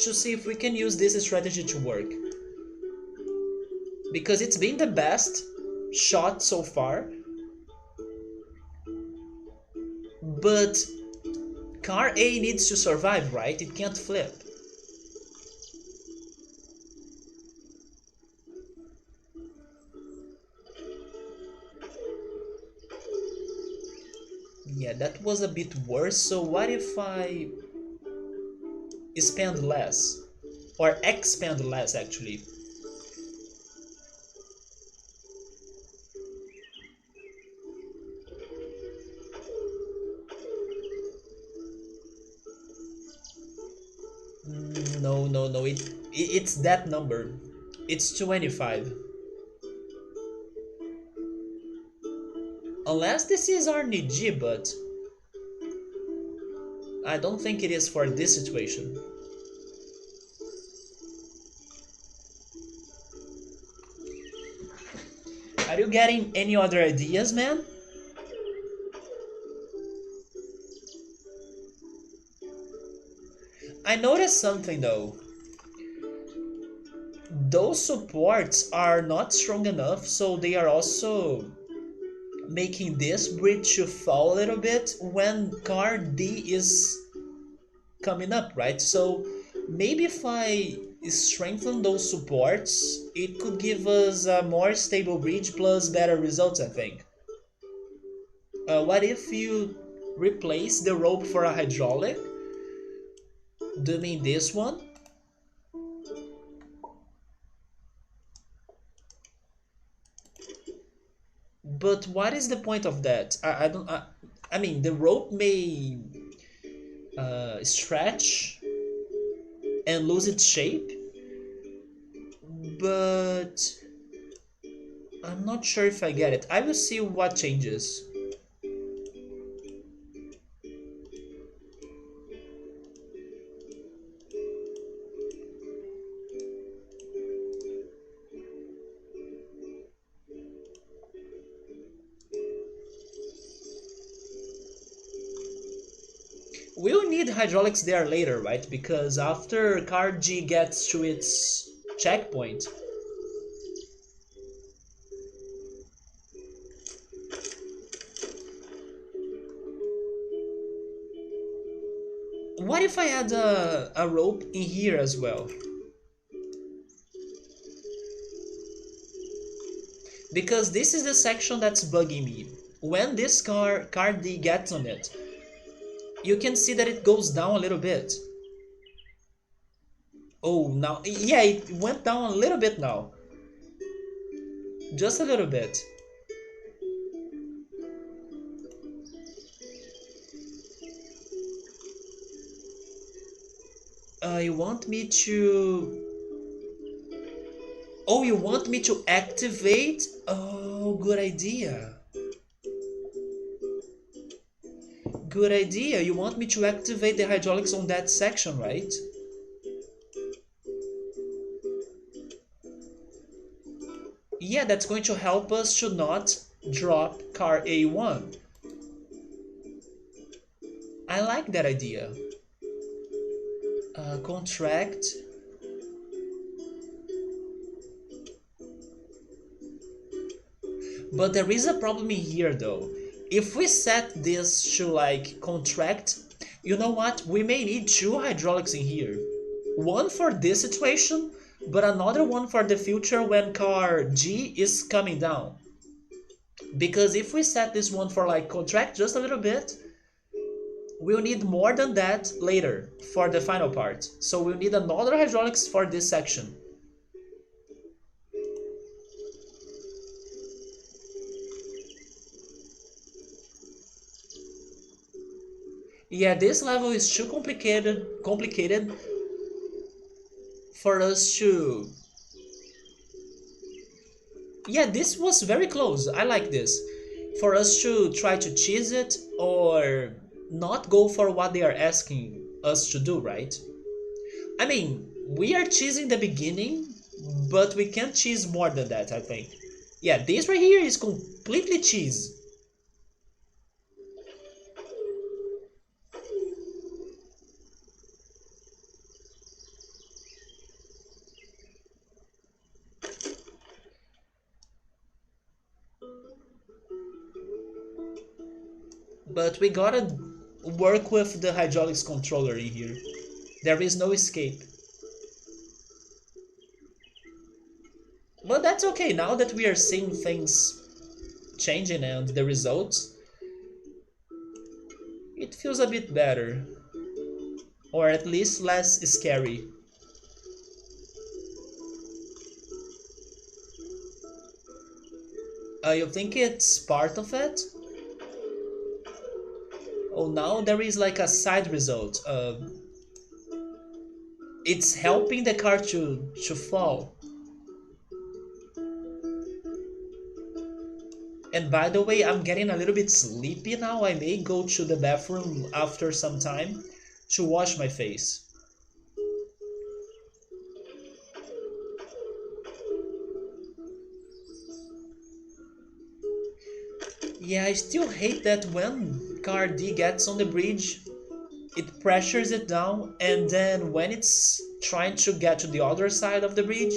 to see if we can use this strategy to work. Because it's been the best shot so far. But car A needs to survive, right? It can't flip. Yeah, that was a bit worse. So what if I spend less? Or expand less, actually. No. It's that number. It's 25. Unless this is RNG, but I don't think it is for this situation. Are you getting any other ideas, man? I noticed something though. Those supports are not strong enough, so they are also making this bridge to fall a little bit when car D is coming up, right? So maybe if I strengthen those supports, it could give us a more stable bridge plus better results, I think. What if you replace the rope for a hydraulic? Do you mean this one? But what is the point of that? I don't. I mean, the rope may stretch and lose its shape, but I'm not sure if I get it. I will see what changes. We'll need hydraulics there later, right? Because after card G gets to its checkpoint, what if I add a rope in here as well? Because this is the section that's bugging me. When this card D gets on it, you can see that it goes down a little bit. Oh, now, yeah, it went down a little bit now. Just a little bit. You want me to... Oh, you want me to activate? Oh, good idea. Good idea. You want me to activate the hydraulics on that section, right? Yeah, that's going to help us to not drop car A1. I like that idea. Contract. But there is a problem in here though. If we set this to like contract, you know what? We may need two hydraulics in here. One for this situation, but another one for the future when car G is coming down. Because if we set this one for like contract just a little bit, we'll need more than that later for the final part. So we'll need another hydraulics for this section. Yeah, this level is too complicated for us to... Yeah, this was very close. I like this. For us to try to cheese it or not go for what they are asking us to do, right? I mean, we are cheesing the beginning, but we can't cheese more than that, I think. Yeah, this right here is completely cheese. But we gotta work with the hydraulics controller in here. There is no escape. But that's okay, now that we are seeing things changing and the results, it feels a bit better. Or at least less scary. You think it's part of it? Oh, now there is like a side result. It's helping the car to fall. And by the way, I'm getting a little bit sleepy now. I may go to the bathroom after some time to wash my face. Yeah, I still hate that when car D gets on the bridge, it pressures it down, and then when it's trying to get to the other side of the bridge,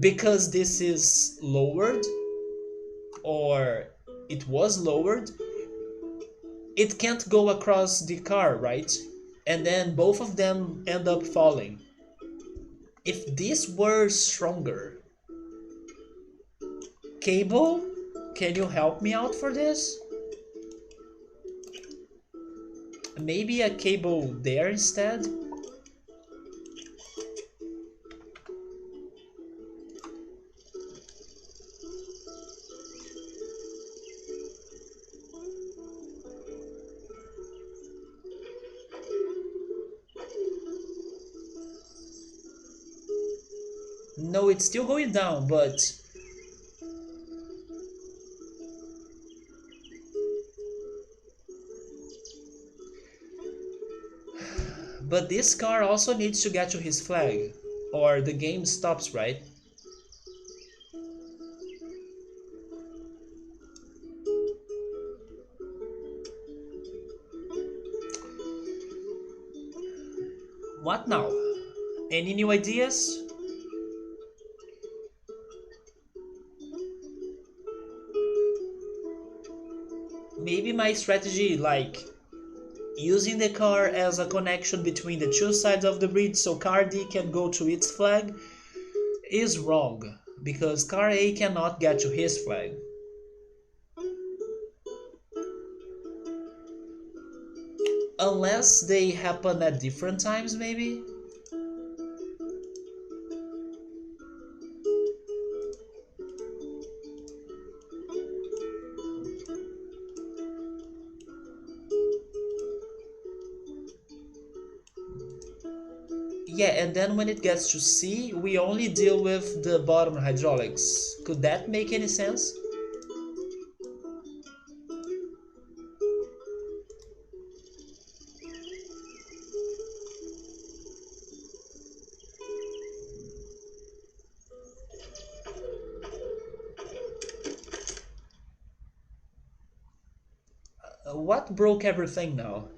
because this is lowered or it was lowered, it can't go across the car, right? And then both of them end up falling. If this were stronger, Cable, can you help me out for this? Maybe a cable there instead? No, it's still going down, but this car also needs to get to his flag, or the game stops, right? What now? Any new ideas? Maybe my strategy, like using the car as a connection between the two sides of the bridge so car D can go to its flag, is wrong, because car A cannot get to his flag. Unless they happen at different times, maybe? Yeah, and then when it gets to C, we only deal with the bottom hydraulics. Could that make any sense? What broke everything now?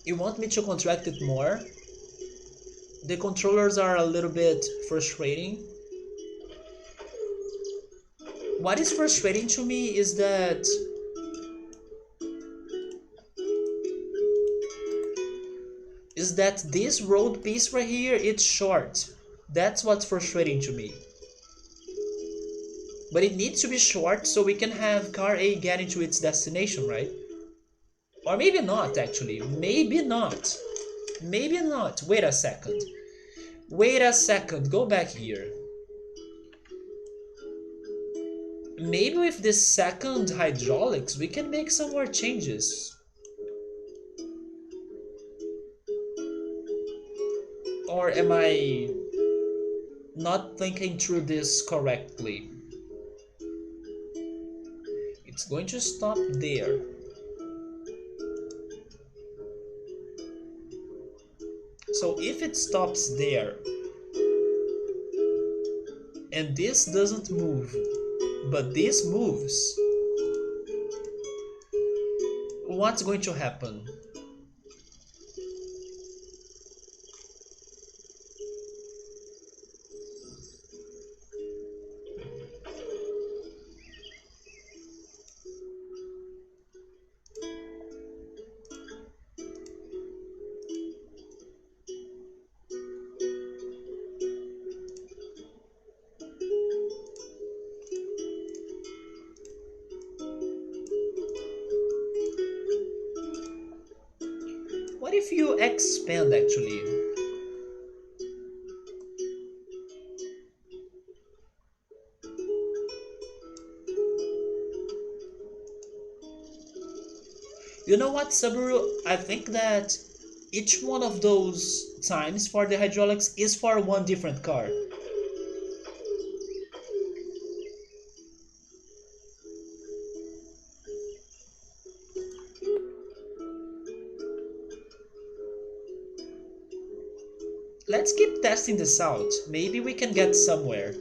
You want me to contract it more? The controllers are a little bit frustrating. What is frustrating to me is that this road piece right here, it's short. That's what's frustrating to me. But it needs to be short so we can have car A getting to its destination, right? Or maybe not, actually. Maybe not. Maybe not. Wait a second. Wait a second. Go back here. Maybe with this second hydraulics, we can make some more changes. Or am I not thinking through this correctly? It's going to stop there. So if it stops there, and this doesn't move, but this moves, what's going to happen? What if you expand actually? You know what, Subaru? I think that each one of those times for the hydraulics is for one different car. Let's keep testing this out. Maybe we can get somewhere.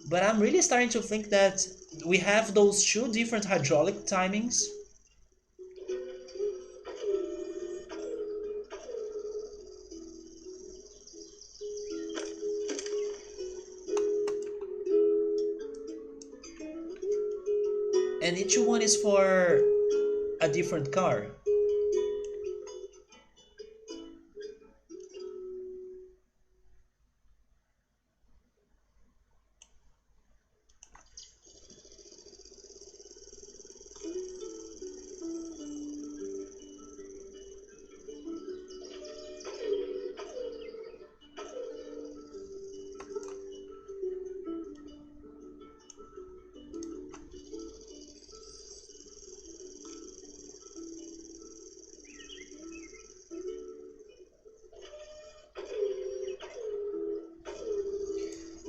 But I'm really starting to think that we have those two different hydraulic timings. and each one is for a different car.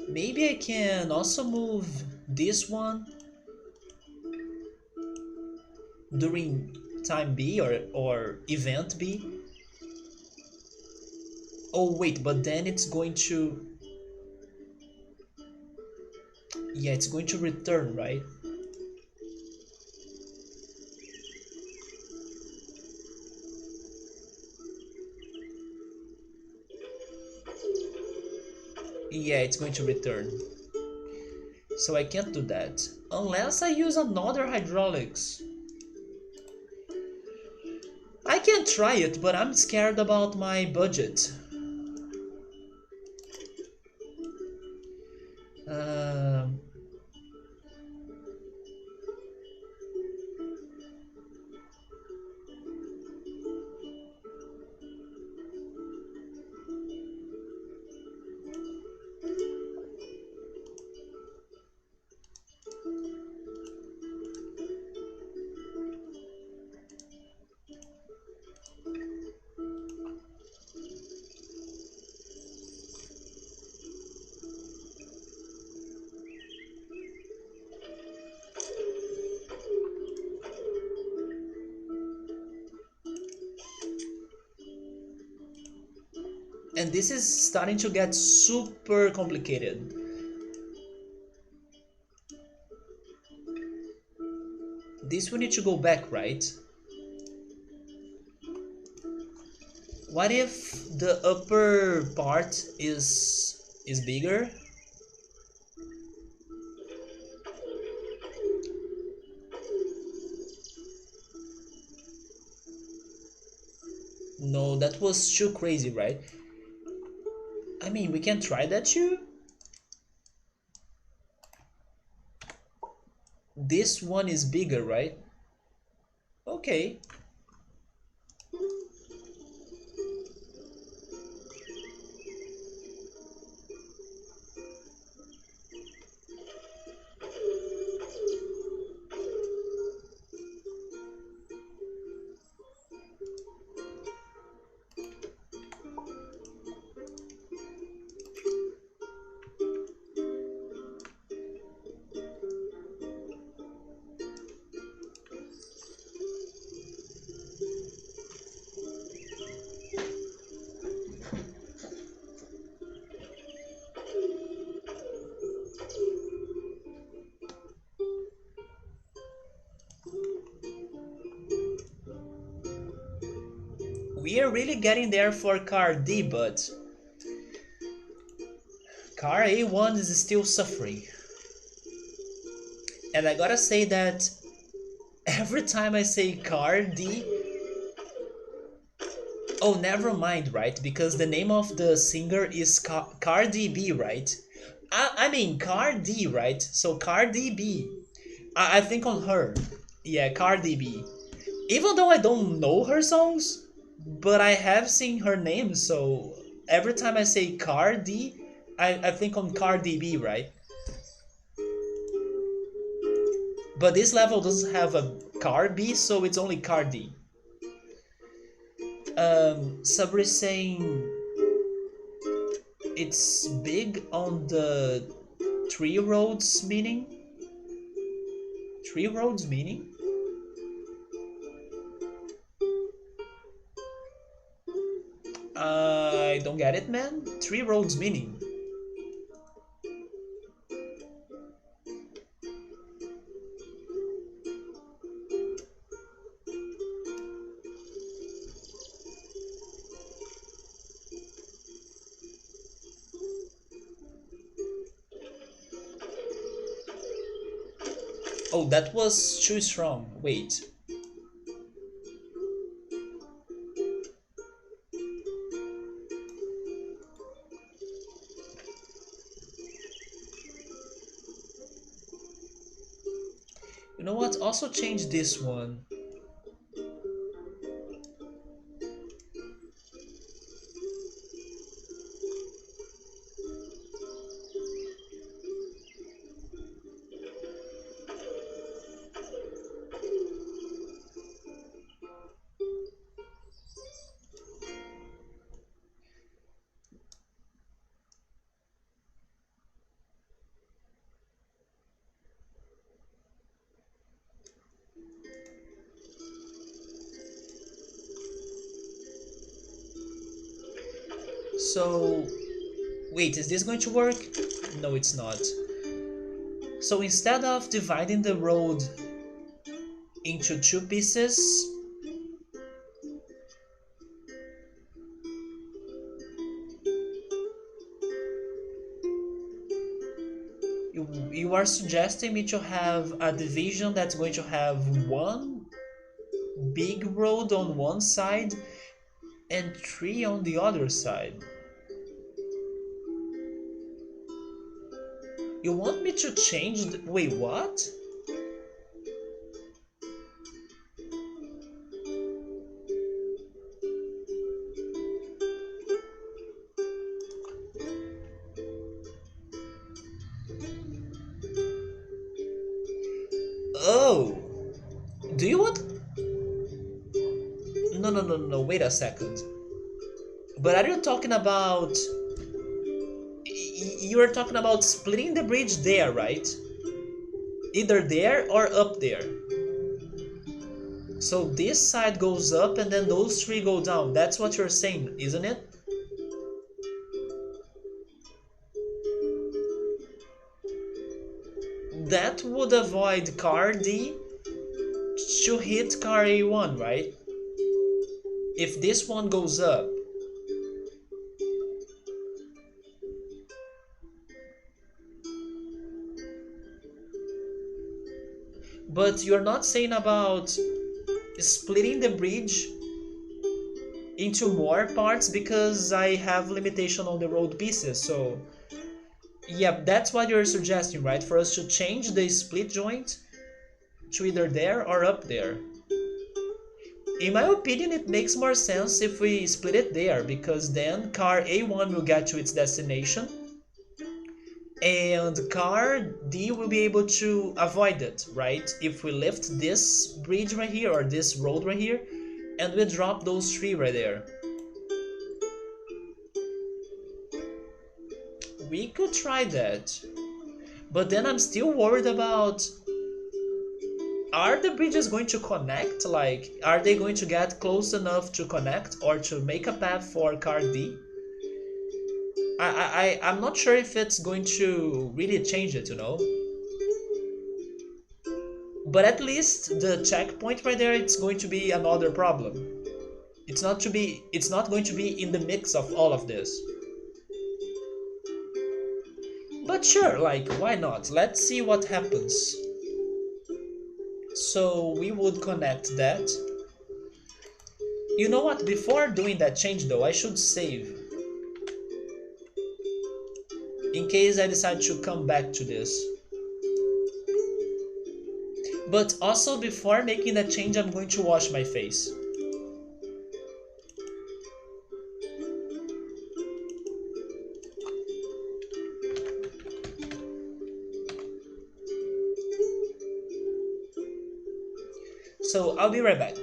Maybe I can also move this one during time B or event B. Oh wait, but then it's going to, yeah, it's going to return, right? Yeah, it's going to return. So I can't do that unless I use another hydraulics. I can try it, but I'm scared about my budget. Um, and this is starting to get super complicated. This we need to go back, right? What if the upper part is bigger? No, that was too crazy, right? I mean, we can try that too. This one is bigger, right? Okay. We are really getting there for car D, but car A1 is still suffering. And I gotta say that every time I say car D, oh, never mind, right? Because the name of the singer is Cardi B, right? I mean Cardi, right? So Cardi B. I think on her. Yeah, Cardi B. Even though I don't know her songs, but I have seen her name, so every time I say Cardi, I think on Cardi B, right? But this level doesn't have a Cardi, so it's only Cardi. Sabri saying it's big on the three roads meaning. Three roads meaning? I don't get it, man. Three roads meaning. Oh, that was too strong. Wait. You know what? Also change this one. So, wait, is this going to work? No, it's not. So instead of dividing the road into two pieces, you are suggesting me to have a division that's going to have one big road on one side and three on the other side. You want me to change the... Wait, what? Oh, do you want... No, no, no, no, wait a second. But are you talking about... You are talking about splitting the bridge there, right? Either there or up there. So this side goes up and then those three go down. That's what you're saying, isn't it? That would avoid car D to hit car A1, right? If this one goes up. But you're not saying about splitting the bridge into more parts because I have limitation on the road pieces. So yeah, that's what you're suggesting, right? For us to change the split joint to either there or up there. In my opinion, it makes more sense if we split it there, because then car A1 will get to its destination and car D will be able to avoid it, right? If we lift this bridge right here or this road right here and we drop those three right there. We could try that. But then I'm still worried about, are the bridges going to connect? Like, are they going to get close enough to connect or to make a path for car D? I'm not sure if it's going to really change it, you know? But at least the checkpoint right there, it's going to be another problem. It's not going to be in the mix of all of this. But sure, like, why not? Let's see what happens. So we would connect that. You know what? Before doing that change though, I should save. In case I decide to come back to this. But also before making that change, I'm going to wash my face. So I'll be right back.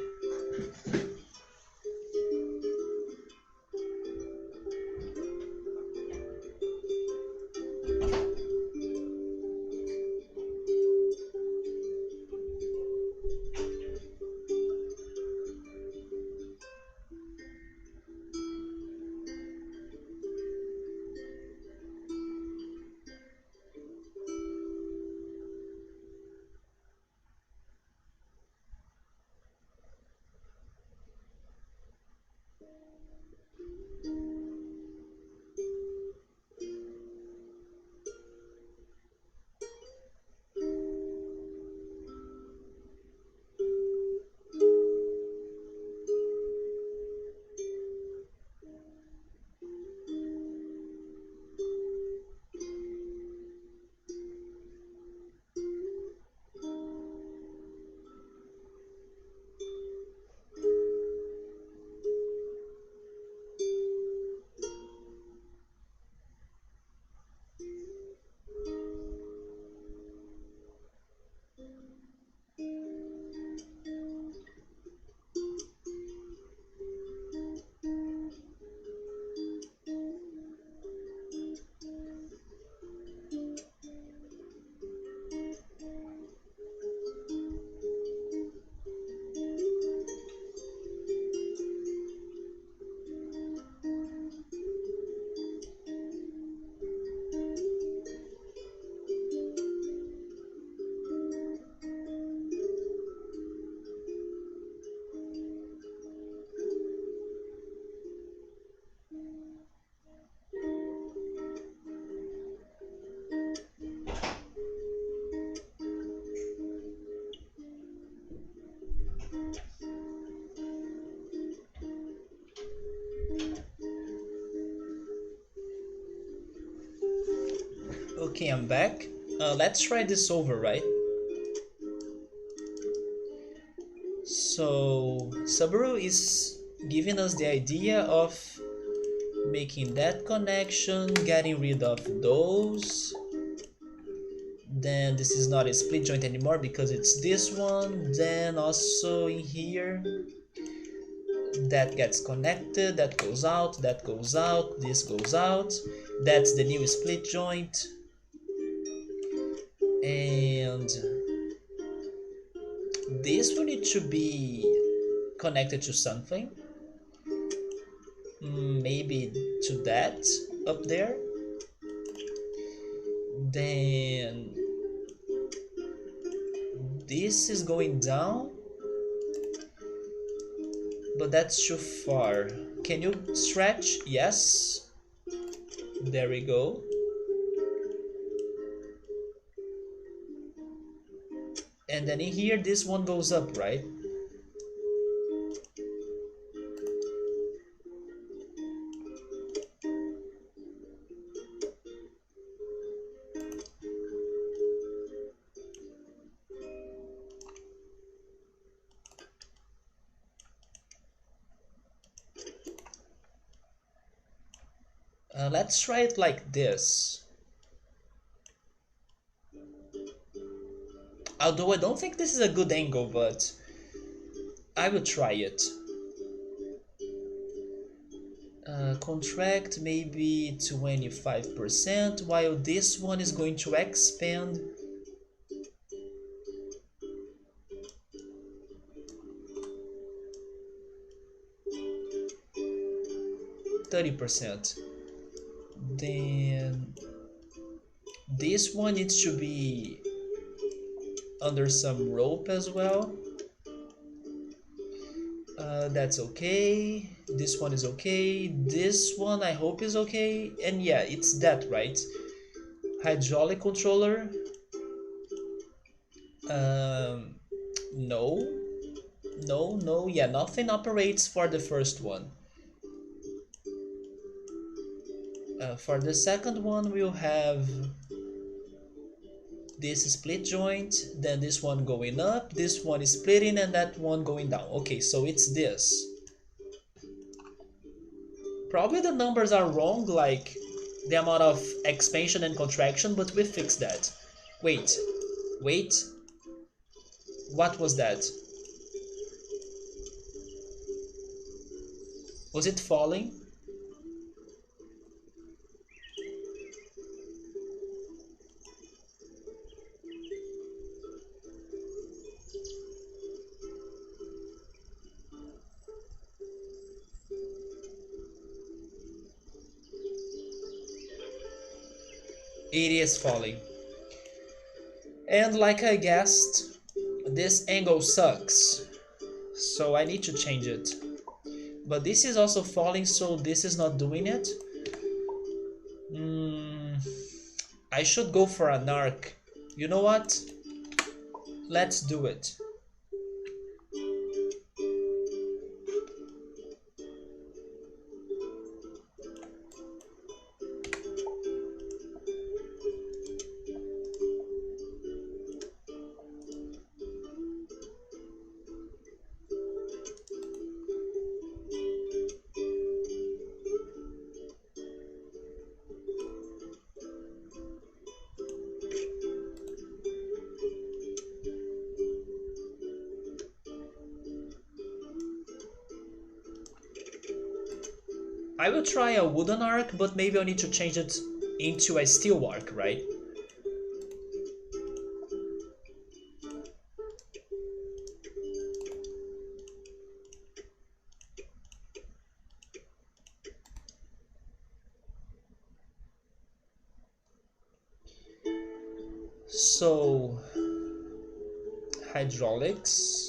Okay, I'm back. Let's try this over, right? So Subaru is giving us the idea of making that connection, getting rid of those. Then this is not a split joint anymore because it's this one. Then also in here, that gets connected, that goes out, this goes out. That's the new split joint. And this will need to be connected to something. Maybe to that up there. Then this is going down, but that's too far. Can you stretch? Yes. There we go. And then in here, this one goes up, right? Let's try it like this. Although I don't think this is a good angle, but I will try it. Contract maybe 25%, while this one is going to expand 30%. Then this one needs to be under some rope as well. That's okay. This one is okay. This one I hope is okay. And yeah, it's that, right? Hydraulic controller. Um, no. No, no. Yeah, nothing operates for the first one. For the second one, we'll have this split joint, then this one going up, this one is splitting, and that one going down. Okay, so it's this. Probably the numbers are wrong, like the amount of expansion and contraction, but we fixed that. Wait, wait. What was that? Was it falling? It is falling. And like I guessed, this angle sucks. So I need to change it. But this is also falling, so this is not doing it. I should go for an arc. You know what? Let's do it. I will try a wooden arc, but maybe I need to change it into a steel arc, right? So, hydraulics.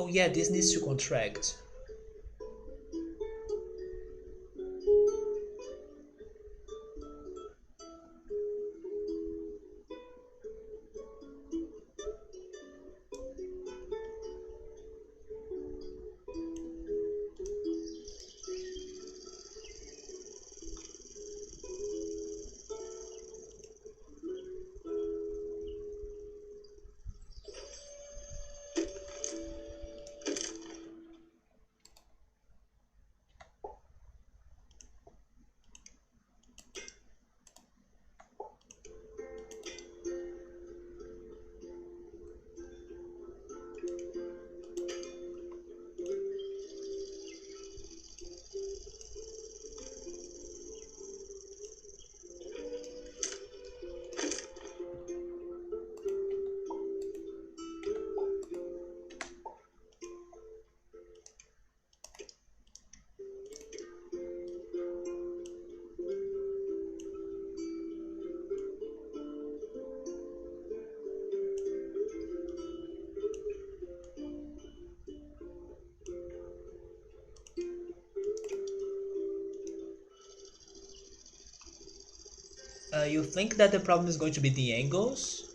Oh yeah, this needs to contract. You think that the problem is going to be the angles?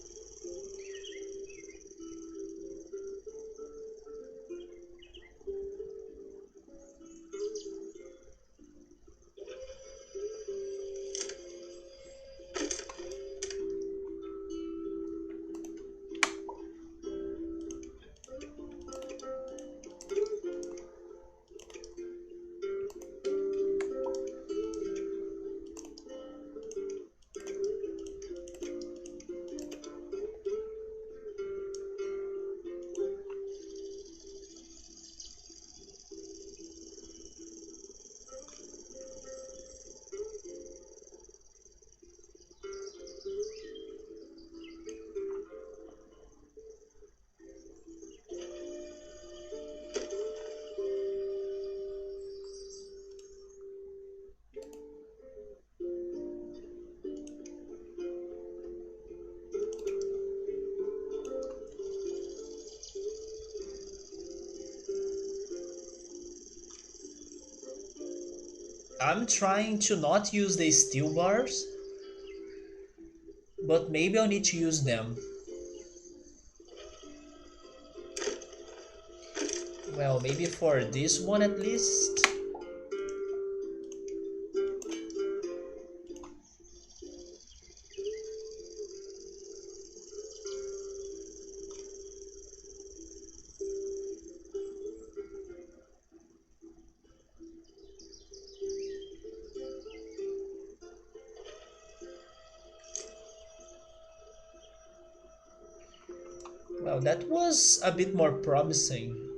I'm trying to not use the steel bars, but maybe I'll need to use them. Well, maybe for this one at least. Well, that was a bit more promising.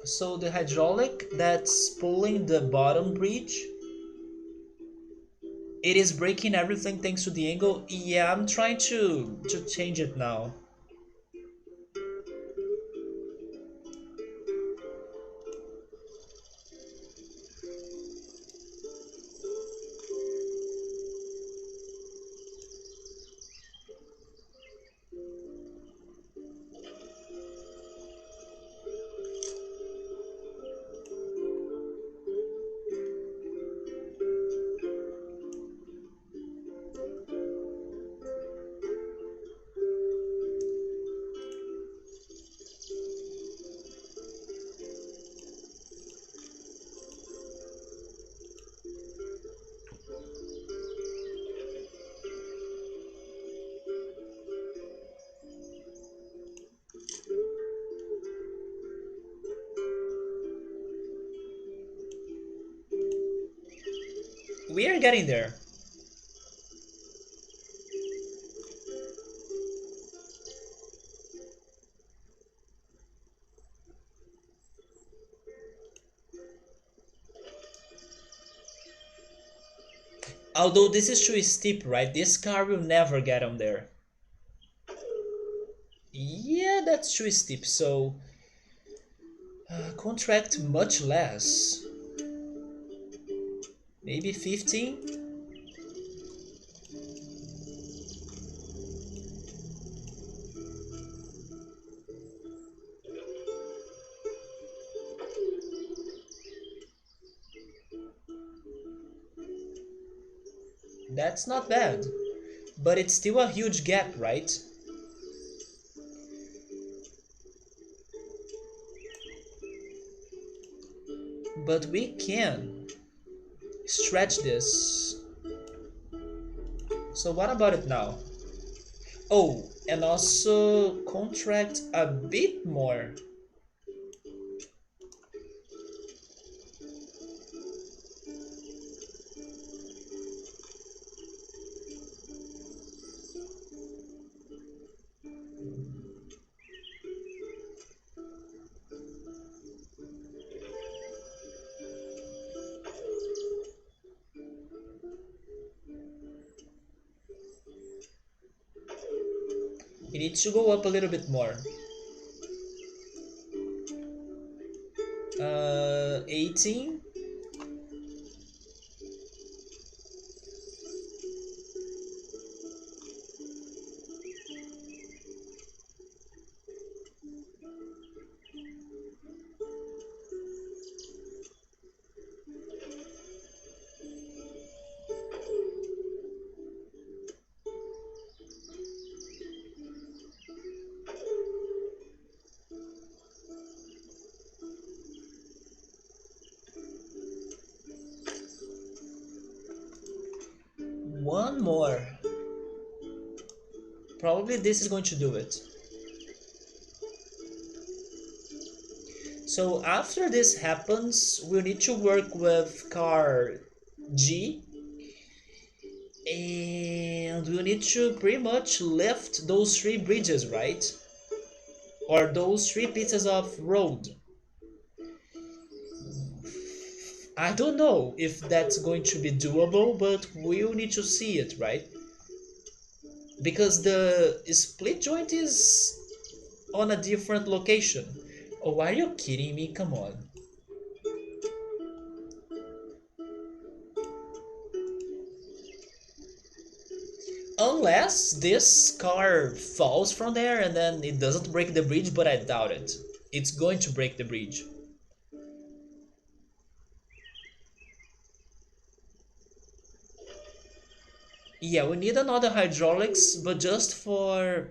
So the hydraulic that's pulling the bottom bridge, it is breaking everything thanks to the angle. Yeah, I'm trying to change it now. We are getting there. Although this is too steep, right? This car will never get on there. Yeah, that's too steep, so contract much less. Maybe 15? That's not bad. But it's still a huge gap, right? But we can stretch this. So what about it now? Oh, and also contract a bit more. It needs to go up a little bit more. 18? One more. Probably this is going to do it. So after this happens, we'll need to work with car G, and we'll need to pretty much lift those 3 bridges, right? Or those 3 pieces of road. I don't know if that's going to be doable, but we'll need to see it, right? Because the split joint is on a different location. Oh, are you kidding me? Come on. Unless this car falls from there and then it doesn't break the bridge, but I doubt it. It's going to break the bridge. Yeah, we need another hydraulics, but just for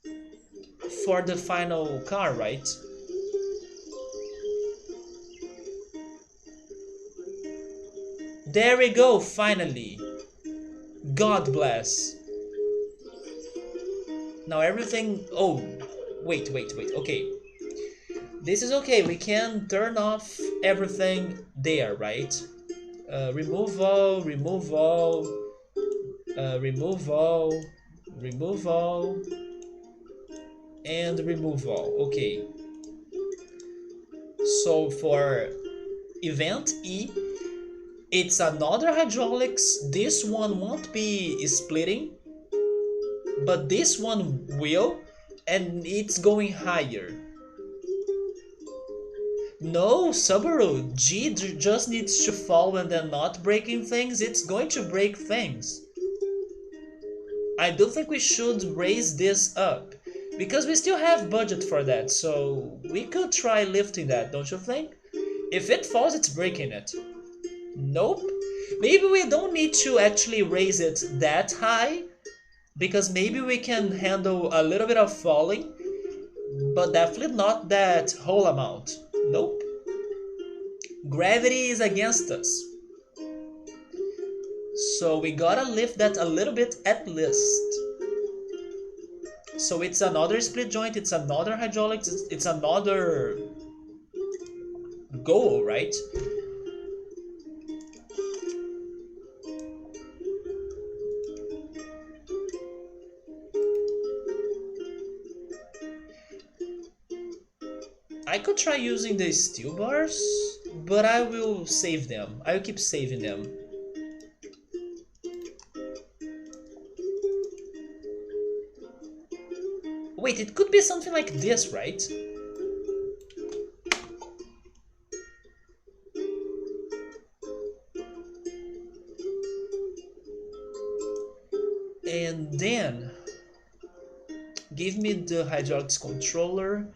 the final car, right? There we go, finally. God bless. Now everything... Oh, wait. Okay. This is okay. We can turn off everything there, right? Remove all, remove all, remove all, remove all, and remove all. Okay. So for event E, it's another hydraulics. This one won't be splitting, but this one will, and it's going higher. No, Subaru, G just needs to fall and then not breaking things. It's going to break things. I do think we should raise this up, because we still have budget for that, so we could try lifting that, don't you think? If it falls, it's breaking it. Nope. Maybe we don't need to actually raise it that high, because maybe we can handle a little bit of falling, but definitely not that whole amount. Nope. Gravity is against us. So we gotta lift that a little bit at least. So it's another split joint, it's another hydraulics, it's another goal, right? I could try using the steel bars, but I will save them. I will keep saving them. Wait, it could be something like this, right? And then give me the hydraulics controller.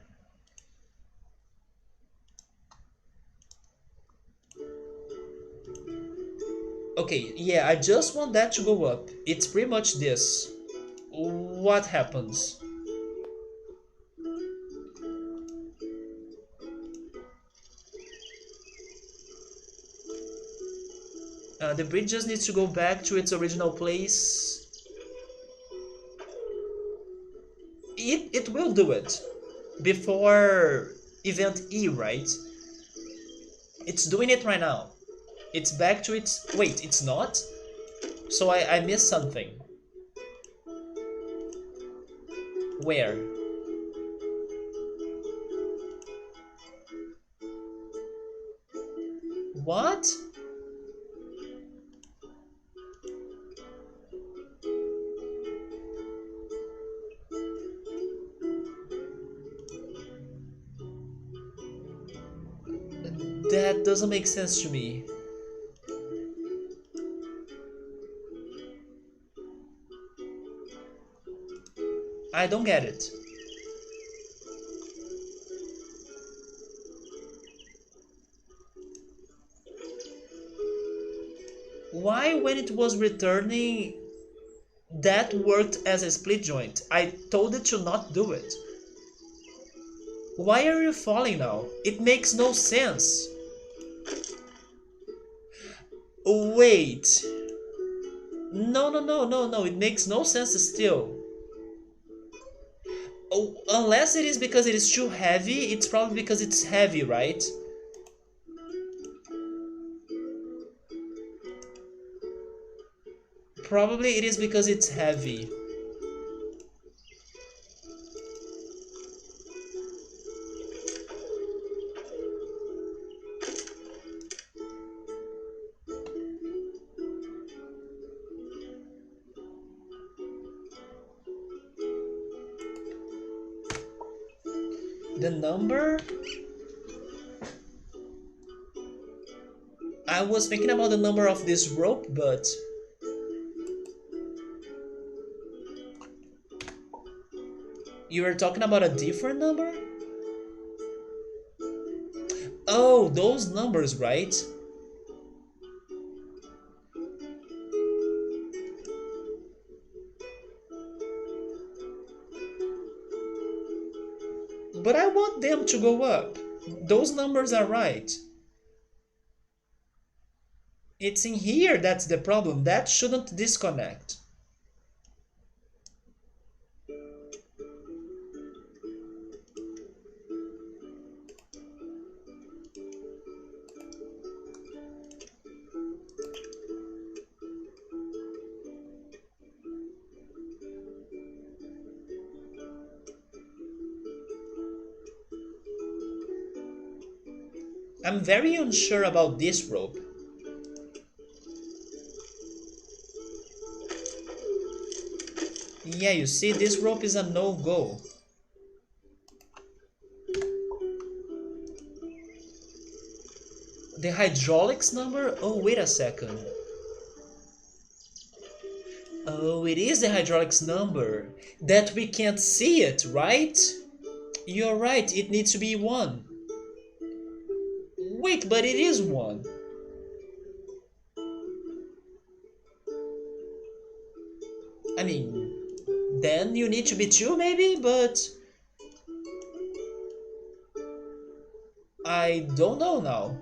Okay, yeah, I just want that to go up. It's pretty much this. What happens? The bridge just needs to go back to its original place. It will do it. Before event E, right? It's doing it right now. It's back to its... Wait, it's not? So I missed something. Where? What? That doesn't make sense to me. I don't get it. Why, when it was returning, that worked as a split joint? I told it to not do it. Why are you falling now? It makes no sense. Wait. No, no, no, no, no. It makes no sense still. Oh, unless it is because it is too heavy, it's probably because it's heavy, right? Probably it is because it's heavy. The number? I was thinking about the number of this rope, but... You were talking about a different number? Oh, those numbers, right? But I want them to go up. Those numbers are right. It's in here that's the problem. That shouldn't disconnect. I'm very unsure about this rope. Yeah, you see, this rope is a no-go. The hydraulics number? Oh, wait a second. Oh, it is the hydraulics number. That we can't see it, right? You're right, it needs to be 1. Wait, but it is 1. I mean, then you need to be 2 maybe, but... I don't know now.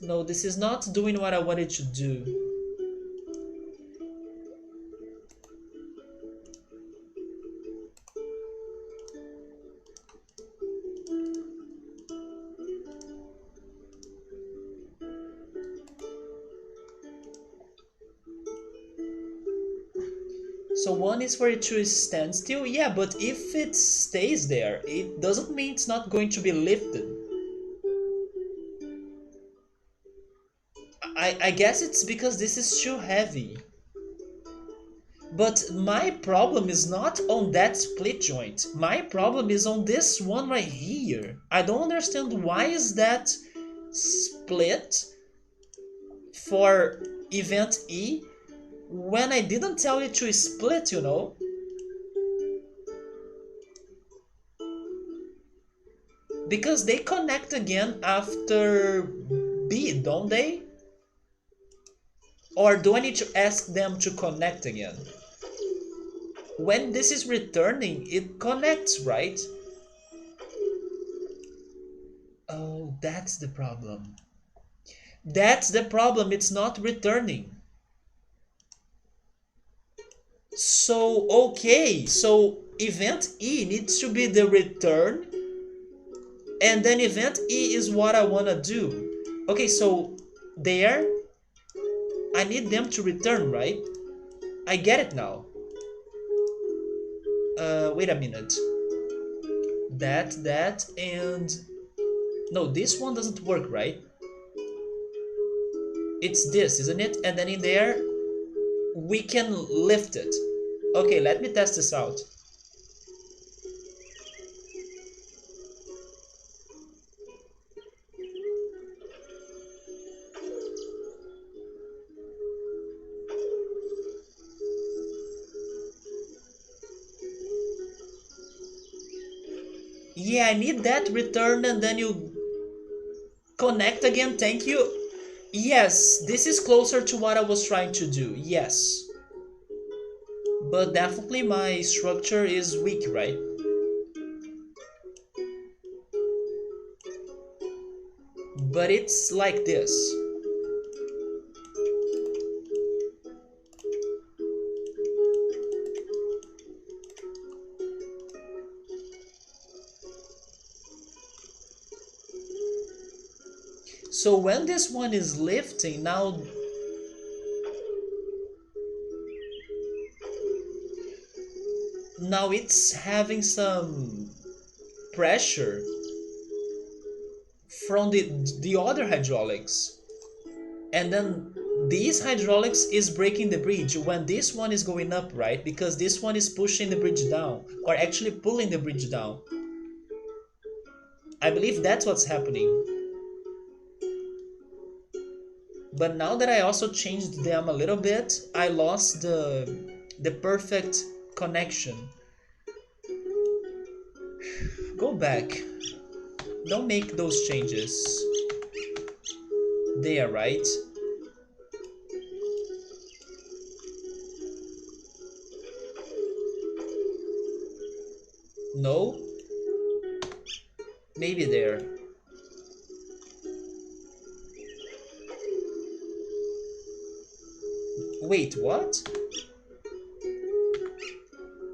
No, this is not doing what I wanted to do. So one is for it to stand still. Yeah, but if it stays there, it doesn't mean it's not going to be lifted. I guess it's because this is too heavy. But my problem is not on that split joint. My problem is on this one right here. I don't understand why is that split for event E when I didn't tell it to split, you know? Because they connect again after B, don't they? Or do I need to ask them to connect again? When this is returning, it connects, right? Oh, that's the problem. That's the problem, it's not returning. So, okay, so event E needs to be the return, and then event E is what I want to do. Okay, so there, I need them to return, right? I get it now. Wait a minute. That, and... No, this one doesn't work, right? It's this, isn't it? And then in there, we can lift it. Okay, let me test this out. Yeah, I need that return and then you connect again, thank you. Yes, this is closer to what I was trying to do, yes. But definitely my structure is weak, right? But it's like this. So when this one is lifting, now it's having some pressure from the other hydraulics. And then this hydraulics is breaking the bridge when this one is going up, right? Because this one is pushing the bridge down, or actually pulling the bridge down. I believe that's what's happening. But now that I also changed them a little bit, I lost the perfect connection. Go back. Don't make those changes. There, right? No? Maybe there. Wait, what?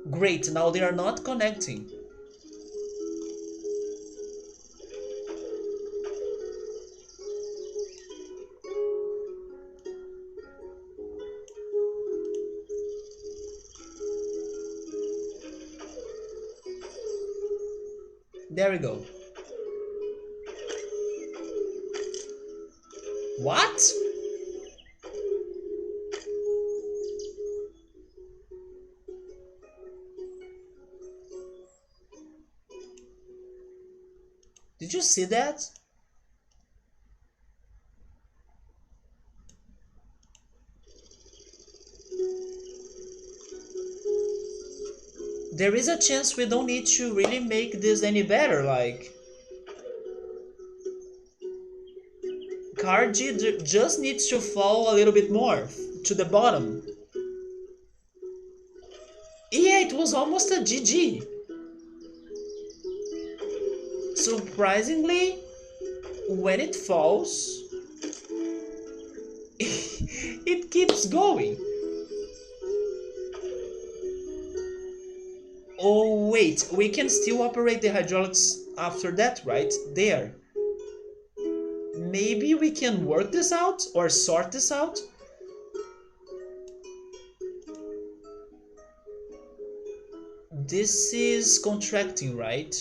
Great, now they are not connecting. There we go. What? Did you see that? There is a chance we don't need to really make this any better, like... Card G just needs to fall a little bit more to the bottom. Yeah, it was almost a GG. Surprisingly, when it falls, it keeps going. Oh wait, we can still operate the hydraulics after that, right? There. Maybe we can work this out or sort this out? This is contracting, right?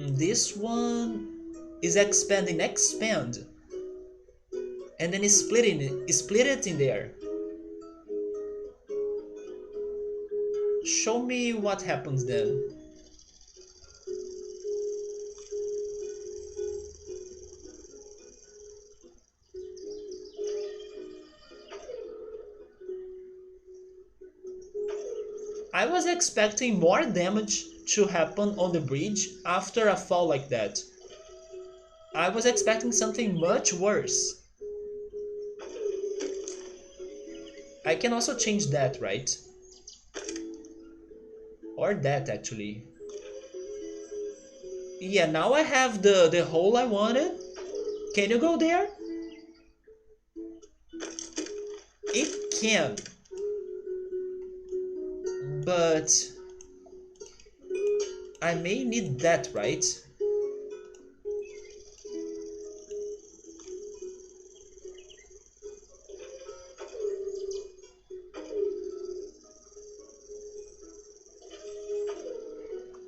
This one is expanding, expand, and then split it in there. Show me what happens then. I was expecting more damage to happen on the bridge after a fall like that. I was expecting something much worse. I can also change that, right? Or that actually. Yeah, now I have the hole I wanted. Can you go there? It can. But I may need that, right?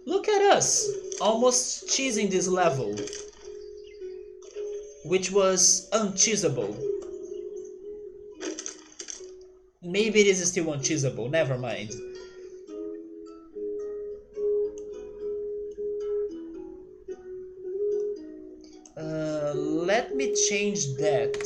Look at us! Almost cheesing this level. Which was uncheesable. Maybe it is still uncheesable, never mind. Let me change that.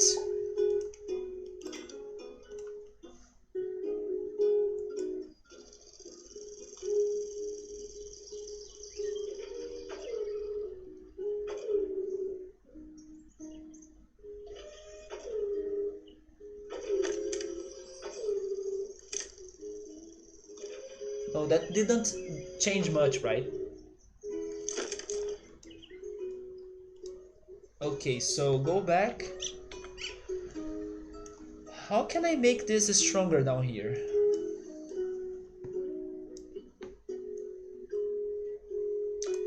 Oh, that didn't change much, right? Okay, so go back. How can I make this stronger down here?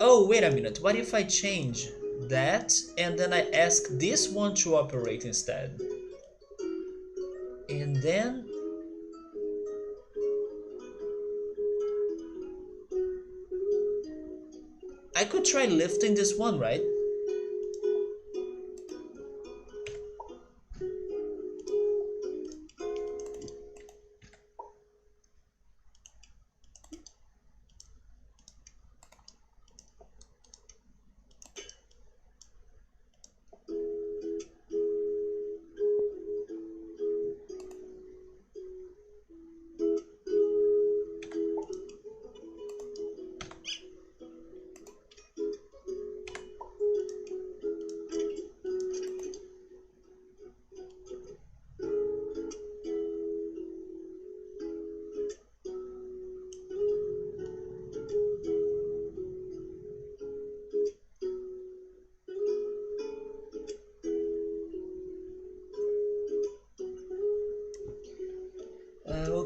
Oh, wait a minute. What if I change that and then I ask this one to operate instead? And then I could try lifting this one, right?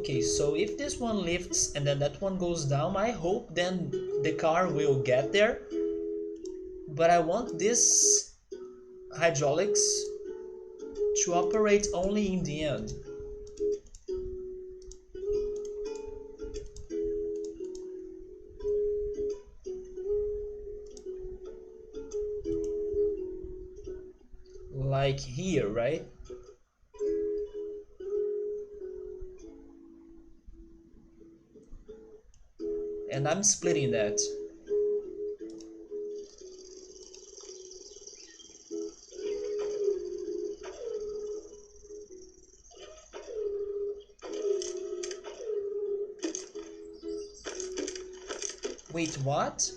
Okay, so if this one lifts and then that one goes down, I hope then the car will get there. But I want this hydraulics to operate only in the end. Like here, right? And I'm splitting that. Wait, what?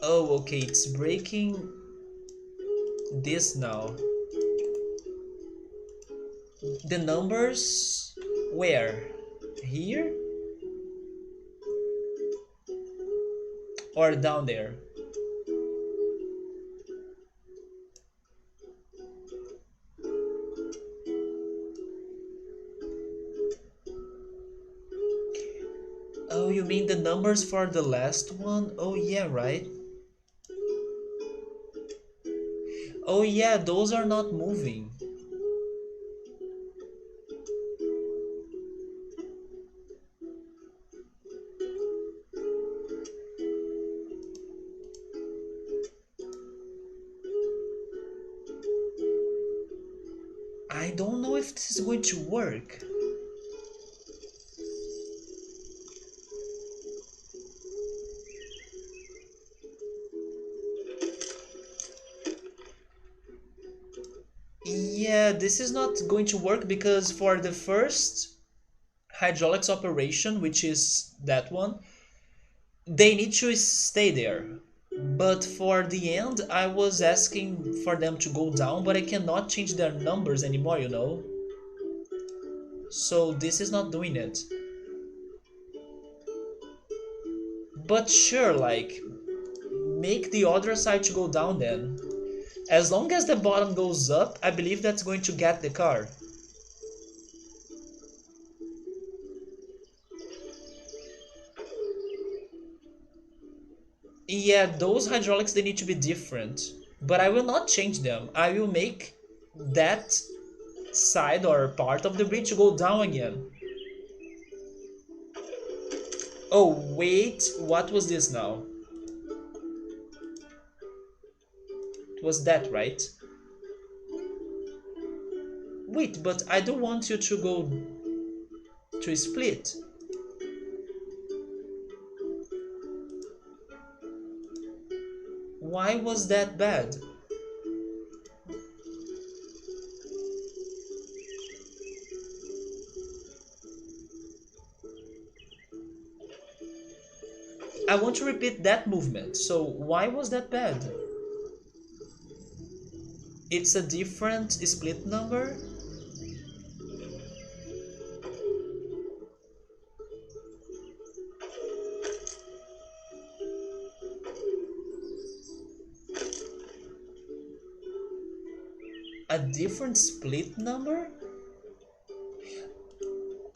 Oh, okay, it's breaking this now. The numbers where? Here? or down there? Oh, you mean the numbers for the last one? Oh yeah, right. Oh yeah, those are not moving. I don't know if this is going to work. Yeah, this is not going to work because for the first hydraulics operation, which is that one, they need to stay there. But for the end, I was asking for them to go down, but I cannot change their numbers anymore, you know? So this is not doing it. But sure, like, make the other side to go down then. As long as the bottom goes up, I believe that's going to get the car. Yeah, those hydraulics, they need to be different. But I will not change them. I will make that side or part of the bridge go down again. Oh, wait, what was this now? It was that, right? Wait, but I don't want you to go to split. Why was that bad? I want to repeat that movement. So why was that bad? It's a different split number? A different split number?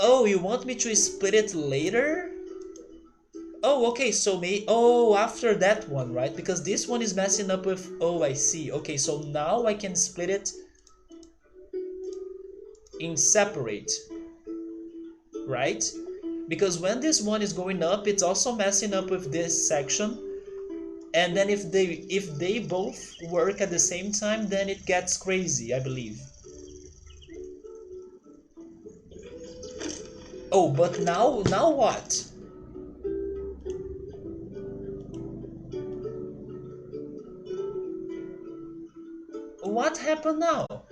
Oh, you want me to split it later? Oh, okay, so oh, after that one, right? Because this one is messing up with, oh, I see. Okay, so now I can split it in separate, right? Because when this one is going up, it's also messing up with this section. And then if they both work at the same time, then it gets crazy, I believe. Oh, but now what? What happened now?